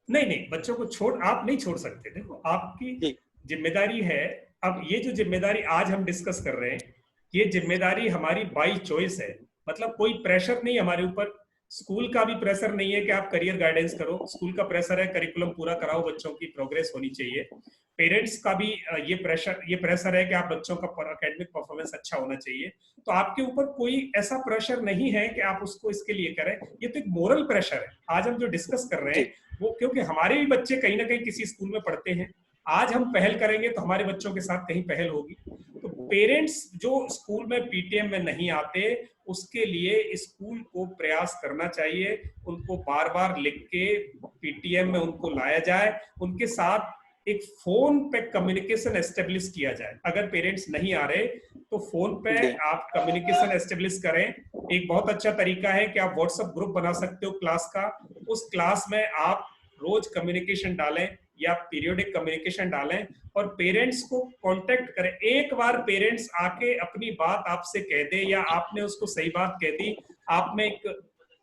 नहीं, बच्चों को आप नहीं छोड़ सकते। देखो आपकी जिम्मेदारी है। अब ये जो जिम्मेदारी आज हम डिस्कस कर रहे हैं, ये जिम्मेदारी हमारी बाई चॉइस है, मतलब कोई प्रेशर नहीं हमारे ऊपर। स्कूल का भी प्रेशर नहीं है कि आप करियर गाइडेंस करो, स्कूल का प्रेशर है करिकुलम पूरा कराओ, बच्चों की प्रोग्रेस होनी चाहिए। पेरेंट्स का भी ये प्रेशर है कि आप बच्चों का एकेडमिक परफॉर्मेंस अच्छा होना चाहिए। तो आपके ऊपर कोई ऐसा प्रेशर नहीं है कि आप उसको इसके लिए करें, ये तो एक मोरल प्रेशर है। आज हम जो डिस्कस कर रहे हैं वो क्योंकि हमारे भी बच्चे कहीं ना कहीं किसी स्कूल में पढ़ते हैं, आज हम पहल करेंगे तो हमारे बच्चों के साथ कहीं पहल होगी। तो पेरेंट्स जो स्कूल में पीटीएम में नहीं आते, उसके लिए स्कूल को प्रयास करना चाहिए, उनको बार बार लिख के पीटीएम में उनको लाया जाए, उनके साथ एक फोन पे कम्युनिकेशन एस्टेब्लिश किया जाए। अगर पेरेंट्स नहीं आ रहे तो फोन पे आप कम्युनिकेशन एस्टेब्लिश करें। एक बहुत अच्छा तरीका है कि आप व्हाट्सएप ग्रुप बना सकते हो क्लास का, उस क्लास में आप रोज कम्युनिकेशन डालें या पीरियोडिक कम्युनिकेशन डालें और पेरेंट्स को कांटेक्ट करें। एक बार पेरेंट्स आके अपनी बात आपसे कह दे या आपने उसको सही बात कह दी, आप में एक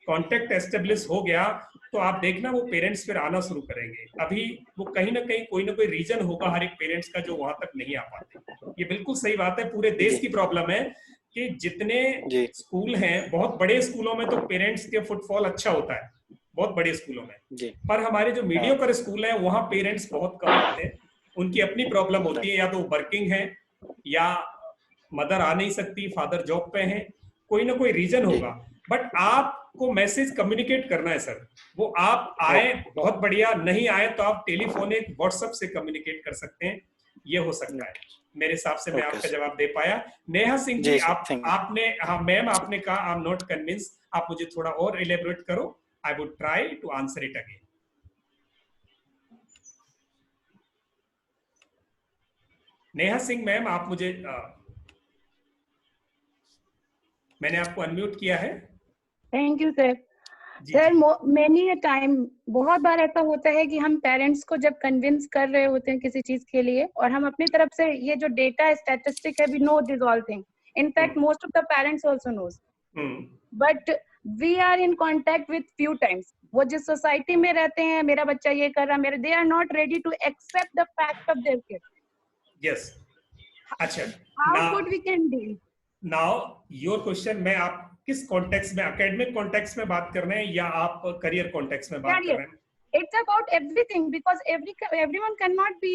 कांटेक्ट एस्टेब्लिश हो गया, तो आप देखना वो पेरेंट्स फिर आना शुरू करेंगे। अभी वो कहीं ना कहीं कोई ना कोई रीजन होगा हर एक पेरेंट्स का जो वहां तक नहीं आ पाते। ये बिल्कुल सही बात है, पूरे देश की प्रॉब्लम है कि जितने स्कूल हैं, बहुत बड़े स्कूलों में तो पेरेंट्स के फुटफॉल अच्छा होता है, बहुत बड़े स्कूलों में, पर हमारे जो मीडियोकर स्कूल है वहां पेरेंट्स बहुत कम आते हैं। उनकी अपनी प्रॉब्लम होती है, या तो वर्किंग है या मदर आ नहीं सकती, फादर जॉब पे हैं, कोई ना कोई रीजन होगा। बट आपको मैसेज कम्युनिकेट करना है सर, वो आप आए बहुत बढ़िया, नहीं आए तो आप टेलीफोनिक व्हाट्सएप से कम्युनिकेट कर सकते हैं, ये हो सकता है। मेरे हिसाब से मैं आपका जवाब दे पाया। नेहा सिंह जी, आपने, हाँ मैम, आपने कहा आई एम नॉट कन्विंस, आप मुझे थोड़ा और इलेबोरेट करो। I would try to answer it again. Neha Singh ma'am, आप मुझे मैंने आपको अनम्यूट किया है। Thank you sir. Sir many a time, बहुत बार ऐसा होता है कि हम पेरेंट्स को जब कन्विंस कर रहे होते हैं किसी चीज के लिए, और हम अपनी तरफ से ये जो डेटा स्टैटिस्टिक है, we know this all thing, in fact most of the parents also knows, but we are in contact with few times. वो जिस सोसाइटी में रहते हैं, मेरा बच्चा ये कर रहा है, मेरे, they are not ready to accept the fact of their kid. Yes, अच्छा, how good we can deal now your question. मैं आप किस कॉन्टेक्स्ट में, एकेडमिक कॉन्टेक्स्ट में बात कर रहे हैं या आप करियर कॉन्टेक्स्ट में बात कर रहे हैं? It's about everything, because everyone cannot be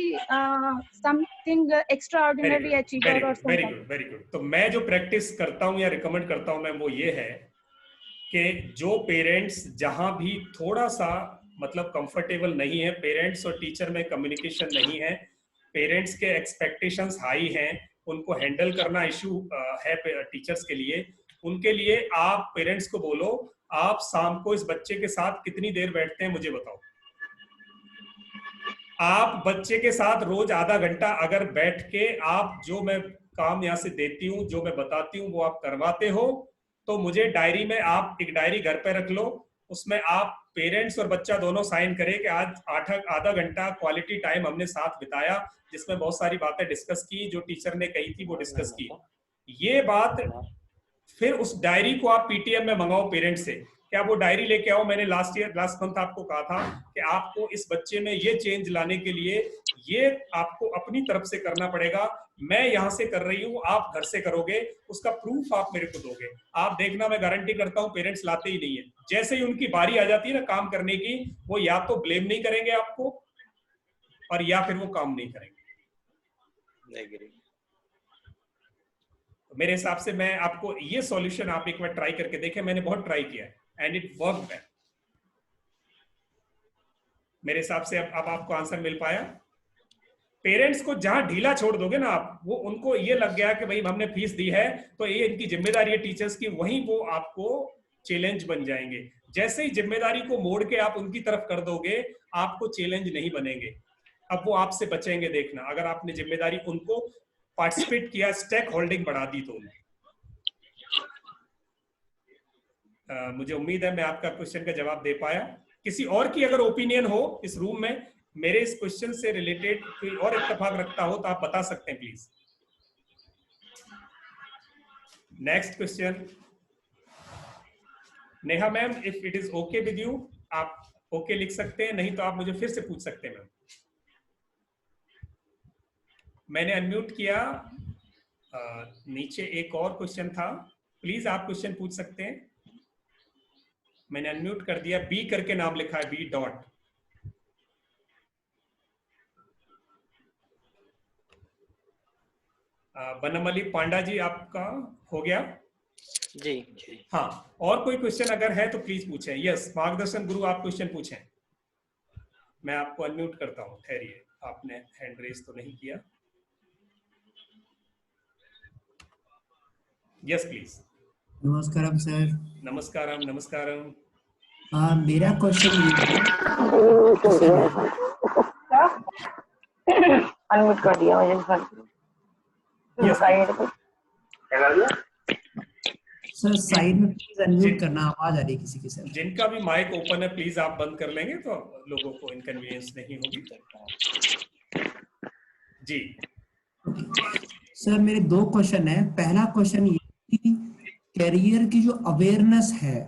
something extraordinary achiever or something. very good. तो मैं जो प्रैक्टिस करता हूँ या रिकमेंड करता हूँ मैं, वो ये है कि जो पेरेंट्स जहां भी थोड़ा सा मतलब कंफर्टेबल नहीं है, पेरेंट्स और टीचर में कम्युनिकेशन नहीं है, पेरेंट्स के एक्सपेक्टेशंस हाई हैं, उनको हैंडल करना इशू है टीचर्स के लिए, उनके लिए आप पेरेंट्स को बोलो, आप शाम को इस बच्चे के साथ कितनी देर बैठते हैं मुझे बताओ। आप बच्चे के साथ रोज आधा घंटा अगर बैठ के आप जो मैं काम यहाँ से देती हूँ, जो मैं बताती हूँ, वो आप करवाते हो, तो मुझे डायरी में, आप एक डायरी घर पे रख लो, उसमें आप पेरेंट्स और बच्चा दोनों साइन करें कि आज आधा घंटा क्वालिटी टाइम हमने साथ बिताया, जिसमें बहुत सारी बातें डिस्कस की, जो टीचर ने कही थी वो डिस्कस की। ये बात फिर उस डायरी को आप पीटीएम में मंगाओ पेरेंट्स से, क्या वो डायरी लेके आओ। मैंने लास्ट मंथ आपको कहा था कि आपको इस बच्चे में ये चेंज लाने के लिए ये आपको अपनी तरफ से करना पड़ेगा, मैं यहाँ से कर रही हूँ, आप घर से करोगे, उसका प्रूफ आप मेरे को दोगे। आप देखना, मैं गारंटी करता हूँ पेरेंट्स लाते ही नहीं है। जैसे ही उनकी बारी आ जाती है ना काम करने की, वो या तो ब्लेम नहीं करेंगे आपको और या फिर वो काम नहीं करेंगे। मेरे हिसाब से मैं आपको ये सॉल्यूशन आप एक बार ट्राई करके देखें, मैंने बहुत ट्राई किया है एंड इट वर्क वेल। मेरे हिसाब से अब आपको आंसर मिल पाया। पेरेंट्स को जहां ढीला छोड़ दोगे ना आप, वो उनको ये लग गया कि भाई हमने फीस दी है तो ये इनकी जिम्मेदारी है टीचर्स की, वहीं वो आपको चैलेंज बन जाएंगे। जैसे ही जिम्मेदारी को मोड़ के आप उनकी तरफ कर दोगे, आपको चैलेंज नहीं बनेंगे, अब वो आपसे बचेंगे। देखना, अगर आपने जिम्मेदारी उनको पार्टिसिपेट किया, स्टेक होल्डिंग बढ़ा दी तो उन्हें। मुझे उम्मीद है मैं आपका क्वेश्चन का जवाब दे पाया। किसी और की अगर ओपिनियन हो इस रूम में, मेरे इस क्वेश्चन से रिलेटेड कोई और इत्तेफाक रखता हो तो आप बता सकते हैं please. Next question, Neha ma'am, if it is okay with you, आप ओके लिख सकते हैं, नहीं तो आप मुझे फिर से पूछ सकते हैं मैम। मैंने अनम्यूट किया। नीचे एक और क्वेश्चन था, प्लीज आप क्वेश्चन पूछ सकते हैं। मैंने अनम्यूट कर दिया, बी करके नाम लिखा है, बी डॉट। बनमली पांडा जी, आपका हो गया? जी जी। हाँ, और कोई क्वेश्चन अगर है तो प्लीज पूछें। यस, मार्गदर्शन गुरु, आप क्वेश्चन पूछें। मैं आपको अनम्यूट करता हूँ, ठहरिए, आपने हैंड रेज तो नहीं किया? Yes please. नमस्कारम सर। नमस्कारम, नमस्कारम। मेरा क्वेश्चन ये है, अनम्यूट कर दिया मुझे Yes, सर साइड में प्लीज अनम्यूट करना, आवाज आ रही है किसी की सर। जिनका भी माइक ओपन है प्लीज आप बंद कर लेंगे तो लोगों को इनकन्वीनियंस नहीं होगी। जी सर मेरे दो क्वेश्चन है। पहला क्वेश्चन ये कि कैरियर की जो अवेयरनेस है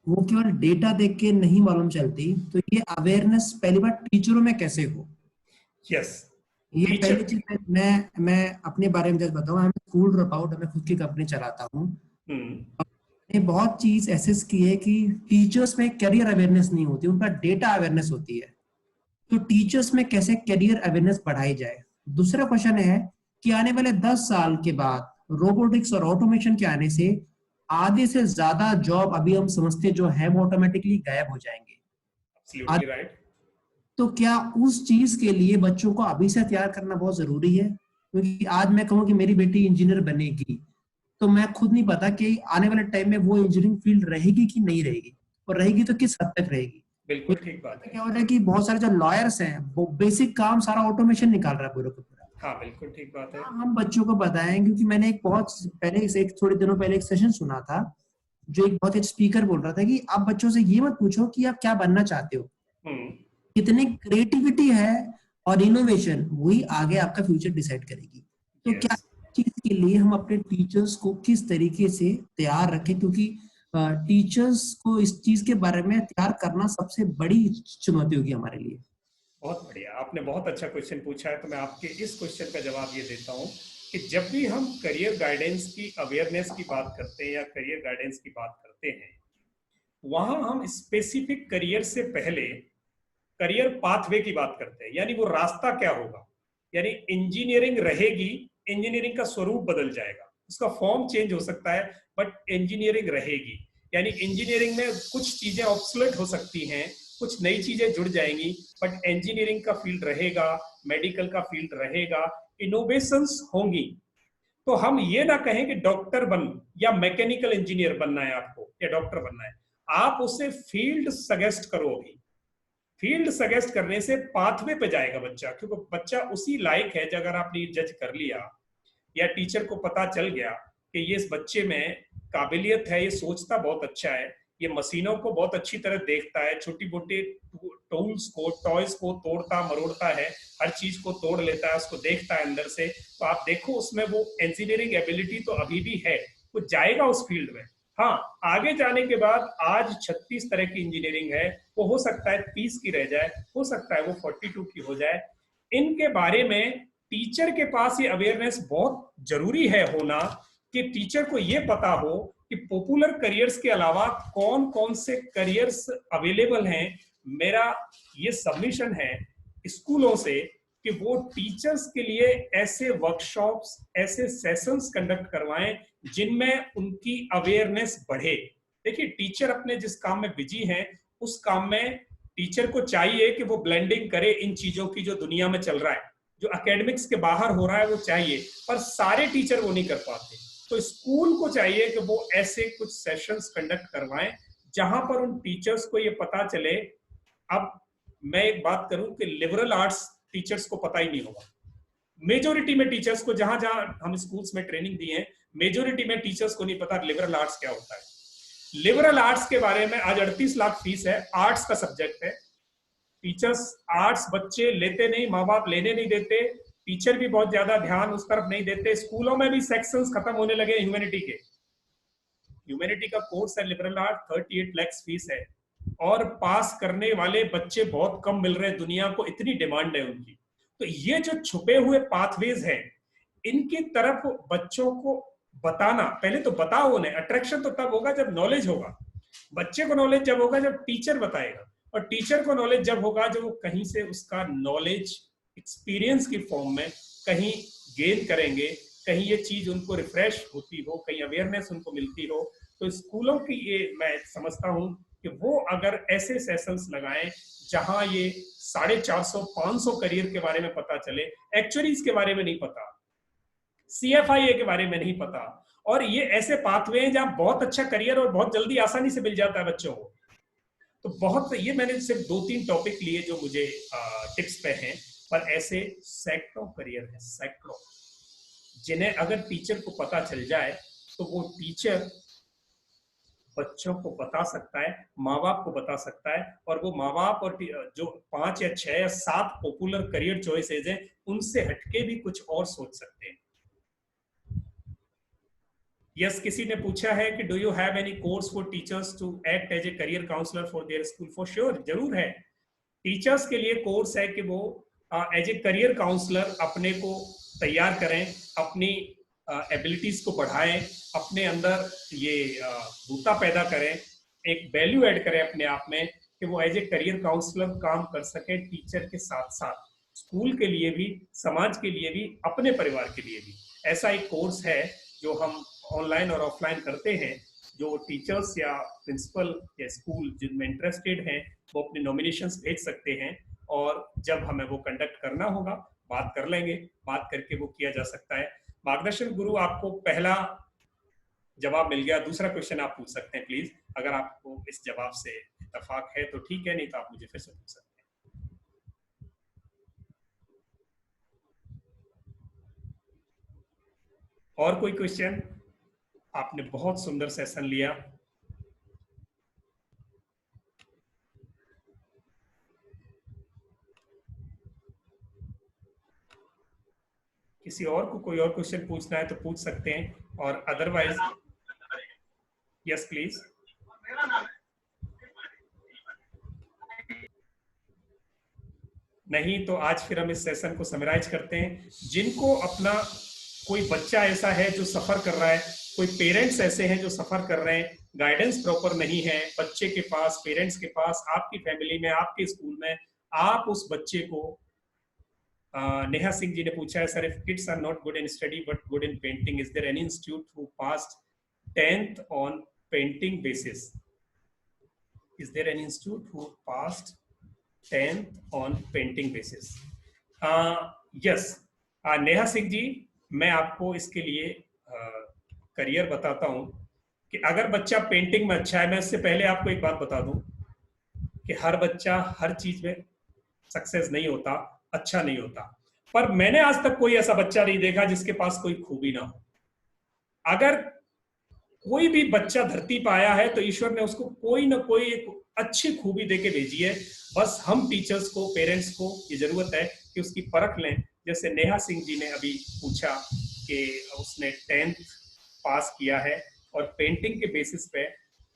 वो केवल डेटा देख के नहीं मालूम चलती, तो ये अवेयरनेस पहली बार टीचरों में कैसे हो? यस, ये पहली चीज मैं अपने बारे में जस्ट बताऊं, मैं स्कूल ड्रॉप आउट, मैं खुद की कंपनी चलाता हूँ। मैंने बहुत चीज एसेस की है कि टीचर्स में कैरियर अवेयरनेस नहीं होती, उनका डेटा अवेयरनेस होती है। तो टीचर्स में कैसे कैरियर अवेयरनेस बढ़ाई जाए? दूसरा क्वेश्चन है कि आने वाले 10 साल के बाद रोबोटिक्स और ऑटोमेशन के आने से आधे से ज्यादा जॉब अभी हम समझते जो है वो ऑटोमेटिकली गायब हो जाएंगे। Absolutely right. तो क्या उस चीज के लिए बच्चों को अभी से तैयार करना बहुत जरूरी है? क्योंकि आज मैं कहूँ कि मेरी बेटी इंजीनियर बनेगी, तो मैं खुद नहीं पता कि आने वाले टाइम में वो इंजीनियरिंग फील्ड रहेगी कि नहीं रहेगी, और रहेगी तो किस हद तक रहेगी। बिल्कुल ठीक बात है। क्या हो रहा है कि बहुत सारे जो लॉयर्स हैं वो बेसिक काम सारा ऑटोमेशन निकाल रहा है पूरा का पूरा। हाँ बिल्कुल ठीक बात है। हम बच्चों को बताएं, क्योंकि मैंने एक बहुत पहले से थोड़े दिनों पहले एक सेशन सुना था, जो एक बहुत स्पीकर बोल रहा था कि आप बच्चों से ये मत पूछो कि आप क्या बनना चाहते हो, कितनी क्रिएटिविटी है और इनोवेशन वही आगे आपका फ्यूचर डिसाइड करेगी। तो क्या चीज के लिए हम अपने टीचर्स को किस तरीके से तैयार रखें, क्योंकि टीचर्स को इस चीज के बारे में तैयार करना सबसे बड़ी चुनौती होगी हमारे लिए। बहुत बढ़िया, आपने बहुत अच्छा क्वेश्चन पूछा है। तो मैं आपके इस क्वेश्चन का जवाब ये देता हूँ कि जब भी हम करियर गाइडेंस की अवेयरनेस की बात करते हैं या करियर गाइडेंस की बात करते हैं, वहां हम स्पेसिफिक करियर से पहले करियर पाथवे की बात करते हैं, यानी वो रास्ता क्या होगा। यानी इंजीनियरिंग रहेगी, इंजीनियरिंग का स्वरूप बदल जाएगा, उसका फॉर्म चेंज हो सकता है, बट इंजीनियरिंग रहेगी। यानी इंजीनियरिंग में कुछ चीजें ऑब्सोलेट हो सकती हैं, कुछ नई चीजें जुड़ जाएंगी, बट इंजीनियरिंग का फील्ड रहेगा, मेडिकल का फील्ड रहेगा, इनोवेशंस होंगी। तो हम ये ना कहें कि डॉक्टर बन या मैकेनिकल इंजीनियर बनना है आपको या डॉक्टर बनना है, आप उसे फील्ड सजेस्ट करो। अभी फील्ड सजेस्ट करने से पाथवे पे जाएगा बच्चा, क्योंकि बच्चा उसी लायक है। अगर आपने जज कर लिया या टीचर को पता चल गया कि ये इस बच्चे में काबिलियत है, ये सोचता बहुत अच्छा है, ये मशीनों को बहुत अच्छी तरह देखता है, छोटी मोटी टूल्स को, टॉयज को तोड़ता मरोड़ता है, हर चीज को तोड़ लेता है, उसको देखता है अंदर से, तो आप देखो उसमें वो इंजीनियरिंग एबिलिटी तो अभी भी है, वो जाएगा उस फील्ड में। हाँ, आगे जाने के बाद आज 36 तरह की इंजीनियरिंग है, वो हो सकता है 30 की रह जाए, हो सकता है वो 42 की हो जाए। इनके बारे में टीचर के पास ये अवेयरनेस बहुत जरूरी है होना, कि टीचर को ये पता हो कि पॉपुलर करियर्स के अलावा कौन कौन से करियर्स अवेलेबल हैं। मेरा ये सबमिशन है स्कूलों से कि वो टीचर्स के लिए ऐसे वर्कशॉप्स, ऐसे सेशंस कंडक्ट करवाएं जिनमें उनकी अवेयरनेस बढ़े। देखिए, टीचर अपने जिस काम में बिजी हैं, उस काम में टीचर को चाहिए कि वो ब्लेंडिंग करे इन चीजों की जो दुनिया में चल रहा है, जो एकेडमिक्स के बाहर हो रहा है वो चाहिए, पर सारे टीचर वो नहीं कर पाते। तो स्कूल को चाहिए कि वो ऐसे कुछ सेशंस कंडक्ट करवाएं जहां पर उन टीचर्स को ये पता चले। अब मैं एक बात करूं कि लिबरल आर्ट्स टीचर्स को पता ही नहीं होगा। मेजोरिटी में टीचर्स को, जहां जहां हम स्कूल्स में ट्रेनिंग दी है, मेजोरिटी में टीचर्स को नहीं पता लिबरल आर्ट्स क्या होता है। लिबरल आर्ट्स के बारे में आज 38 लाख फीस है, आर्ट्स का सब्जेक्ट है। टीचर्स आर्ट्स बच्चे लेते नहीं, माँ बाप लेने नहीं देते, टीचर भी बहुत ज्यादा ध्यान उस तरफ नहीं देते। स्कूलों में भी सेक्शंस खत्म होने लगे ह्यूमैनिटी के। ह्यूमैनिटी का कोर्स है लिबरल आर्ट, 38 लाख फीस है, और पास करने वाले बच्चे बहुत कम मिल रहे हैं, दुनिया को इतनी डिमांड है उनकी। तो ये जो छुपे हुए पाथवेज हैं, इनकी तरफ बच्चों को बताना, पहले तो बताओ उन्हें। अट्रैक्शन तो तब होगा जब नॉलेज होगा, बच्चे को नॉलेज जब होगा जब टीचर बताएगा, और टीचर को नॉलेज जब होगा जब वो कहीं से उसका नॉलेज एक्सपीरियंस की फॉर्म में कहीं गेन करेंगे, कहीं ये चीज उनको रिफ्रेश होती हो, कहीं अवेयरनेस उनको मिलती हो। तो स्कूलों की ये मैं समझता हूँ कि वो अगर ऐसे सेशंस लगाएं जहां ये 450-500 करियर के बारे में पता चले, एक्चुअलीज के बारे में नहीं पता, CFIA के बारे में नहीं पता, और ये ऐसे पाथवे हैं जहां बहुत अच्छा करियर और बहुत जल्दी आसानी से मिल जाता है बच्चों को। तो बहुत, ये मैंने सिर्फ 2-3 टॉपिक लिए जो मुझे टिप्स पे हैं, पर ऐसे सैकड़ों करियर हैं, सैकड़ों, जिन्हें अगर टीचर को पता चल जाए तो वो टीचर बच्चों को बता सकता है, माँ बाप को बता सकता है, और वो माँ बाप और जो 5 या 6 या 7 पॉपुलर करियर चॉइसेस हैं उनसे हटके भी कुछ और सोच सकते हैं। यस, किसी ने पूछा है कि do you have any course for teachers to act as a career counsellor for their school? For sure, जरूर है। टीचर्स के लिए कोर्स है कि वो एज ए करियर काउंसलर अपने को तैयार करें, अपनी एबिलिटीज को बढ़ाएं, अपने अंदर ये बूता पैदा करें, एक वैल्यू ऐड करें अपने आप में कि वो एज ए करियर काउंसलर काम कर सके, टीचर के साथ साथ स्कूल के लिए भी, समाज के लिए भी, अपने परिवार के लिए भी। ऐसा एक कोर्स है जो हम ऑनलाइन और ऑफलाइन करते हैं, जो टीचर्स या प्रिंसिपल या स्कूल जिनमें इंटरेस्टेड हैं वो अपने नॉमिनेशंस भेज सकते हैं, और जब हमें वो कंडक्ट करना होगा बात कर लेंगे, बात करके वो किया जा सकता है। मार्गदर्शन गुरु, आपको पहला जवाब मिल गया, दूसरा क्वेश्चन आप पूछ सकते हैं प्लीज, अगर आपको इस जवाब से इत्तेफाक है तो ठीक है, नहीं तो आप मुझे फिर से पूछ सकते हैं। और कोई क्वेश्चन? आपने बहुत सुंदर सेशन लिया। किसी और को कोई और क्वेश्चन पूछना है तो पूछ सकते हैं, और अदरवाइज यस प्लीज। नहीं तो आज फिर हम इस सेशन को समराइज करते हैं। जिनको अपना कोई बच्चा ऐसा है जो सफर कर रहा है, कोई पेरेंट्स ऐसे हैं जो सफर कर रहे हैं, गाइडेंस प्रॉपर नहीं है बच्चे के पास, पेरेंट्स के पास, आपकी फैमिली में, आपके स्कूल में, आप उस बच्चे को, नेहा सिंह जी ने पूछा है, sir if kids are not good in study but good in painting, is there any institute who passed 10th on painting basis? Is there any institute who passed 10th on painting basis? Yes, Neha Singh ji, मैं आपको इसके लिए करियर बताता हूं कि अगर बच्चा पेंटिंग में अच्छा है, मैं इससे पहले आपको एक बात बता दूं कि हर बच्चा हर चीज में सक्सेस नहीं होता, अच्छा नहीं होता, पर मैंने आज तक कोई ऐसा बच्चा नहीं देखा जिसके पास कोई खूबी ना हो। अगर कोई भी बच्चा धरती पर आया है तो ईश्वर ने उसको कोई ना कोई एक अच्छी खूबी देके भेजी है, बस हम टीचर्स को, पेरेंट्स को ये जरूरत है कि उसकी परख लें। जैसे नेहा सिंह जी ने अभी पूछा कि उसने 10th पास किया है और पेंटिंग के बेसिस पे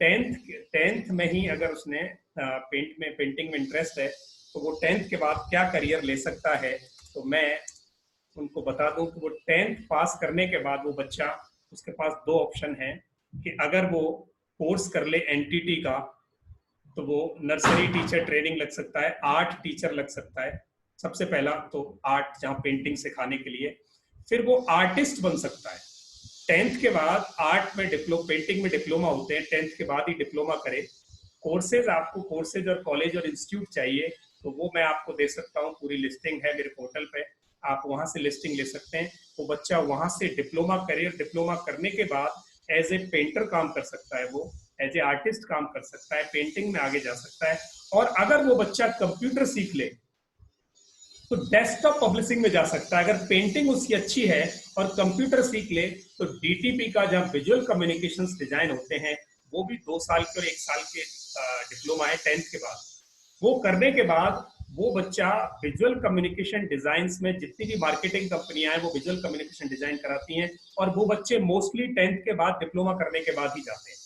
10th में ही अगर उसने पेंटिंग में इंटरेस्ट है तो वो 10th के बाद क्या करियर ले सकता है। तो मैं उनको बता दूं कि वो 10th पास करने के बाद वो बच्चा, उसके पास 2 ऑप्शन हैं कि अगर वो कोर्स कर ले एनटीटी का तो वो नर्सरी टीचर ट्रेनिंग लग सकता है, आर्ट टीचर लग सकता है, सबसे पहला तो आर्ट जहाँ पेंटिंग सिखाने के लिए, फिर वो आर्टिस्ट बन सकता है। 10th के बाद आर्ट में पेंटिंग में डिप्लोमा होते हैं, 10th के बाद ही डिप्लोमा करे। कोर्सेज, आपको कोर्सेज और कॉलेज और इंस्टीट्यूट चाहिए तो वो मैं आपको दे सकता हूँ, पूरी लिस्टिंग है मेरे पोर्टल पे, आप वहां से लिस्टिंग ले सकते हैं। वो बच्चा वहां से डिप्लोमा करे, डिप्लोमा करने के बाद एज ए पेंटर काम कर सकता है, वो एज ए आर्टिस्ट काम कर सकता है, पेंटिंग में आगे जा सकता है। और अगर वो बच्चा कंप्यूटर सीख ले तो डेस्कटॉप पब्लिशिंग में जा सकता है। अगर पेंटिंग उसकी अच्छी है और कंप्यूटर सीख ले तो डीटीपी का जहाँ विजुअल कम्युनिकेशंस डिजाइन होते हैं वो भी 2 साल के और 1 साल के डिप्लोमा है 10th के बाद। वो करने के बाद वो बच्चा विजुअल कम्युनिकेशन डिजाइन में, जितनी भी मार्केटिंग कंपनियां हैं वो विजुअल कम्युनिकेशन डिजाइन कराती हैं, और वो बच्चे मोस्टली 10th के बाद डिप्लोमा करने के बाद ही जाते हैं।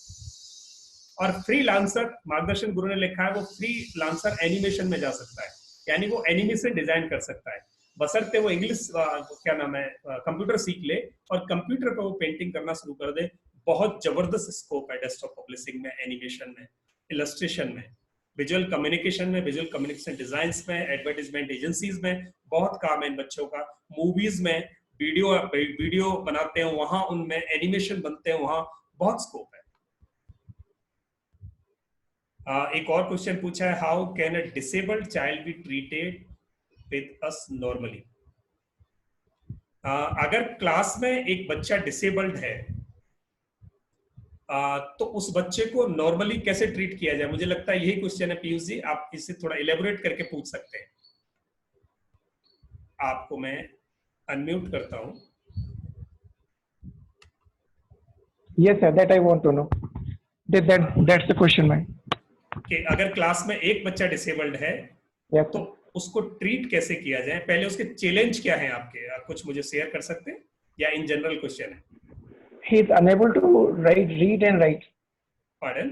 और फ्रीलांसर, मार्गदर्शन गुरु ने लिखा है, वो फ्रीलांसर एनिमेशन में जा सकता है, यानी वो एनिमेशन डिजाइन कर सकता है, बशर्ते वो इंग्लिश क्या नाम है कंप्यूटर सीख ले और कंप्यूटर पर वो पेंटिंग करना शुरू कर दे। बहुत जबरदस्त स्कोप है डेस्कटॉप पब्लिशिंग में, एनिमेशन में, इलस्ट्रेशन में, विजुअल कम्युनिकेशन में, विजुअल कम्युनिकेशन डिजाइन में, एडवर्टाइजमेंट एजेंसीज में बहुत काम है इन बच्चों का। मूवीज में वीडियो बनाते हैं वहां, उनमें एनिमेशन बनते हैं वहां, बहुत स्कोप है। एक और क्वेश्चन पूछा है, how can a disabled child be treated with us normally? अगर क्लास में एक बच्चा डिसेबल्ड है तो उस बच्चे को नॉर्मली कैसे ट्रीट किया जाए? मुझे लगता है यही क्वेश्चन है पीयूष जी, आप इसे थोड़ा इलेबोरेट करके पूछ सकते हैं। आपको मैं अनम्यूट करता हूं। Yes, sir. That I want to know. That's the question, man. कि अगर क्लास में एक बच्चा डिसेबल्ड है Yes, तो उसको ट्रीट कैसे किया जाए? पहले उसके चैलेंज क्या है आपके? आप कुछ मुझे शेयर कर सकते हैं या इन जनरल क्वेश्चन है? he is unable to read and write. Pardon?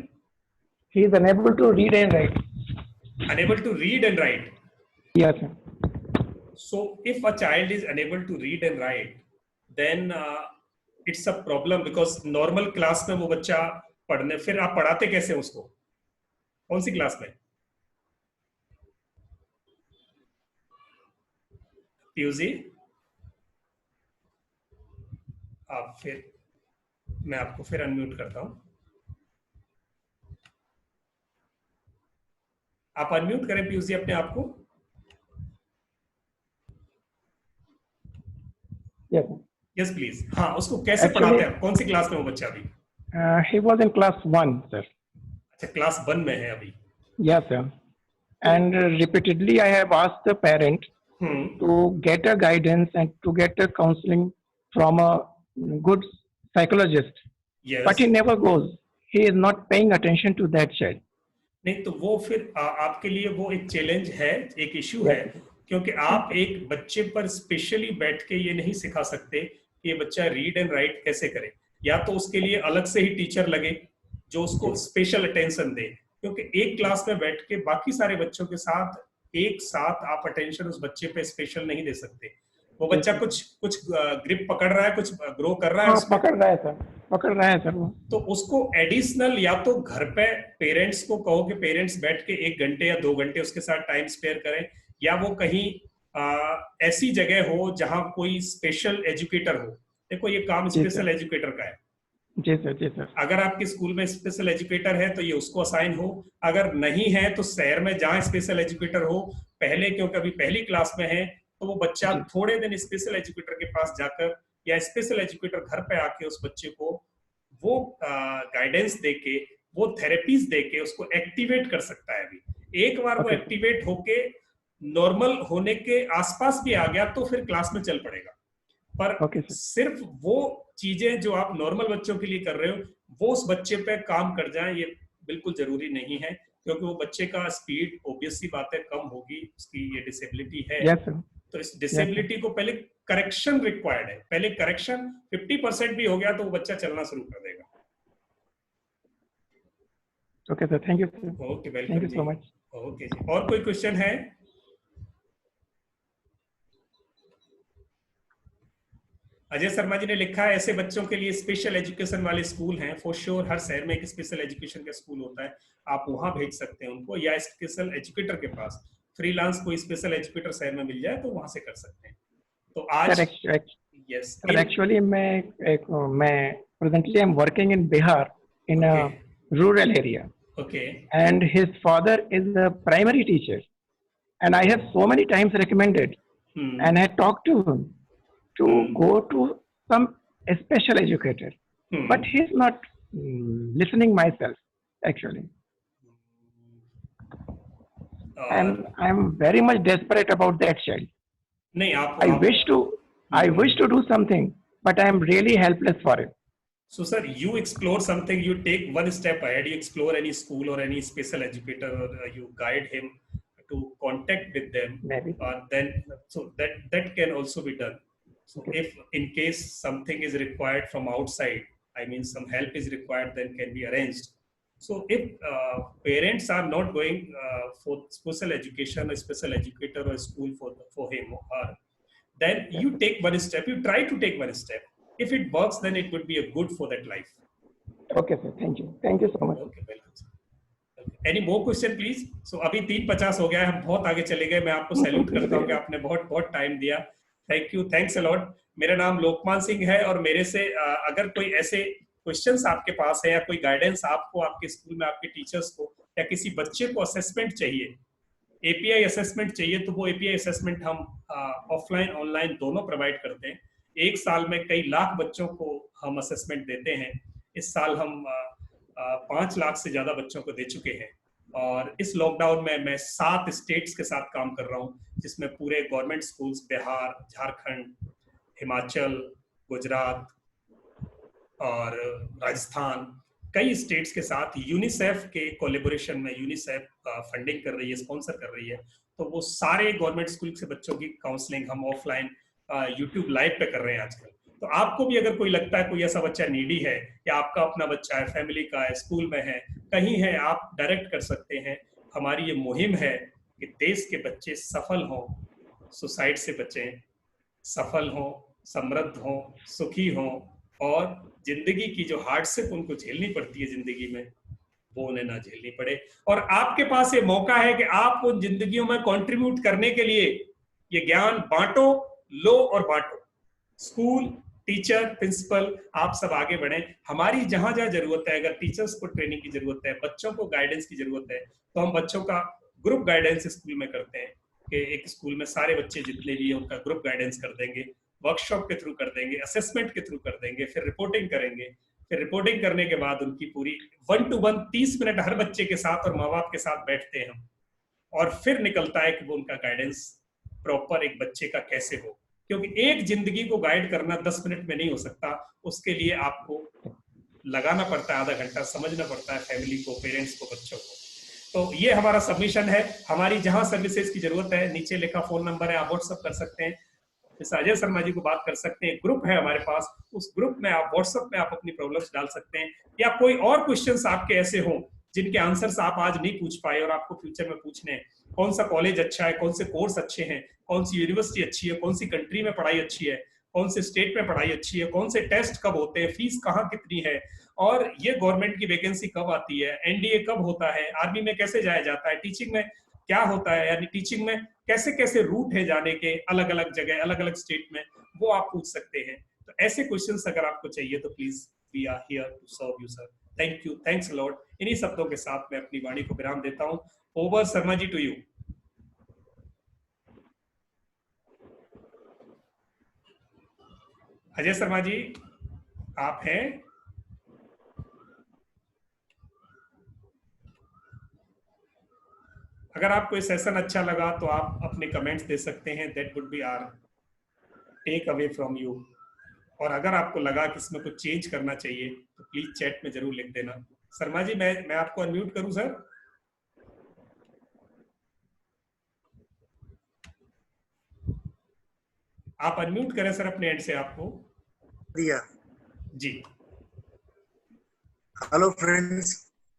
He is unable to read and write. Unable to read and write. Yes, sir. So if a child is unable to read and write, then it's a problem because normal class में वो बच्चा पढ़ने, फिर आप पढ़ाते कैसे उसको? कौन सी क्लास में? पीयूष जी, आप फिर, मैं आपको फिर अनम्यूट करता हूं। आप अनम्यूट करें पीयूष जी अपने आप को। Yes, sir. Yes please. हाँ, उसको कैसे पढ़ाते हैं? कौन सी क्लास में वो बच्चा अभी? He was in class 1, sir. अच्छा, क्लास 1 में है अभी। Yes, sir. And repeatedly I have asked the parent to get a guidance and to get a counseling from a good psychologist. Yes. But he never goes. He is not paying attention to that child. नहीं तो वो फिर आपके लिए वो एक चैलेंज है, एक इश्यू है, क्योंकि आप एक बच्चे पर स्पेशली बैठ के ये नहीं सिखा सकते कि ये बच्चा रीड एंड राइट कैसे करे, या तो उसके लिए अलग से ही टीचर लगे जो उसको स्पेशल अटेंशन दे, क्योंकि एक क्लास में बैठ के बाकी सारे बच्चों के साथ एक साथ आप अटेंशन उस बच्चे पे स्पेशल नहीं दे सकते। वो बच्चा कुछ ग्रिप पकड़ रहा है, कुछ ग्रो कर रहा है, हाँ, पकड़ रहा है सर वो। तो उसको एडिशनल या तो घर पे पेरेंट्स को कहो कि पेरेंट्स बैठ के 1 घंटे या 2 घंटे उसके साथ टाइम स्पेयर करें, या वो कहीं ऐसी जगह हो जहां कोई स्पेशल एजुकेटर हो। देखो ये काम स्पेशल एजुकेटर का है। जी सर। अगर आपके स्कूल में स्पेशल एजुकेटर है तो ये उसको असाइन हो, अगर नहीं है तो शहर में जहां स्पेशल एजुकेटर हो पहले, क्योंकि अभी पहली क्लास में है तो वो बच्चा थोड़े दिन स्पेशल एजुकेटर के पास जाकर या स्पेशल एजुकेटर घर पे आके उस बच्चे को वो गाइडेंस देके, वो थेरेपीज देके उसको एक्टिवेट कर सकता है। अभी एक बार वो एक्टिवेट होके नॉर्मल होने के आसपास भी आ गया तो फिर क्लास में चल पड़ेगा। पर सिर्फ वो चीजें जो आप नॉर्मल बच्चों के लिए कर रहे हो वो उस बच्चे पे काम कर जाए ये बिल्कुल जरूरी नहीं है, क्योंकि वो बच्चे का स्पीड ऑब्वियस सी बात है कम होगी, उसकी ये डिसेबिलिटी है। तो इस डिसेबिलिटी को पहले करेक्शन रिक्वायर्ड है, पहले करेक्शन 50% भी हो गया तो वो बच्चा चलना शुरू कर देगा। Okay sir, thank you sir. Okay, welcome, thank you so much. Okay जी, और कोई क्वेश्चन है? अजय शर्मा जी ने लिखा है ऐसे बच्चों के लिए स्पेशल एजुकेशन वाले स्कूल हैं, फॉर श्योर हर शहर में एक स्पेशल एजुकेशन का स्कूल होता है, आप वहां भेज सकते हैं उनको, या स्पेशल एजुकेटर के पास फ्रीलांस कोई स्पेशल एजुकेटर शहर में मिल जाए तो वहां से कर सकते हैं। तो आज यस सर, एक्चुअली मैं presently I am working in Bihar in a rural area, and his father is a primary teacher, and I have so many times recommended and I talked to him to go to some special educator, but he's not listening myself actually, and I'm very much desperate about that child. I wish to do something, but I am really helpless for it. So sir, you explore something, you take one step ahead, you explore any school or any special educator, or you guide him to contact with them. Maybe. Then so that can also be done. So if in case something is required from outside, I mean some help is required, then can be arranged. So if parents are not going for special education, a special educator or a school for him or her, then you take one step, you try to take one step. If it works, then it would be a good for that life. Okay sir, thank you so much. Okay, welcome sir. Any more question please? So अभी 3:50 हो गया है, हम बहुत आगे चले गए। मैं आपको सैल्यूट करता हूँ कि आपने बहुत टाइम दिया। Thank you, thanks a lot. मेरा नाम लोकमान सिंह है और मेरे से अगर कोई ऐसे क्वेश्चंस आपके पास है या कोई गाइडेंस आपको आपके स्कूल में आपके टीचर्स को या किसी बच्चे को असेसमेंट चाहिए, एपीआई असेसमेंट चाहिए, तो वो एपीआई असेसमेंट हम ऑफलाइन ऑनलाइन दोनों प्रोवाइड करते हैं। एक साल में कई लाख बच्चों को हम असेसमेंट देते हैं। इस साल हम 5 लाख से ज्यादा बच्चों को दे चुके हैं। और इस लॉकडाउन में मैं 7 स्टेट्स के साथ काम कर रहा हूँ, जिसमें पूरे गवर्नमेंट स्कूल्स, बिहार, झारखंड, हिमाचल, गुजरात और राजस्थान, कई स्टेट्स के साथ यूनिसेफ के कोलैबोरेशन में, यूनिसेफ फंडिंग कर रही है, स्पॉन्सर कर रही है। तो वो सारे गवर्नमेंट स्कूल से बच्चों की काउंसलिंग हम ऑफलाइन यूट्यूब लाइव पे कर रहे हैं आजकल। तो आपको भी अगर कोई लगता है कोई ऐसा बच्चा नीडी है, या आपका अपना बच्चा है, फैमिली का है, स्कूल में है, कहीं है, आप डायरेक्ट कर सकते हैं। हमारी ये मुहिम है कि देश के बच्चे सफल हों, सुसाइड से बचें, सफल हों, समृद्ध हों, सुखी हों, और जिंदगी की जो हार्डशिप उनको झेलनी पड़ती है जिंदगी में, वो उन्हें ना झेलनी पड़े। और आपके पास ये मौका है कि आप उन जिंदगियों में कंट्रीब्यूट करने के लिए ये ज्ञान बांटो, लो और बांटो। स्कूल, टीचर, प्रिंसिपल, आप सब आगे बढ़े। हमारी जहां जहां जरूरत है, अगर टीचर्स को ट्रेनिंग की जरूरत है, बच्चों को गाइडेंस की जरूरत है, तो हम बच्चों का ग्रुप गाइडेंस स्कूल में करते हैं कि एक स्कूल में सारे बच्चे जितने भी हैं उनका ग्रुप गाइडेंस कर देंगे, वर्कशॉप के थ्रू कर देंगे, असेसमेंट के थ्रू कर देंगे, फिर रिपोर्टिंग करेंगे। फिर रिपोर्टिंग करने के बाद उनकी पूरी 1-to-1 30 मिनट हर बच्चे के साथ और माँ बाप के साथ बैठते हैं हम, और फिर निकलता है कि वो उनका गाइडेंस प्रॉपर एक बच्चे का कैसे हो। क्योंकि एक जिंदगी को गाइड करना 10 मिनट में नहीं हो सकता, उसके लिए आपको लगाना पड़ता है आधा घंटा, समझना पड़ता है फैमिली को, पेरेंट्स को, बच्चों को। तो ये हमारा सबमिशन है। हमारी जहां सर्विसेज की जरूरत है, नीचे लिखा फोन नंबर है, आप व्हाट्सअप कर सकते हैं, अजय शर्मा जी को बात कर सकते हैं। ग्रुप है हमारे पास, उस ग्रुप में आप व्हाट्सएप में आप अपनी प्रॉब्लम्स डाल सकते हैं, या कोई और क्वेश्चंस आपके ऐसे हों जिनके आंसर्स आप आज नहीं पूछ पाए और आपको फ्यूचर में पूछने हैं। कौन सा कॉलेज अच्छा है, कौन से कोर्स अच्छे हैं, कौन सी यूनिवर्सिटी अच्छी है, कौन सी कंट्री में पढ़ाई अच्छी है, कौन से स्टेट में पढ़ाई अच्छी है, कौन से टेस्ट कब होते हैं, फीस कहाँ कितनी है, और ये गवर्नमेंट की वैकेंसी कब आती है, एनडीए कब होता है, आर्मी में कैसे जाया जाता है, टीचिंग में क्या होता है, यानी टीचिंग में कैसे कैसे रूट है जाने के अलग अलग जगह, अलग अलग स्टेट में, वो आप पूछ सकते हैं। तो ऐसे क्वेश्चंस अगर आपको चाहिए तो please we are here to serve you sir. Thank you, thanks a lot. इन्हीं शब्दों के साथ मैं अपनी वाणी को विराम देता हूं। Over Sharma ji to you. Ajay Sharma ji आप हैं? अगर आपको ये सेशन अच्छा लगा तो आप अपने कमेंट्स दे सकते हैं, that would be our take away from you. और अगर आपको लगा कि इसमें कुछ चेंज करना चाहिए तो प्लीज चैट में जरूर लिख देना। शर्मा जी मैं आपको अनम्यूट करूं सर? आप अनम्यूट करें सर अपने एंड से, आपको दिया जी। हेलो फ्रेंड्स,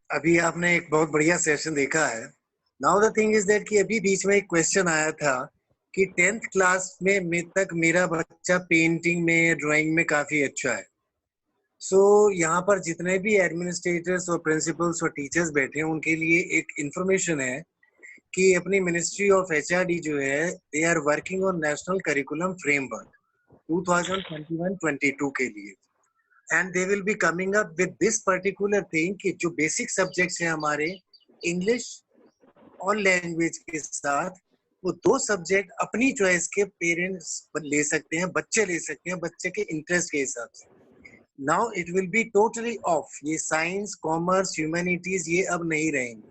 अभी आपने एक बहुत बढ़िया सेशन देखा है। Now the thing is that कि अभी बीच में एक क्वेश्चन आया था कि 10th क्लास में तक मेरा बच्चा पेंटिंग में, ड्राइंग में काफी अच्छा है। सो यहाँ पर जितने भी एडमिनिस्ट्रेटर्स और प्रिंसिपल्स और टीचर्स बैठे हैं उनके लिए एक इंफॉर्मेशन है कि अपनी मिनिस्ट्री ऑफ एचआरडी जो है, they are working on national curriculum framework 2021-22 के लिए, and they will be coming up with this particular thing कि जो बेसिक सब्जेक्ट्स हैं हमारे, इंग्लिश और लैंग्वेज के साथ, वो 2 सब्जेक्ट अपनी चॉइस के पेरेंट्स ले सकते हैं, बच्चे ले सकते हैं, बच्चे के इंटरेस्ट के हिसाब से। Now it will be totally off, ये साइंस, कॉमर्स, ह्यूमैनिटीज ये अब नहीं रहेंगे।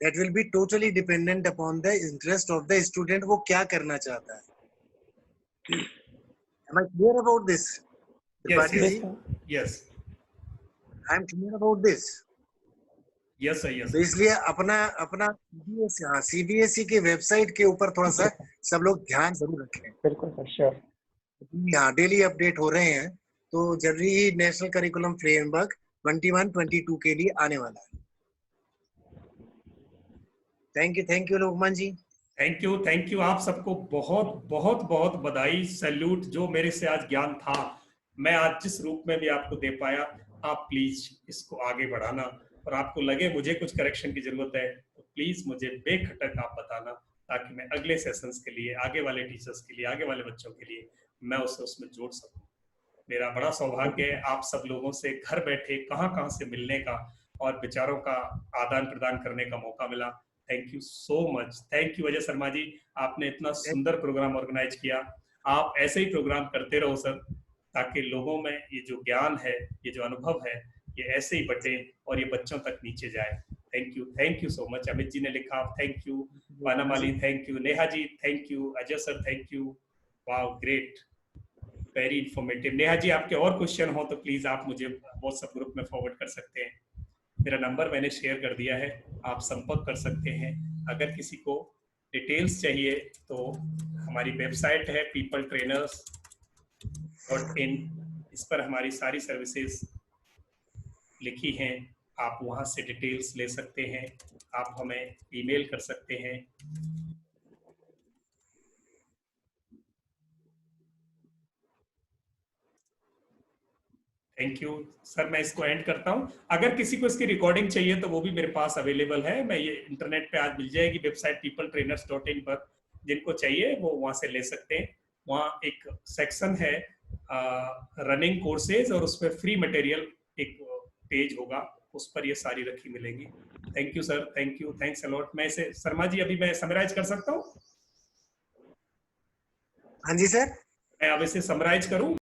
That will be totally dependent upon the interest of the student, वो क्या करना चाहता है। Am I clear about this? Yes. I am clear about this. Yes sir, yes. तो इसलिए अपना सीबीएसई के वेबसाइट के ऊपर थोड़ा सा सब लोग ध्यान जरूर रखें। बिल्कुल सर, श्योर। हाँ, डेली अपडेट हो रहे हैं, तो जल्दी ही नेशनल करिकुलम फ्रेमवर्क 21-22 के लिए आने वाला है। Thank you Lokman ji. Thank you आप सबको बहुत बहुत बहुत बधाई, सैल्यूट। जो मेरे से आज ज्ञान था मैं आज जिस रूप में भी आपको दे पाया, आप प्लीज इसको आगे बढ़ाना, और आपको लगे मुझे कुछ करेक्शन की जरूरत है तो प्लीज मुझे बेखटक आप बताना, ताकि मैं अगले सेशंस के लिए, आगे वाले टीचर्स के लिए, आगे वाले बच्चों के लिए मैं उसे उसमें जोड़ सकूं। मेरा बड़ा सौभाग्य है आप सब लोगों से घर बैठे कहाँ से मिलने का, और विचारों का आदान प्रदान करने का मौका मिला। Thank you so much. Thank you Ajay Sharma ji, आपने इतना सुंदर प्रोग्राम ऑर्गेनाइज किया। आप ऐसे ही प्रोग्राम करते रहो सर, ताकि लोगों में ये जो ज्ञान है, ये जो अनुभव है, ये ऐसे ही बटे और ये बच्चों तक नीचे जाए। Thank you so much. Amit ji ने लिखा thank you, Vanamali thank you, Neha ji thank you, Ajay sir thank you. Wow great, very informative. Neha ji, आपके और क्वेश्चन हो तो प्लीज आप मुझे व्हाट्सएप ग्रुप में फॉरवर्ड कर सकते हैं। मेरा नंबर मैंने शेयर कर दिया है, आप संपर्क कर सकते हैं। अगर किसी को डिटेल्स चाहिए तो हमारी वेबसाइट है peopletrainers.in, इस पर हमारी सारी सर्विसेज लिखी हैं। आप वहां से डिटेल्स ले सकते हैं, आप हमें ईमेल कर सकते हैं। थैंक यू सर, मैं इसको एंड करता हूं। अगर किसी को इसकी रिकॉर्डिंग चाहिए तो वो भी मेरे पास अवेलेबल है। मैं ये इंटरनेट पे आज मिल जाएगी वेबसाइट peopletrainers.in पर, जिनको चाहिए वो वहां से ले सकते हैं। वहाँ एक सेक्शन है रनिंग कोर्सेज और उस पर फ्री मटेरियल एक पेज होगा, उस पर ये सारी रखी मिलेगी। Thank you sir, thank you, thanks a lot. मैं इसे शर्मा जी अभी मैं समराइज कर सकता हूँ? हाँ जी सर, मैं अब इसे समराइज करूँ?